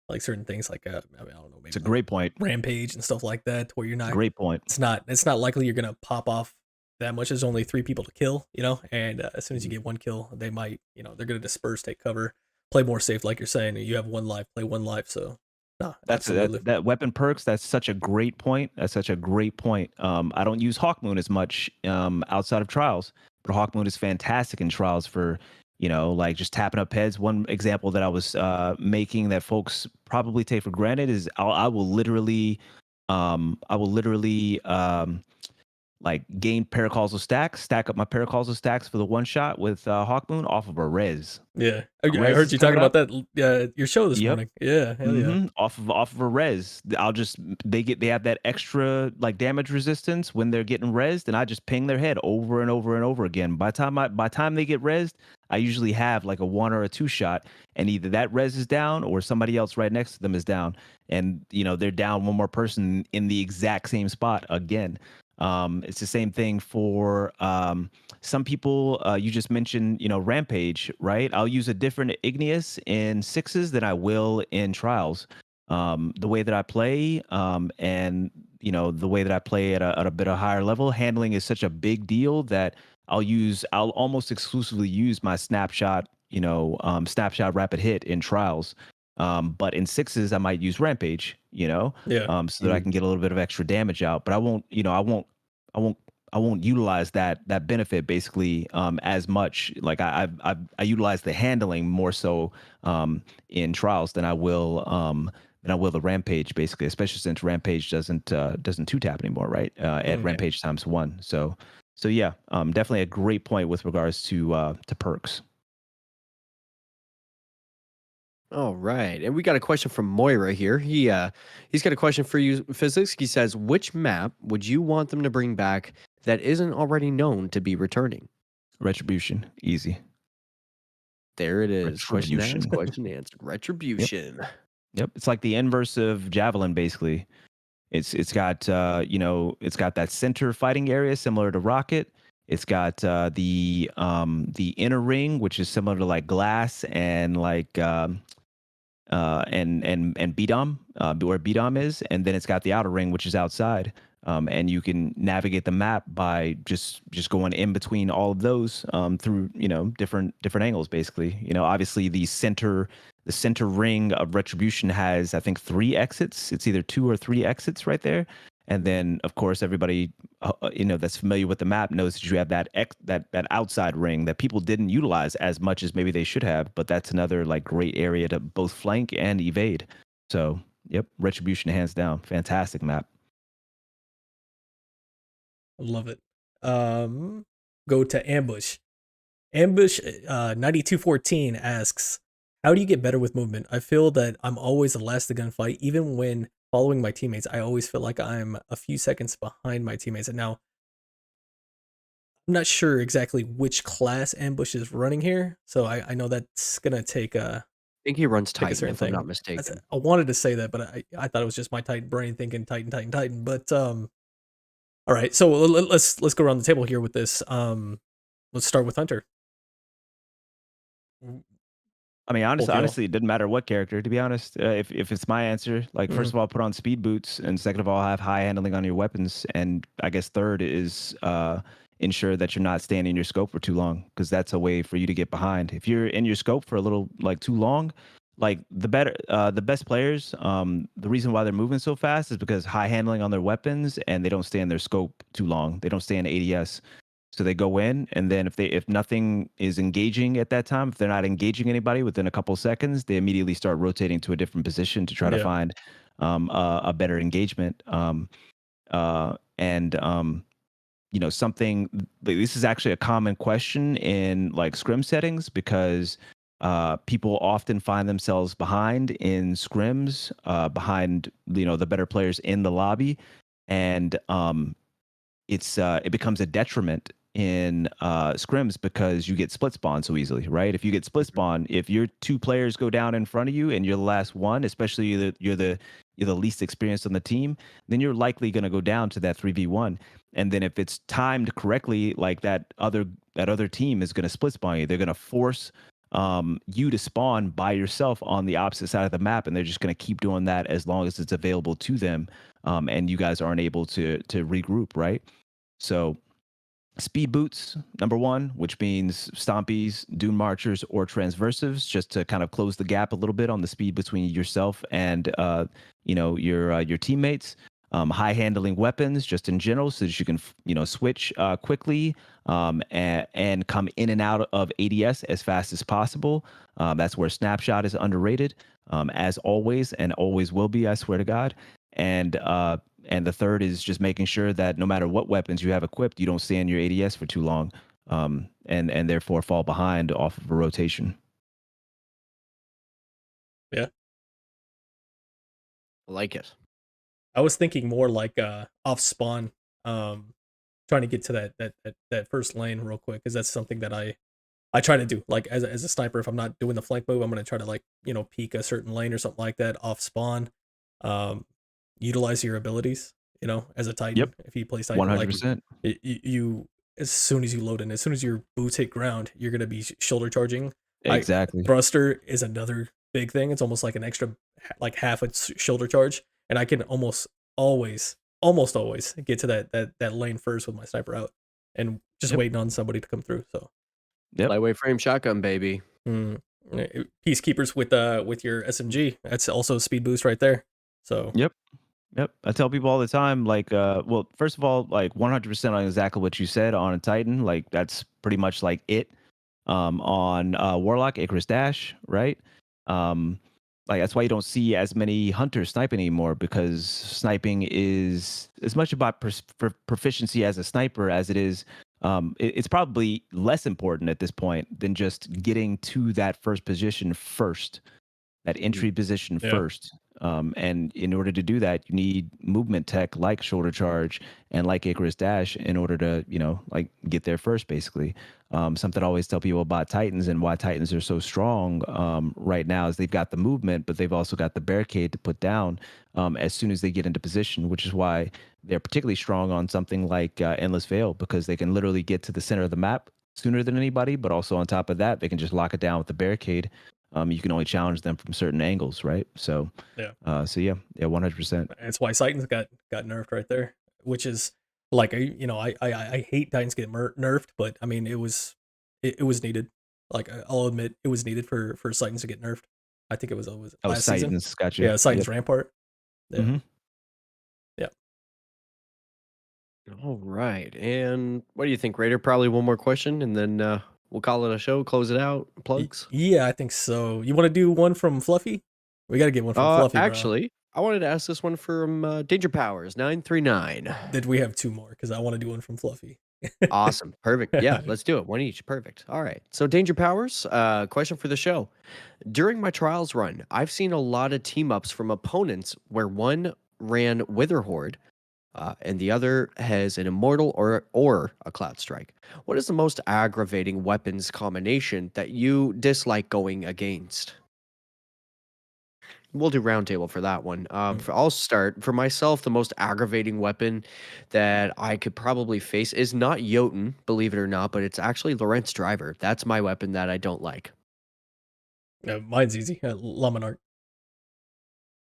like certain things like I don't know, maybe it's a great point. Rampage and stuff like that, where you're not. Great point. It's not likely you're gonna pop off that much. There's only 3 people to kill, and as soon as you get one kill, they might, they're gonna disperse, take cover, play more safe, like you're saying. You have one life, play one life. So that weapon perks. That's such a great point. I don't use Hawk Moon as much outside of trials, but Hawk Moon is fantastic in trials for like just tapping up heads. One example that I was making that folks probably take for granted is I will literally like gain paracausal stacks, stack up my paracausal stacks for the one shot with Hawkmoon off of a res. Yeah, A I res heard is you talking coming about up. that. Your show this Yep. morning. Yeah, hell yeah. Off of a res. They have that extra like damage resistance when they're getting resed, and I just ping their head over and over and over again. By the time they get resed, I usually have like a 1 or a 2 shot, and either that res is down or somebody else right next to them is down, and they're down one more person in the exact same spot again. It's the same thing for some people. You just mentioned, Rampage, right? I'll use a different Igneous in 6s than I will in Trials. The way that I play, and the way that I play at a bit of higher level, handling is such a big deal that I'll almost exclusively use my snapshot, snapshot rapid hit in Trials. But in 6s, I might use Rampage, Yeah. so that I can get a little bit of extra damage out. But I won't utilize that benefit basically as much. Like I utilize the handling more so in Trials than I will the Rampage, basically, especially since Rampage doesn't 2-tap anymore, right? At Rampage ×1. So yeah, definitely a great point with regards to perks. All right, and we got a question from Moira here. He's got a question for you, Physics. He says, which map would you want them to bring back that isn't already known to be returning? Retribution, easy. There it is. Question Retribution. asked, question answered. Retribution. Yep, it's like the inverse of Javelin, basically. It's got it's got that center fighting area similar to Rocket. It's got the inner ring, which is similar to like Glass and like and BDOM, where BDOM is, and then it's got the outer ring, which is outside. And you can navigate the map by just going in between all of those through different angles, basically. Obviously the center ring of Retribution has, I think, 3 exits. It's either 2 or 3 exits right there. And then, of course, everybody that's familiar with the map knows that you have that outside ring that people didn't utilize as much as maybe they should have. But that's another like great area to both flank and evade. So, yep, Retribution hands down, fantastic map. I love it. Go to Ambush. Ambush 9214 asks, how do you get better with movement? I feel that I'm always the last to gunfight, even when following my teammates. I always feel like I'm a few seconds behind my teammates. And now, I'm not sure exactly which class Ambush is running here, so I know that's gonna take I think he runs take a Titan, certain if I'm thing. not mistaken. I wanted to say that, but I thought it was just my Titan brain thinking Titan. But all right, so let's go around the table here with this. Let's start with Hunter. I mean, Both y'all. honestly, it doesn't matter what character, to be honest. If it's my answer, like, first of all, put on speed boots, and second of all, have high handling on your weapons, and I guess third is ensure that you're not staying in your scope for too long, because that's a way for you to get behind. If you're in your scope for a little like too long, like the best players, the reason why they're moving so fast is because high handling on their weapons, and they don't stay in their scope too long. They don't stay in ADS. So they go in, and then if nothing is engaging at that time, if they're not engaging anybody within a couple seconds, they immediately start rotating to a different position to try to find a better engagement. Something. This is actually a common question in like scrim settings, because people often find themselves behind in scrims, behind the better players in the lobby, and it becomes a detriment in scrims because you get split spawn so easily, right? If you get split spawn, if your 2 players go down in front of you and you're the last one, especially you're the least experienced on the team, then you're likely going to go down to that 3v1. And then if it's timed correctly, like that other team is going to split spawn you. They're going to force you to spawn by yourself on the opposite side of the map, and they're just going to keep doing that as long as it's available to them, and you guys aren't able to regroup, right? So speed boots, number 1, which means stompies, dune marchers, or transversives, just to kind of close the gap a little bit on the speed between yourself and your teammates. high handling weapons just in general, so that you can switch quickly, and come in and out of ADS as fast as possible. That's where snapshot is underrated, as always, and always will be, I swear to God. And the third is just making sure that no matter what weapons you have equipped, you don't stay in your ADS for too long, and therefore fall behind off of a rotation. Yeah. I like it. I was thinking more like off spawn, trying to get to that first lane real quick, because that's something that I try to do. Like as a sniper, if I'm not doing the flank move, I'm gonna try to like peek a certain lane or something like that off spawn. Utilize your abilities. As a Titan, Yep. if you play Titan, like 100%. you as soon as you load in, as soon as your boots hit ground, you're gonna be shoulder charging. Exactly. Thruster is another big thing. It's almost like an extra, like half a shoulder charge, and I can almost always get to that lane first with my sniper out, and just Yep. waiting on somebody to come through. So, Yep. Lightweight frame shotgun, baby. Peacekeepers with your SMG, that's also a speed boost right there. So, Yep. I tell people all the time, like, well, first of all, like 100% on exactly what you said on a Titan. Like, that's pretty much like it. On Warlock, Icarus Dash, right? Like, that's why you don't see as many hunters sniping anymore, because sniping is as much about proficiency as a sniper as it is. It's probably less important at this point than just getting to that first position first, that entry position Yeah. first. And in order to do that, you need movement tech like shoulder charge and like Icarus Dash in order to, like get there first, basically. Something I always tell people about Titans and why Titans are so strong right now is they've got the movement, but they've also got the barricade to put down as soon as they get into position, which is why they're particularly strong on something like Endless Veil, because they can literally get to the center of the map sooner than anybody, but also on top of that, they can just lock it down with the barricade. You can only challenge them from certain angles, right? So yeah. 100%. That's why Titans got nerfed right there, which is like I hate Titans get nerfed, but I mean it was needed. Like I'll admit it was needed for Titans to get nerfed. I think it was last season. Titans, gotcha. Yeah, Titans Rampart. Yeah. Mm-hmm. Yeah. All right. And what do you think, Raider? Probably one more question, and then we'll call it a show, close it out. Plugs? Yeah, I think so. You want to do one from Fluffy? We got to get one from Fluffy, bro. Actually, I wanted to ask this one from Danger Powers 939. Did we have two more? Because I want to do one from Fluffy. Awesome. Perfect. Yeah, let's do it. One each. Perfect. All right. So Danger Powers, question for the show. During my trials run, I've seen a lot of team ups from opponents where one ran Wither Horde, and the other has an Immortal or a Cloud Strike. What is the most aggravating weapons combination that you dislike going against? We'll do roundtable for that one. I'll start. For myself, the most aggravating weapon that I could probably face is not Jotun, believe it or not, but it's actually Lorentz Driver. That's my weapon that I don't like. Mine's easy. Laminart.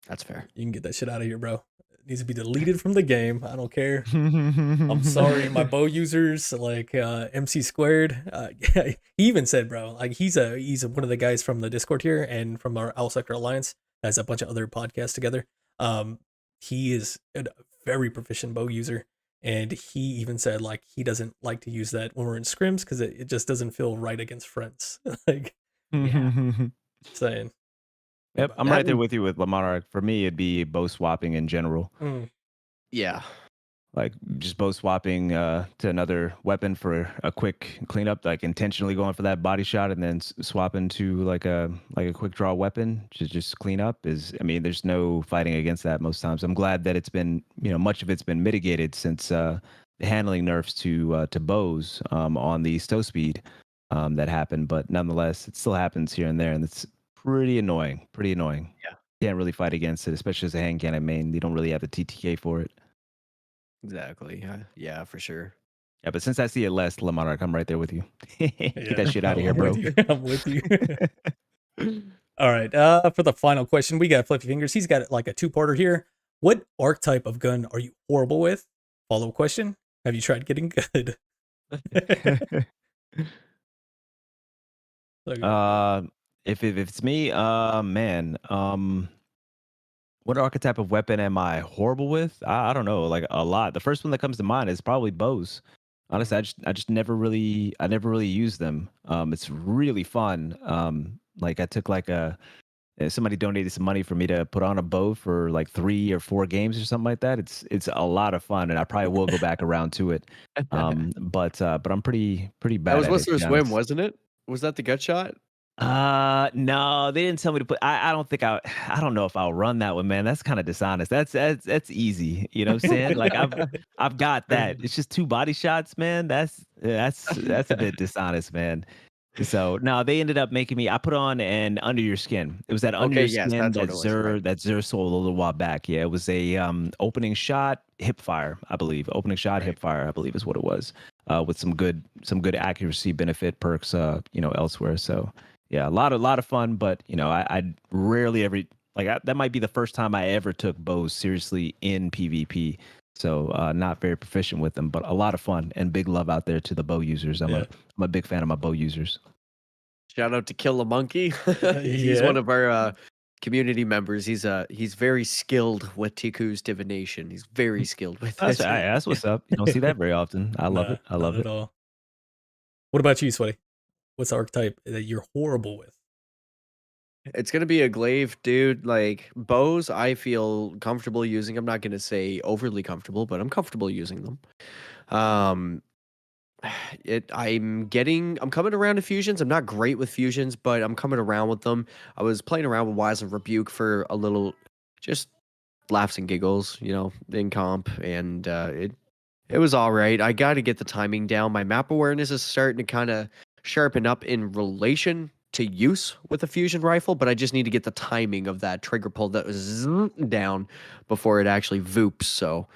That's fair. You can get that shit out of here, bro. It needs to be deleted from the game. I don't care. I'm sorry, my bow users, like MC Squared. He even said, bro, like he's one of the guys from the Discord here and from our Owl Sector Alliance. Has a bunch of other podcasts together. He is a very proficient bow user, and he even said like he doesn't like to use that when we're in scrims because it just doesn't feel right against friends. Like, yeah, saying. Yep, I'm right there with you with Lamar. For me, it'd be bow swapping in general. Yeah. Like just bow swapping to another weapon for a quick cleanup, like intentionally going for that body shot and then swapping to like a quick draw weapon to just clean up is, I mean, there's no fighting against that most times. I'm glad that it's been, much of it's been mitigated since the handling nerfs to bows on the stow speed that happened, but nonetheless, it still happens here and there, and it's pretty annoying. Yeah. Can't really fight against it, especially as a hand cannon main. You don't really have the TTK for it. Exactly. Yeah, for sure. Yeah, but since I see it less, Lamonarch, I'm right there with you. Get that shit out of here, bro. I'm with you. All right. For the final question, we got Fluffy Fingers. He's got like a two-parter here. What archetype of gun are you horrible with? Follow-up question. Have you tried getting good? If it's me, man, What archetype of weapon am I horrible with? I don't know, like a lot. The first one that comes to mind is probably bows. Honestly, I just never really use them. It's really fun. Like I took like somebody donated some money for me to put on a bow for like 3 or 4 games or something like that. It's a lot of fun, and I probably will go back around to it. But I'm pretty That bad was at What's it, to Their be Swim, honest. wasn't it? Was that the gut shot? No, they didn't tell me to put. I don't think I don't know if I'll run that one, man. That's kind of dishonest. That's easy. You know what I'm saying? Like I've got that. It's just 2 body shots, man. That's a bit dishonest, man. So no, they ended up making me. I put on an Under Your Skin. It was that Under Okay, Your yes, Skin that's what it was. Right. That Zur sold a little while back. Yeah, it was a opening shot hip fire, I believe. Opening shot hip Right. fire, I believe is what it was. With some good accuracy benefit perks, elsewhere. So yeah, a lot of fun. But I rarely ever that might be the first time I ever took bows seriously in PvP. So not very proficient with them, but a lot of fun and big love out there to the bow users. Yeah. I'm a big fan of my bow users. Shout out to Kill a Monkey. He's Yeah. one of our community members. He's very skilled with Tiku's divination. He's very skilled with That's it. that's what's up. You don't see that very often. I love Nah, it. I not love at it. all. What about you, Sweaty? What's the archetype that you're horrible with? It's gonna be a glaive, dude. Like bows, I feel comfortable using. I'm not gonna say overly comfortable, but I'm comfortable using them. Um, I'm coming around to fusions. I'm not great with fusions, but I'm coming around with them. I was playing around with Wise of Rebuke for a little, just laughs and giggles, in comp, and it was all right. I got to get the timing down. My map awareness is starting to kind of sharpen up in relation to use with a fusion rifle, but I just need to get the timing of that trigger pull that was down before it actually voops. So,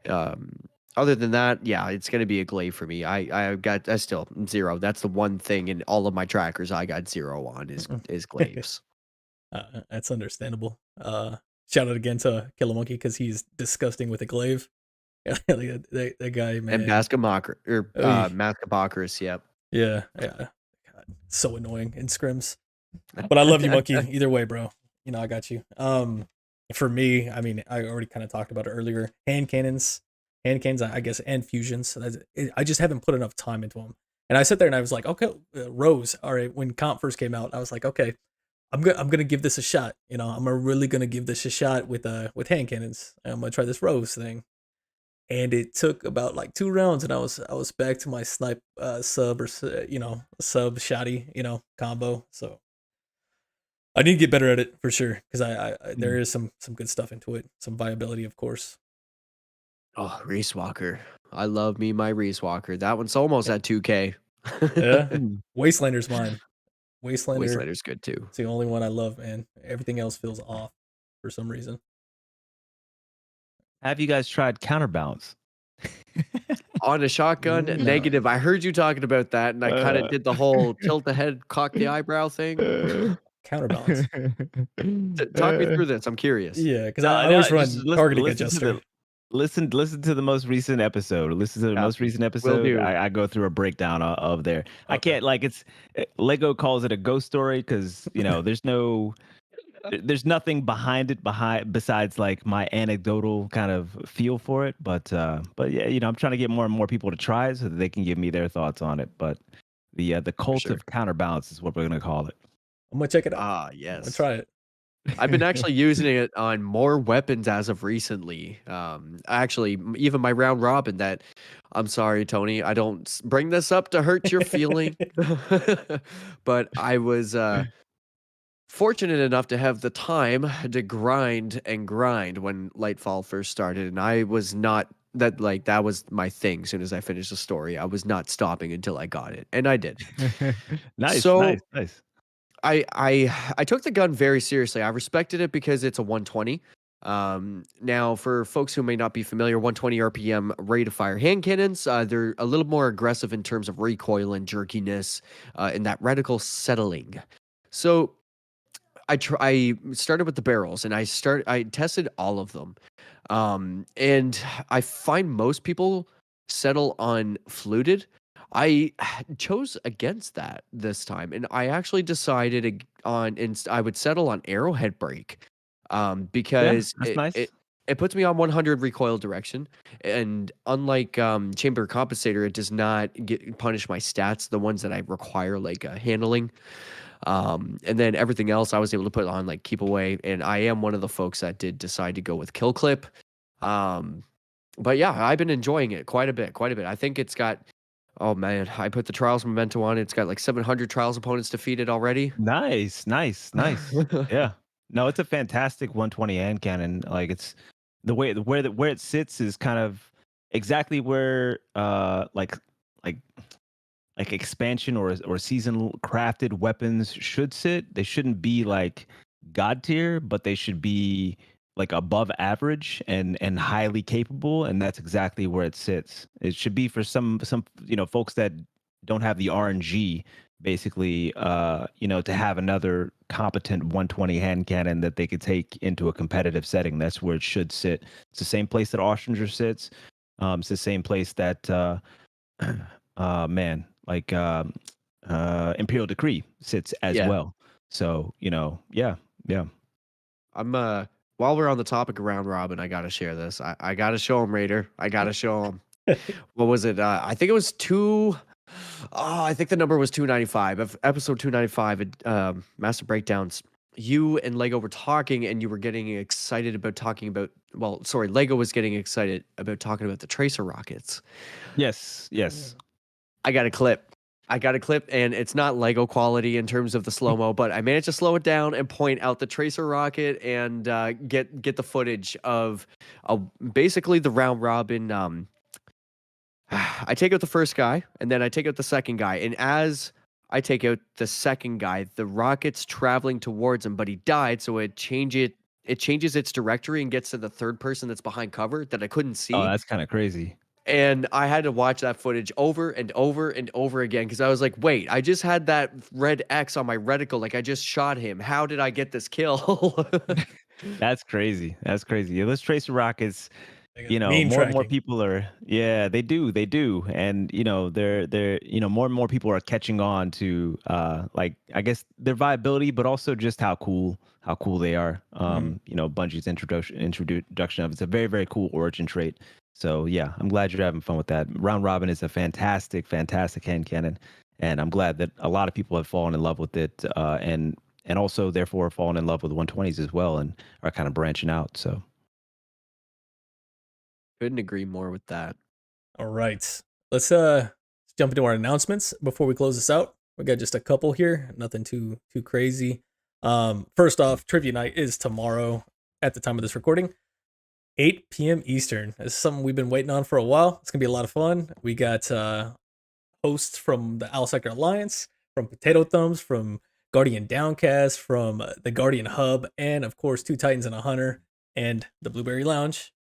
um, other than that, yeah, it's gonna be a glaive for me. I still 0. That's the one thing in all of my trackers I got 0 on is glaives. That's understandable. Shout out again to Kill a Monkey because he's disgusting with a glaive. That guy, And man. Mascabocris, yep. Yeah. God, so annoying in scrims. But I love you, Monkey. Either way, bro. I got you. For me, I mean, I already kind of talked about it earlier. Hand cannons, I guess, and fusions. I just haven't put enough time into them. And I sat there and I was like, okay, Rose. All right, when comp first came out, I was like, okay, I'm gonna give this a shot. I'm really gonna give this a shot with hand cannons. I'm gonna try this Rose thing. And it took about like 2 rounds, and I was back to my snipe sub or sub shotty combo. So I need to get better at it for sure because I there is some good stuff into it, some viability, of course. Oh, Reese Walker. I love me my Reese Walker. That one's almost at 2K. Yeah, Wastelander's mine. Wastelander Wastelander's good too. it's the only one I love, man. Everything else feels off for some reason. Have you guys tried counterbalance? On a shotgun, No. negative. I heard you talking about that, and I kind of did the whole tilt the head, cock the eyebrow thing. Counterbalance. Talk me through this. I'm curious. Yeah, because No, I always run just targeting listen adjuster. listen to the most recent episode. Listen to the most Copy. recent Will episode. do. I go through a breakdown of there. I Okay. can't it's Lego calls it a ghost story because there's nothing behind it besides like my anecdotal kind of feel for it. But yeah, I'm trying to get more and more people to try it so that they can give me their thoughts on it. But the cult sure. of counterbalance is what we're gonna call it. I'm gonna check it out. Ah, I'm yes. gonna try it. I've been actually using it on more weapons as of recently. Actually, even my round robin. That I'm sorry, Tony. I don't bring this up to hurt your feeling, but I was fortunate enough to have the time to grind when Lightfall first started, and I was not that was my thing. As soon as I finished the story, I was not stopping until I got it, and I did. Nice. I took the gun very seriously. I respected it because it's a 120. Now, for folks who may not be familiar, 120 RPM rate of fire hand cannons, they're a little more aggressive in terms of recoil and jerkiness, and that reticle settling. So I started with the barrels, and I tested all of them, and I find most people settle on fluted. I chose against that this time, and I actually decided I would settle on arrowhead break. because that's nice. it puts me on 100 recoil direction, and unlike chamber compensator, it does not punish my stats, the ones that I require, like handling. And then everything else I was able to put on like keep away, and I am one of the folks that did decide to go with kill clip. But yeah, I've been enjoying it quite a bit. I think it's got, oh man, I put the trials memento on it. It's got like 700 trials opponents defeated already. Nice. Yeah. No, it's a fantastic 120 hand cannon. Like it's where it sits is kind of exactly where like expansion or season crafted weapons should sit. They shouldn't be like god tier, but they should be like above average and highly capable, and that's exactly where it sits. It should be for some folks that don't have the RNG, basically, to have another competent 120 hand cannon that they could take into a competitive setting. That's where it should sit. It's the same place that Austringer sits. It's the same place that Imperial Decree sits as Yeah. well. So, yeah. I'm while we're on the topic of round robin, I gotta share this. I gotta show him, Raider. I gotta show him. What was it? I think it was I think the number was 295. Episode 295, Master Breakdowns. You and Lego were talking, and you were getting excited about talking about. Well, sorry, Lego was getting excited about talking about the tracer rockets. Yes. I got a clip, and it's not Lego quality in terms of the slow-mo, but I managed to slow it down and point out the tracer rocket and get the footage of basically the round robin. I take out the first guy, and then I take out the second guy, and as I take out the second guy, the rocket's traveling towards him, but he died, so it changes its directory and gets to the third person that's behind cover that I couldn't see. Oh, that's kind of crazy. And I had to watch that footage over and over and over again because I was like, wait, I just had that red X on my reticle. Like, I just shot him. How did I get this kill? That's crazy. Yeah, those tracer rockets, more and more people are, they do. And, they're more and more people are catching on to, I guess their viability, but also just how cool they are. Bungie's introduction of it's a very, very cool origin trait. So yeah, I'm glad you're having fun with that. Round robin is a fantastic hand cannon, and I'm glad that a lot of people have fallen in love with it, and also therefore fallen in love with 120s as well, and are kind of branching out. So couldn't agree more with that. All right, let's jump into our announcements before we close this out. We got just a couple here, nothing too crazy. First off, trivia night is tomorrow at the time of this recording. 8 p.m. Eastern. This is something we've been waiting on for a while. It's going to be a lot of fun. We got hosts from the Owl Sector Alliance, from Potato Thumbs, from Guardian Downcast, from the Guardian Hub, and of course, 2 Titans and a Hunter, and the BlueBerry Lounge.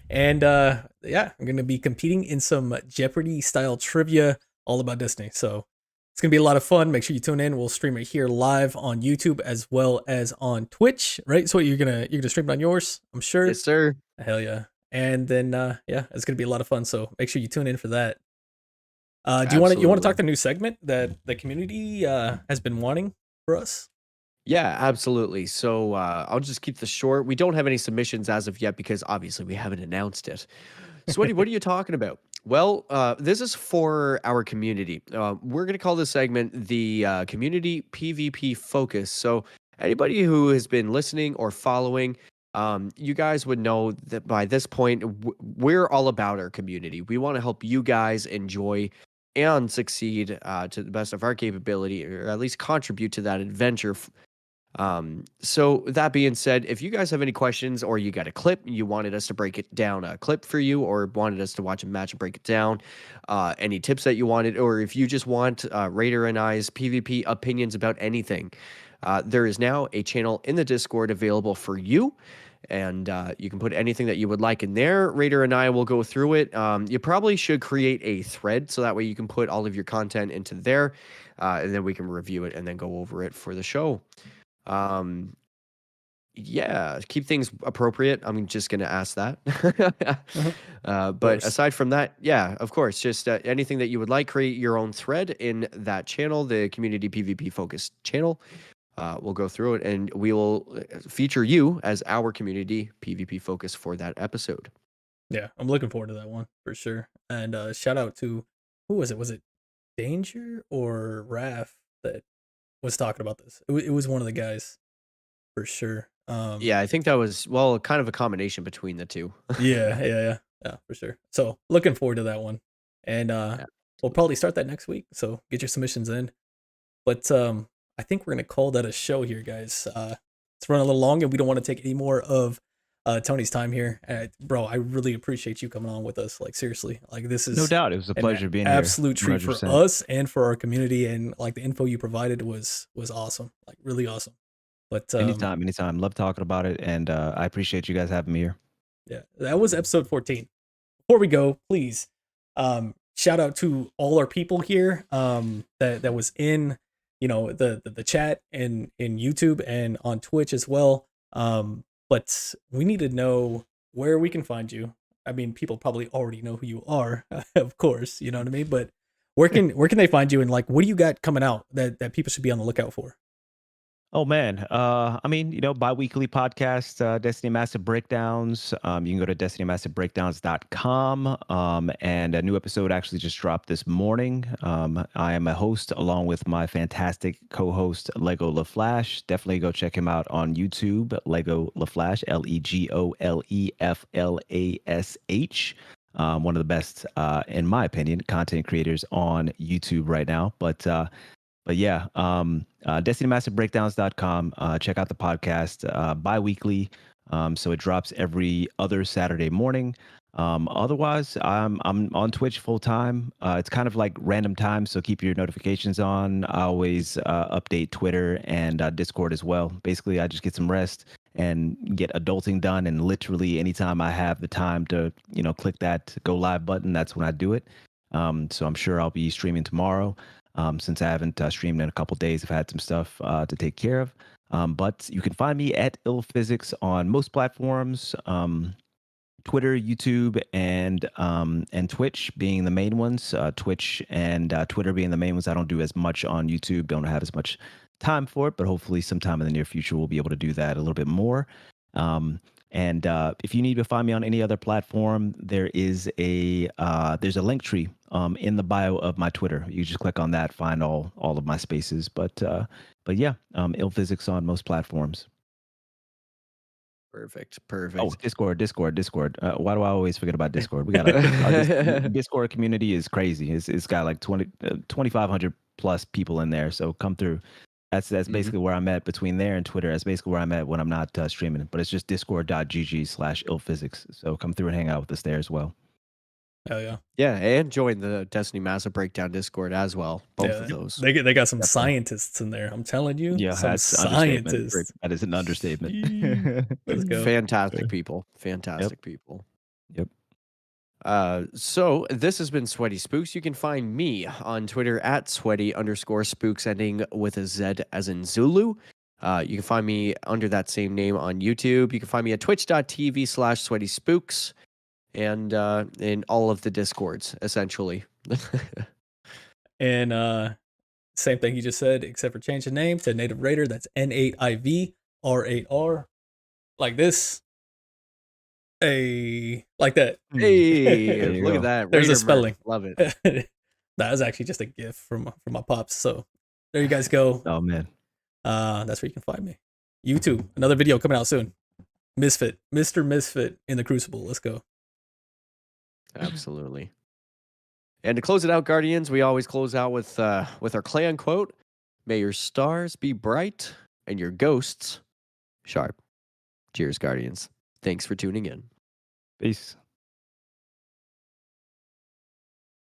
And I'm going to be competing in some Jeopardy-style trivia all about Destiny. So it's going to be a lot of fun. Make sure you tune in. We'll stream it here live on YouTube as well as on Twitch, right? So you're gonna stream it on yours, I'm sure. Yes, sir. Hell yeah. And then it's going to be a lot of fun. So make sure you tune in for that. Do you want to talk the new segment that the community has been wanting for us? Yeah, absolutely. So I'll just keep this short. We don't have any submissions as of yet because obviously we haven't announced it. Sweaty, what are you talking about? Well, this is for our community. We're going to call this segment the Community PvP Focus. So anybody who has been listening or following, you guys would know that by this point, we're all about our community. We want to help you guys enjoy and succeed to the best of our capability, or at least contribute to that adventure. So that being said, if you guys have any questions or you got a clip, you wanted us to break it down a clip for you, or wanted us to watch a match and break it down, any tips that you wanted, or if you just want Raider and I's PvP opinions about anything, there is now a channel in the Discord available for you. And you can put anything that you would like in there. Raider and I will go through it. You probably should create a thread so that way you can put all of your content into there, and then we can review it and then go over it for the show. Keep things appropriate. I'm just gonna ask that. But aside from that, of course, just anything that you would like, create your own thread in that channel, the Community PvP Focused channel. We'll go through it, and we will feature you as our community PvP focus for that episode. Yeah, I'm looking forward to that one for sure. And shout out to who was it? Was it Danger or Raph that was talking about this? It was one of the guys for sure. Yeah, I think that was kind of a combination between the two. yeah, for sure. So looking forward to that one, and Yeah. we'll probably start that next week. So get your submissions in. But I think we're gonna call that a show here, guys. It's running a little long, and we don't want to take any more of Tony's time here. Bro, I really appreciate you coming on with us. Like seriously, like this is No doubt, it was a pleasure being here. absolute treat for 100%. us and for our community, and like the info you provided was awesome, like really awesome. But Anytime. Love talking about it, and I appreciate you guys having me here. yeah, that was episode 14. Before we go, please, shout out to all our people here that was in, you know, the chat and in YouTube and on Twitch as well. But we need to know where we can find you. I mean, people probably already know who you are, of course, you know what I mean? But where can they find you, and like what do you got coming out that people should be on the lookout for? Oh man, I mean, you know, bi-weekly podcast, Destiny Massive Breakdowns. You can go to destinymassivebreakdowns.com. And a new episode actually just dropped this morning. I am a host along with my fantastic co-host Lego LaFlash. Definitely go check him out on YouTube, Lego LaFlash, LegoLeflash. One of the best, in my opinion, content creators on YouTube right now. But yeah, DestinyMassiveBreakdowns.com. Check out the podcast bi-weekly. So it drops every other Saturday morning. Otherwise, I'm on Twitch full time. It's kind of like random time, so keep your notifications on. I always update Twitter and Discord as well. Basically, I just get some rest and get adulting done. And literally, anytime I have the time to, you know, click that go live button, that's when I do it. So I'm sure I'll be streaming tomorrow. Since I haven't streamed in a couple days, I've had some stuff to take care of. But you can find me at @illphysics on most platforms, Twitter, YouTube, and Twitch being the main ones. Twitch and Twitter being the main ones. I don't do as much on YouTube. Don't have as much time for it, but hopefully sometime in the near future we'll be able to do that a little bit more. And if you need to find me on any other platform, there's a link tree in the bio of my Twitter. You just click on that, find all of my spaces. But yeah, @illphysics on most platforms. Perfect. Oh, Discord. Why do I always forget about Discord? We got our Discord community is crazy. It's got like 2,500 plus people in there. So come through. That's basically where I'm at between there and Twitter. That's basically where I'm at when I'm not streaming. But it's just discord.gg/illphysics. So come through and hang out with us there as well. Hell yeah. Yeah, and join the Destiny Massive Breakdown Discord as well. Both of those. They got some scientists in there. I'm telling you. Yeah, some that's scientists. That is an understatement. Let's go. Fantastic people. People. Yep. So this has been SweatySpookz. You can find me on Twitter at @sweaty_spooks, ending with a Z as in Zulu. You can find me under that same name on YouTube. You can find me at twitch.tv/SweatySpookz and in all of the Discords, essentially. And same thing you just said, except for change the name to Native Raider. That's N8IV R8R. Like this. Like that. Hey, look at that. There's a Raider spelling. merch. Love it. That was actually just a gift from my pops. So there you guys go. Oh man. That's where you can find me. YouTube, another video coming out soon. Misfit, Mr. Misfit in the Crucible. Let's go. Absolutely. And to close it out, Guardians, we always close out with our clan quote: "May your stars be bright and your ghosts sharp." Cheers, Guardians. Thanks for tuning in. Peace.